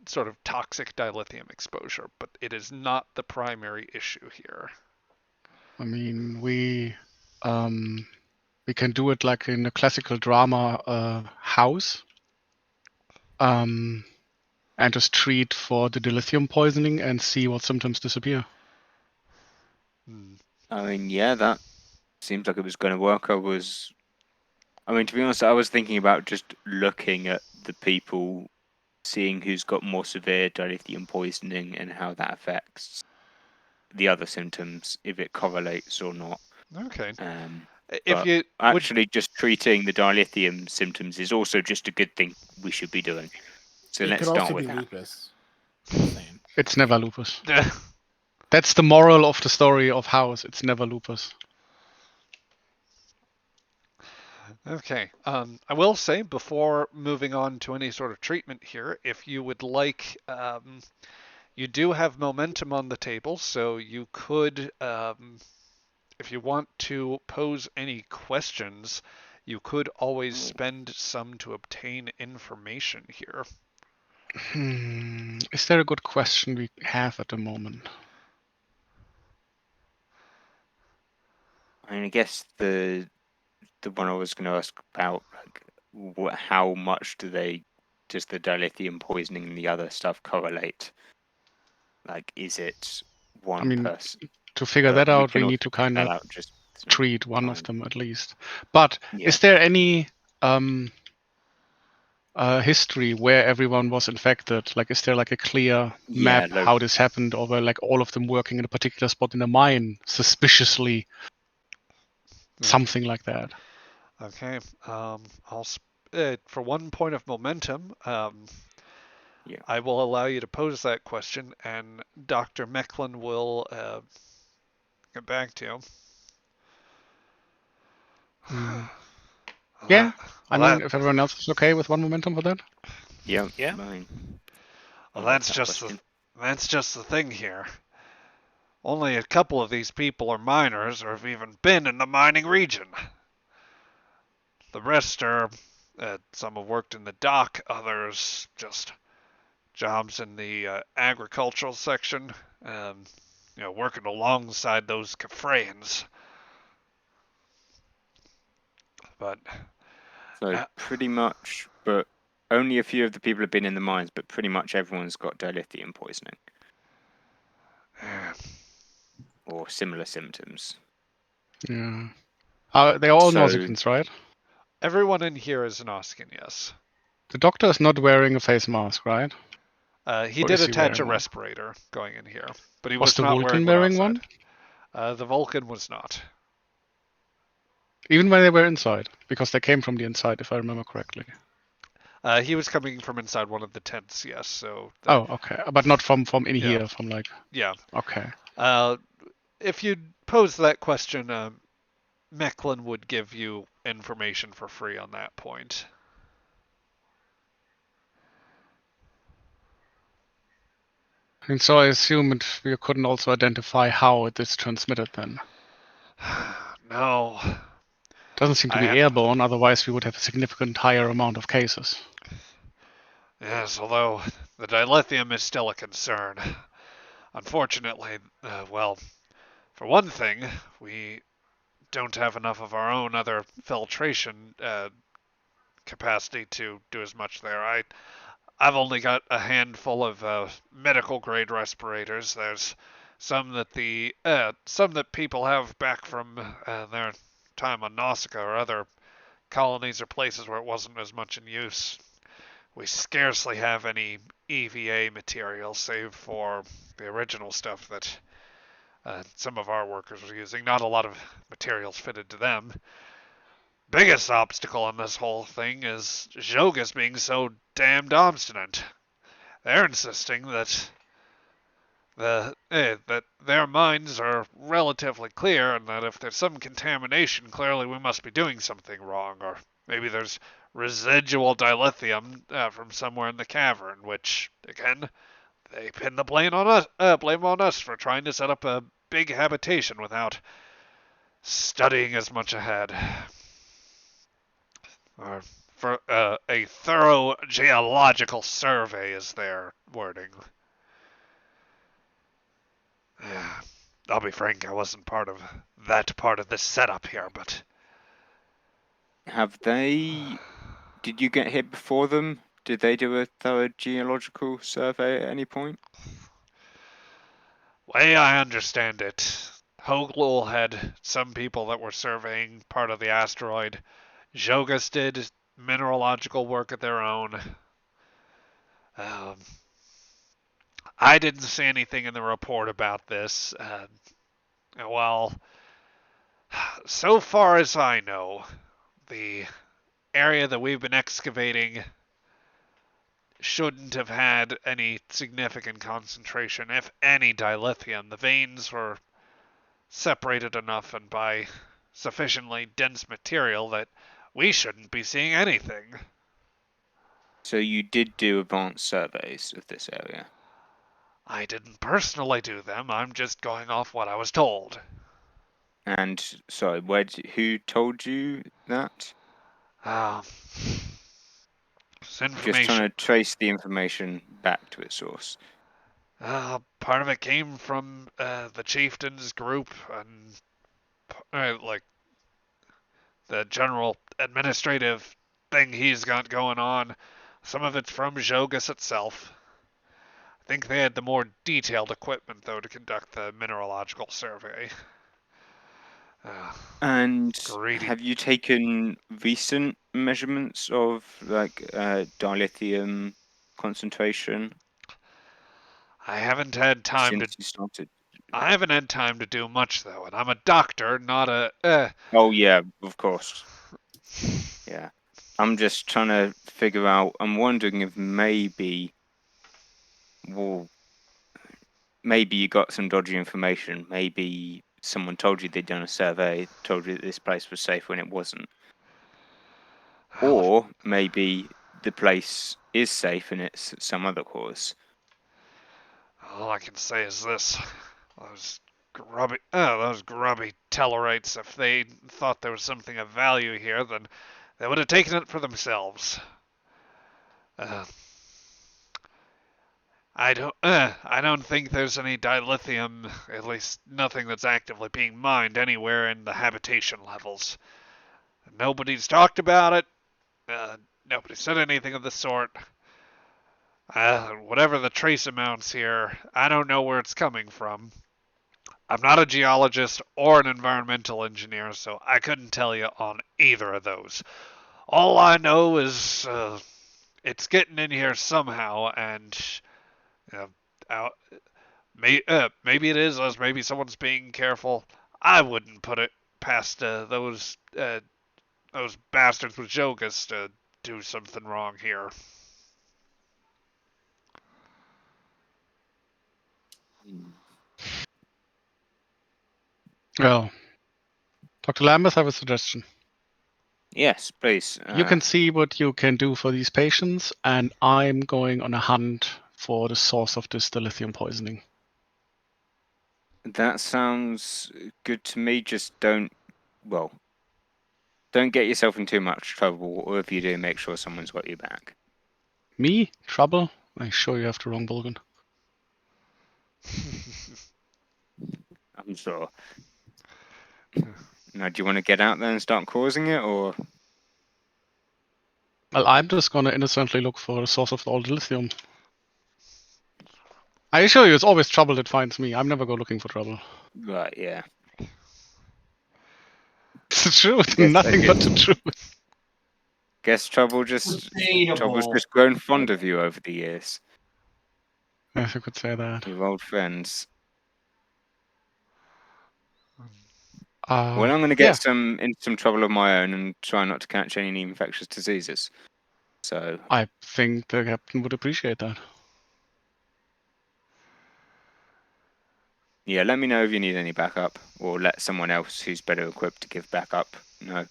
sort of toxic dilithium exposure, but it is not the primary issue here. I mean, we can do it like in a classical drama house, and just treat for the dilithium poisoning and see what symptoms disappear. I mean, yeah, that seems like it was going to work. I mean, to be honest, I was thinking about just looking at the people, seeing who's got more severe dilithium poisoning and how that affects the other symptoms, if it correlates or not. Okay. But you actually, just treating the dilithium symptoms is also just a good thing we should be doing. So It let's could start also with be that. lupus. Just saying. It's never lupus. That's the moral of the story of House. It's never lupus. Okay. I will say before moving on to any sort of treatment here, if you would like, you do have momentum on the table, so you could, if you want to pose any questions, you could always spend some to obtain information here. Is there a good question we have at the moment? I mean, I guess the one I was going to ask about, like, how much does the dilithium poisoning and the other stuff correlate? Like, is it one person? To figure But that out, we can need to also figure kind that of out just treat one time. of them at least. But Yeah. is there any history where everyone was infected? Like, is there like a clear map how this happened, or were like all of them working in a particular spot in a mine suspiciously? Something like that. Okay. For 1 point of momentum, I will allow you to pose that question, and Dr. Mecklin will get back to you. Yeah, I mean, if everyone else is okay with 1 momentum for that. Yeah. Well, that's just the thing here. Only a couple of these people are miners or have even been in the mining region. The rest are, some have worked in the dock, others just jobs in the agricultural section, working alongside those Kafrans. But so pretty much, but only a few of the people have been in the mines, but pretty much everyone's got dilithium poisoning or similar symptoms. Yeah. They're all Nausicaans, right? Everyone in here is an Nausicaan, yes. The doctor is not wearing a face mask, right? He did attach a respirator going in here, but he was not Vulcan wearing one. The Vulcan was not. Even when they were inside, because they came from the inside, if I remember correctly. He was coming from inside one of the tents, yes. So. Okay, but not from in here, from like. Yeah. Okay. If you pose that question, Mecklin would give you information for free on that point. And so I assume we couldn't also identify how it is transmitted then. No. Doesn't seem to be airborne, otherwise we would have a significant higher amount of cases. Yes, although the dilithium is still a concern. Unfortunately, for one thing, we don't have enough of our own other filtration capacity to do as much there. I've only got a handful of medical grade respirators. There's some that people have back from their time on Nausicaa or other colonies or places where it wasn't as much in use. We scarcely have any EVA material, save for the original stuff that some of our workers were using. Not a lot of materials fitted to them. Biggest obstacle in this whole thing is Jogas being so damned obstinate. They're insisting that that their minds are relatively clear, and that if there's some contamination, clearly we must be doing something wrong, or maybe there's residual dilithium from somewhere in the cavern, which again they pin the blame on us for trying to set up a big habitation without studying as much ahead, or for a thorough geological survey is their wording. I'll be frank, I wasn't part of that part of the setup here, but... Have they... Did you get hit before them? Did they do a thorough geological survey at any point? Way I understand it, Hoglul had some people that were surveying part of the asteroid. Jogas did mineralogical work of their own. I didn't see anything in the report about this. Well, so far as I know, the area that we've been excavating shouldn't have had any significant concentration, if any, dilithium. The veins were separated enough and by sufficiently dense material that we shouldn't be seeing anything. So you did do advanced surveys of this area? I didn't personally do them, I'm just going off what I was told. And, sorry, who told you that? Just trying to trace the information back to its source. Part of it came from the chieftain's group and like the general administrative thing he's got going on. Some of it's from Jogas itself. I think they had the more detailed equipment, though, to conduct the mineralogical survey. And greedy. Have you taken recent measurements of like dilithium concentration? I haven't had time since you started. I haven't had time to do much, though, and I'm a doctor, not a... Oh, yeah, of course. Yeah. I'm just trying to figure out... I'm wondering if maybe... Well, maybe you got some dodgy information. Maybe someone told you they'd done a survey, told you that this place was safe when it wasn't. Or maybe the place is safe and it's some other cause. All I can say is this. Those grubby Tellarites, if they thought there was something of value here, then they would have taken it for themselves. I don't think there's any dilithium, at least nothing that's actively being mined anywhere in the habitation levels. Nobody's talked about it. Nobody said anything of the sort. Whatever the trace amounts here, I don't know where it's coming from. I'm not a geologist or an environmental engineer, so I couldn't tell you on either of those. All I know is it's getting in here somehow, and maybe it is us, maybe someone's being careful. I wouldn't put it past those bastards with Jogas to do something wrong here. Well, Dr. Lambeth, I have a suggestion. Yes, please. You can see what you can do for these patients, and I'm going on a hunt for the source of this dilithium poisoning. That sounds good to me. Just don't get yourself in too much trouble, or if you do, make sure someone's got your back. Me? Trouble? I sure you have the wrong Bulgan. I'm sure. Now, do you want to get out there and start causing it, or? Well, I'm just gonna innocently look for the source of all the lithium. I assure you, it's always trouble that finds me. I'm never go looking for trouble. Right, yeah. It's the truth, nothing but the truth. Guess trouble's just grown fond of you over the years. If you could say that. Your old friends. Uh, Well, I'm going to yeah. get in some trouble of my own and try not to catch any infectious diseases. So, I think the captain would appreciate that. yeah, let me know if you need any backup, or let someone else who's better equipped to give backup know.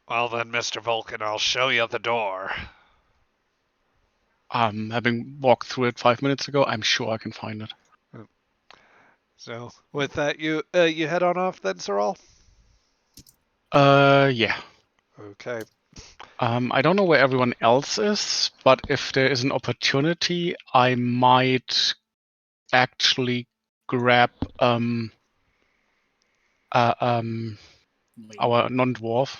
Well then, Mr. Vulcan, I'll show you the door. Having walked through it 5 minutes ago, I'm sure I can find it. So with that, you head on off then, Sorrel? Yeah. Okay. I don't know where everyone else is, but if there is an opportunity, I might actually grab Lane. our non-dwarf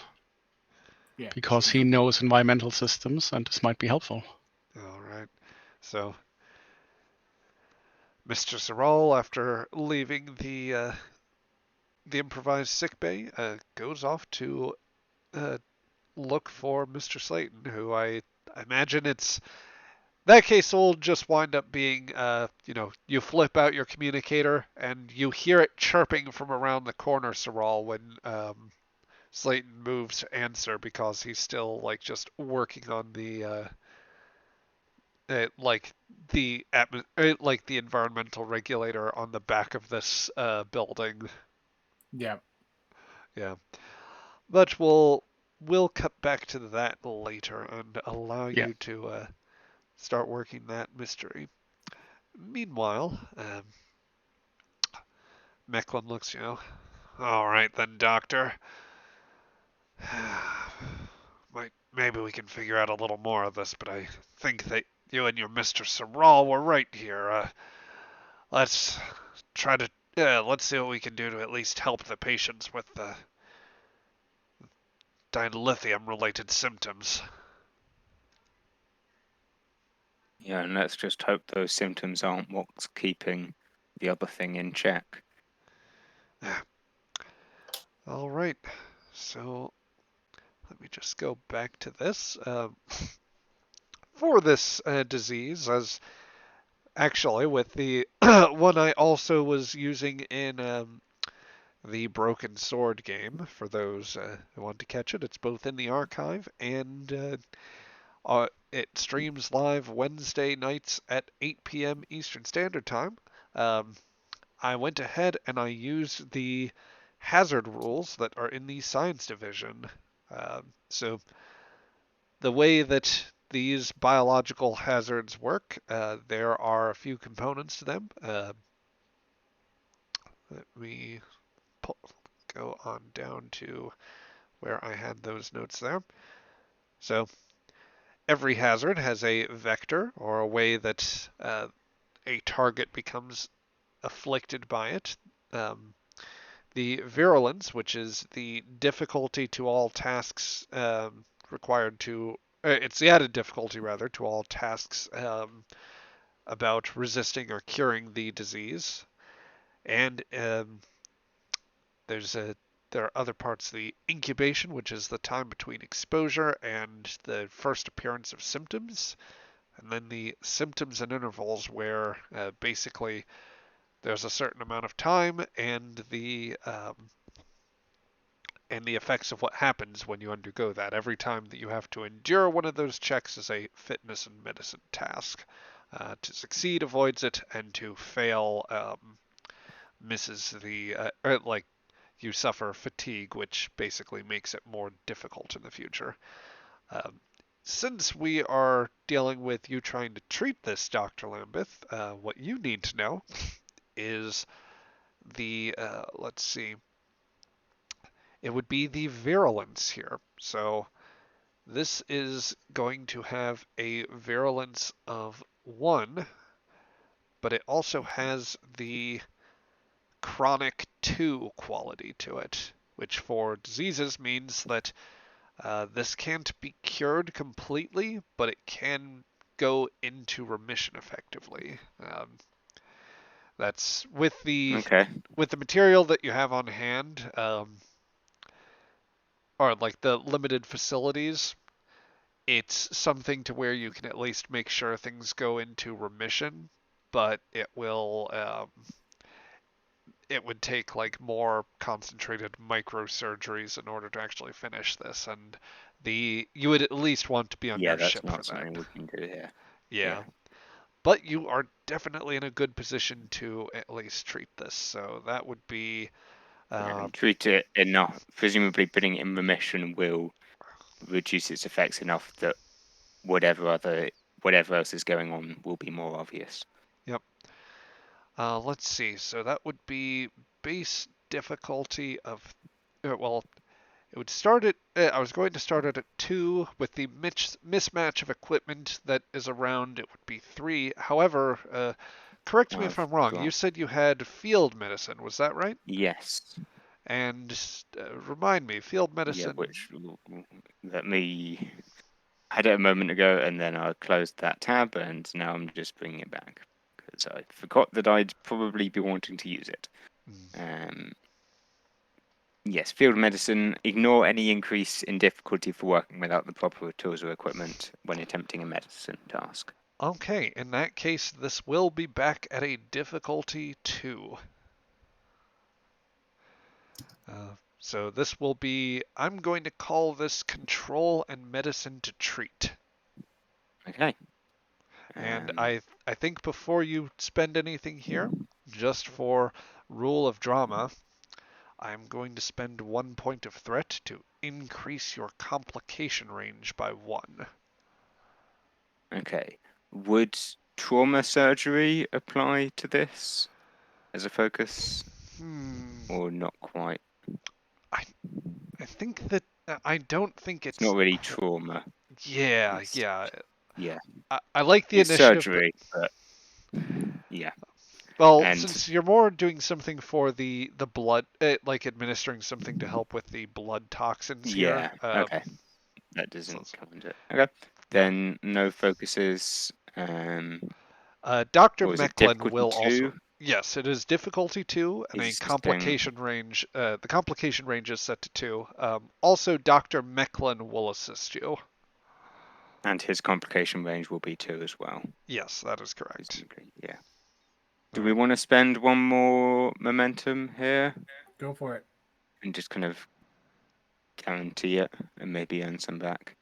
Yeah. because he knows environmental systems, and this might be helpful. All right. So Mr. Sorrel, after leaving the improvised sick bay, goes off to look for Mr. Slayton, who I imagine it's that case will just wind up being, you flip out your communicator and you hear it chirping from around the corner, Sorrel, when Slayton moves to answer because he's still like just working on like the like the environmental regulator on the back of this building. Yeah. Yeah, but we'll cut back to that later and allow Yeah. you to start working that mystery. Meanwhile, Mecklin looks, all right then, Doctor. Maybe we can figure out a little more of this, but I think that you and your Mr. Sorrel were right here. Let's try to let's see what we can do to at least help the patients with the dilithium-related symptoms. Yeah, and let's just hope those symptoms aren't what's keeping the other thing in check. All right, so let me just go back to this. For this disease, as actually with the one I also was using in the Broken Sword game, for those who want to catch it, it's both in the archive and it streams live Wednesday nights at 8 p.m. Eastern Standard Time. I went ahead and I used the hazard rules that are in the science division. So the way that these biological hazards work, there are a few components to them. Let me go on down to where I had those notes there. So every hazard has a vector, or a way that a target becomes afflicted by it. The virulence, which is the difficulty to all tasks required to, it's the added difficulty rather to all tasks about resisting or curing the disease. And there are other parts. The incubation, which is the time between exposure and the first appearance of symptoms, and then the symptoms and intervals, where basically there's a certain amount of time and the effects of what happens when you undergo that. Every time that you have to endure one of those checks is a fitness and medicine task. To succeed avoids it, and to fail misses the like you suffer fatigue, which basically makes it more difficult in the future. Since we are dealing with you trying to treat this, Dr. Lambeth, what you need to know is the, let's see, it would be the virulence here. So this is going to have a virulence of 1, but it also has the chronic 2 quality to it, which for diseases means that this can't be cured completely, but it can go into remission effectively. That's with the material that you have on hand, or like the limited facilities. it's something to where you can at least make sure things go into remission, but it would take like more concentrated microsurgeries in order to actually finish this, and you would at least want to be on Yeah, your that's ship for not that. something we can do here. Yeah. But you are definitely in a good position to at least treat this, so that would be And treat it enough. Presumably, putting it in remission will reduce its effects enough that whatever else is going on will be more obvious. Yep. Let's see. So that would be base difficulty of, well, it would start at. I was going to start it at 2 with the mismatch of equipment that is around. It would be 3. However, correct me if I'm wrong. You said you had field medicine. Was that right? Yes. And remind me, field Yeah, medicine. which let me. I had it a moment ago, and then I closed that tab, and now I'm just bringing it back because I forgot that I'd probably be wanting to use it. Yes, field medicine. Ignore any increase in difficulty for working without the proper tools or equipment when attempting a medicine task. Okay, in that case, this will be back at a difficulty 2. So this will be, I'm going to call this control and medicine to treat. Okay. And I think before you spend anything here, just for rule of drama, I'm going to spend 1 point of threat to increase your complication range by 1. Okay. Would trauma surgery apply to this as a focus, or not quite? I think that I don't think It's not really trauma. Yeah, It's, yeah. Yeah. I like the It's initiative, surgery, but yeah. well, And since you're more doing something for the blood, like administering something to help with the blood toxins yeah, here. okay. That So, doesn't come into it. Okay. Then no focuses. Dr. What was it? Mecklin Difficulty will 2? also. Yes, it is difficulty 2 and a Existing. complication range. The complication range is set to 2. Also, Dr. Mecklin will assist you. And his complication range will be 2 as well. Yes, that is correct. Presumably, yeah. Do we want to spend 1 more momentum here? Go for it. And just kind of guarantee it and maybe earn some back.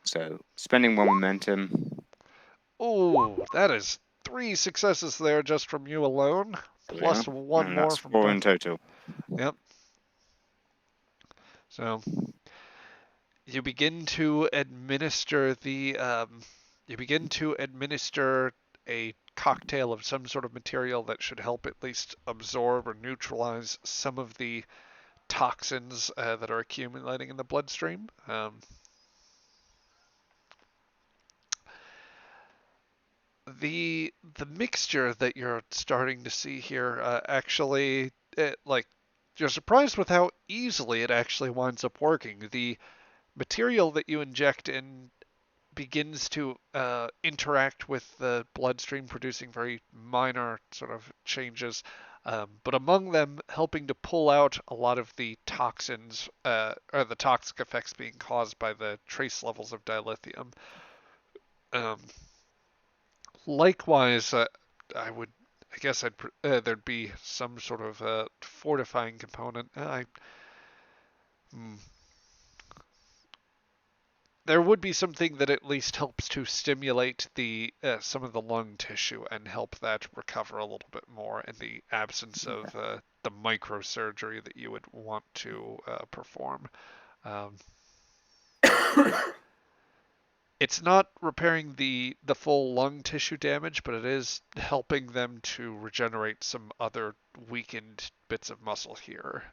So spending 1 momentum. Oh, that is 3 successes there just from you alone, plus 1 and more that's from 4 in total. Yep. So you begin to administer a cocktail of some sort of material that should help at least absorb or neutralize some of the toxins that are accumulating in the bloodstream. The mixture that you're starting to see here actually, you're surprised with how easily it actually winds up working. The material that you inject in begins to interact with the bloodstream, producing very minor sort of changes, but among them helping to pull out a lot of the toxins or the toxic effects being caused by the trace levels of dilithium. Likewise, I guess there'd be some sort of fortifying component. There would be something that at least helps to stimulate the some of the lung tissue and help that recover a little bit more in the absence of the microsurgery that you would want to perform. It's not repairing the full lung tissue damage, but it is helping them to regenerate some other weakened bits of muscle here.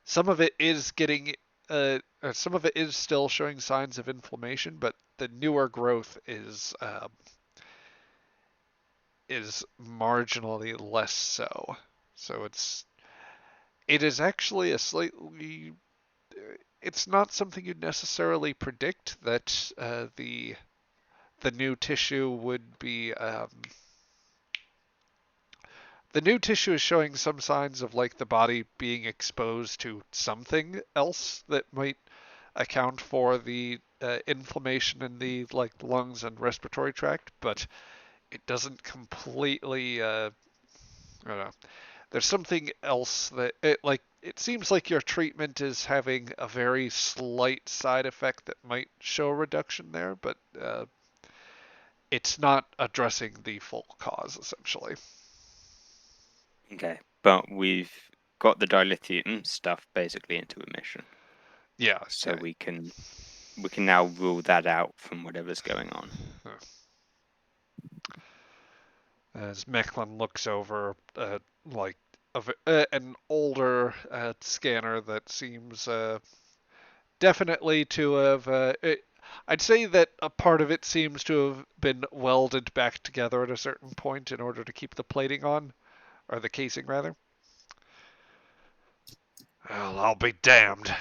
Some of it is some of it is still showing signs of inflammation, but the newer growth is marginally less so. So it is actually a slightly. It's not something you'd necessarily predict that the new tissue would be. The new tissue is showing some signs of like the body being exposed to something else that might account for the inflammation in the lungs and respiratory tract, but it doesn't completely. I don't know. There's something else that it seems like your treatment is having a very slight side effect that might show a reduction there, but it's not addressing the full cause essentially. Okay, but we've got the dilithium stuff basically into remission, Yeah, so yeah. we can now rule that out from whatever's going on. As Mechlin looks over an older scanner that seems definitely to have. I'd say that a part of it seems to have been welded back together at a certain point in order to keep the plating on, or the casing rather. Well, I'll be damned.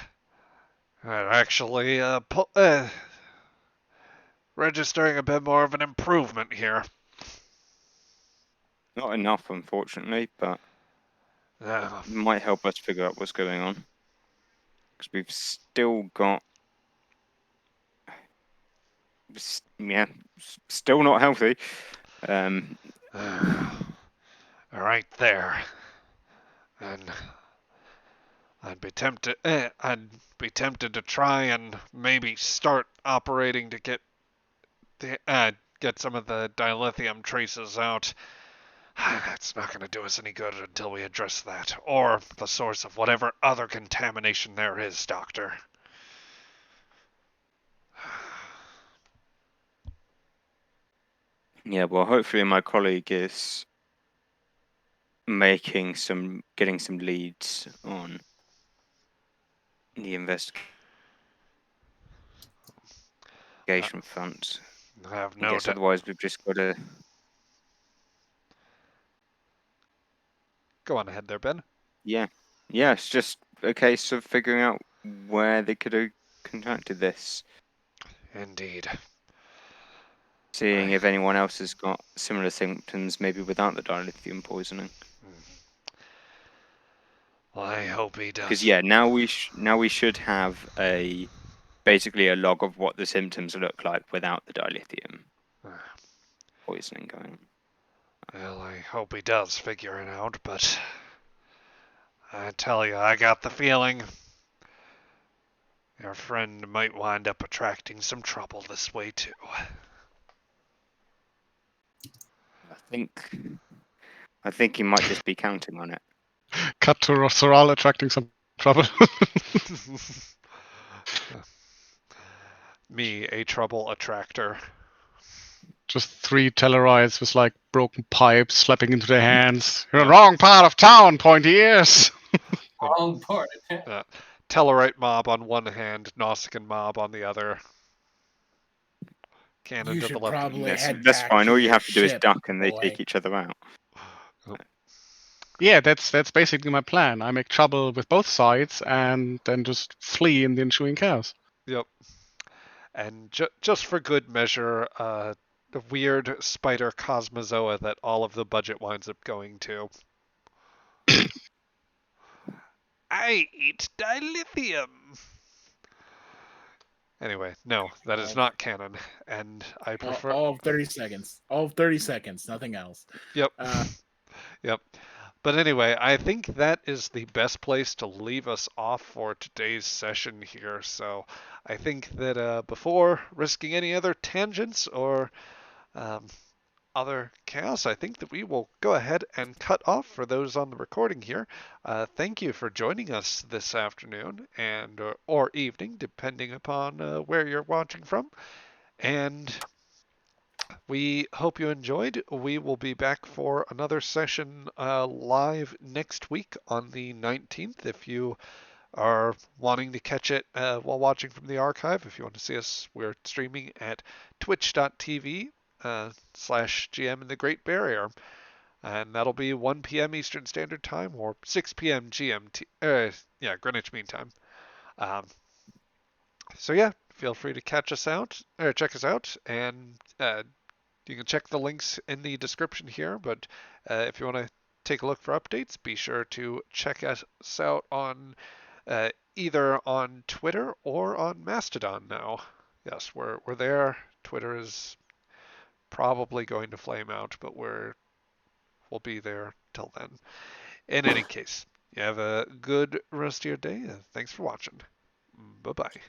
Actually, registering a bit more of an improvement here. Not enough, unfortunately, but it might help us figure out what's going on. Because we've still got... Yeah, still not healthy. Right there. And I'd be tempted to try and maybe start operating to get some of the dilithium traces out. It's not going to do us any good until we address that, or the source of whatever other contamination there is, Doctor. Yeah, well, hopefully my colleague is getting some leads on the investigation front. I have I no guess doubt. otherwise we've just got to... Go on ahead there, Ben. Yeah, it's just a case of figuring out where they could have contracted this. Indeed. Seeing if anyone else has got similar symptoms, maybe without the dilithium poisoning. Well, I hope he does. Because now we should have basically a log of what the symptoms look like without the dilithium poisoning going on. Well, I hope he does figure it out, but I tell you, I got the feeling your friend might wind up attracting some trouble this way too. I think he might just be counting on it. Cut to Soral attracting some trouble. Me, a trouble attractor. Just 3 Tellarites with like broken pipes slapping into their hands. You're in the wrong part of town, pointy ears. Wrong part. Tellarite mob on one hand, Nausicaan mob on the other. Cannon You to the should left. probably head That's back fine. to All you your have to do is ship, duck and they boy. take each other out. Yeah, that's basically my plan. I make trouble with both sides and then just flee in the ensuing chaos. Yep. And just for good measure, the weird spider cosmozoa that all of the budget winds up going to. I eat dilithium. Anyway, no, that is not canon, and I prefer all 30 seconds. All 30 seconds, nothing else. Yep. Yep. But anyway, I think that is the best place to leave us off for today's session here. So I think that before risking any other tangents or other chaos, I think that we will go ahead and cut off for those on the recording here. Thank you for joining us this afternoon and or evening, depending upon where you're watching from. And we hope you enjoyed. We will be back for another session live next week on the 19th. If you are wanting to catch it while watching from the archive, if you want to see us, we're streaming at twitch.tv /GM in the Great Barrier. And that'll be 1 p.m. Eastern Standard Time or 6 p.m. GMT. Greenwich Mean Time. So yeah, feel free to check us out, and you can check the links in the description here. But if you want to take a look for updates, be sure to check us out on either on Twitter or on Mastodon now. Yes, we're there. Twitter is probably going to flame out, but we'll be there till then. In any case, you have a good rest of your day. Thanks for watching. Bye bye.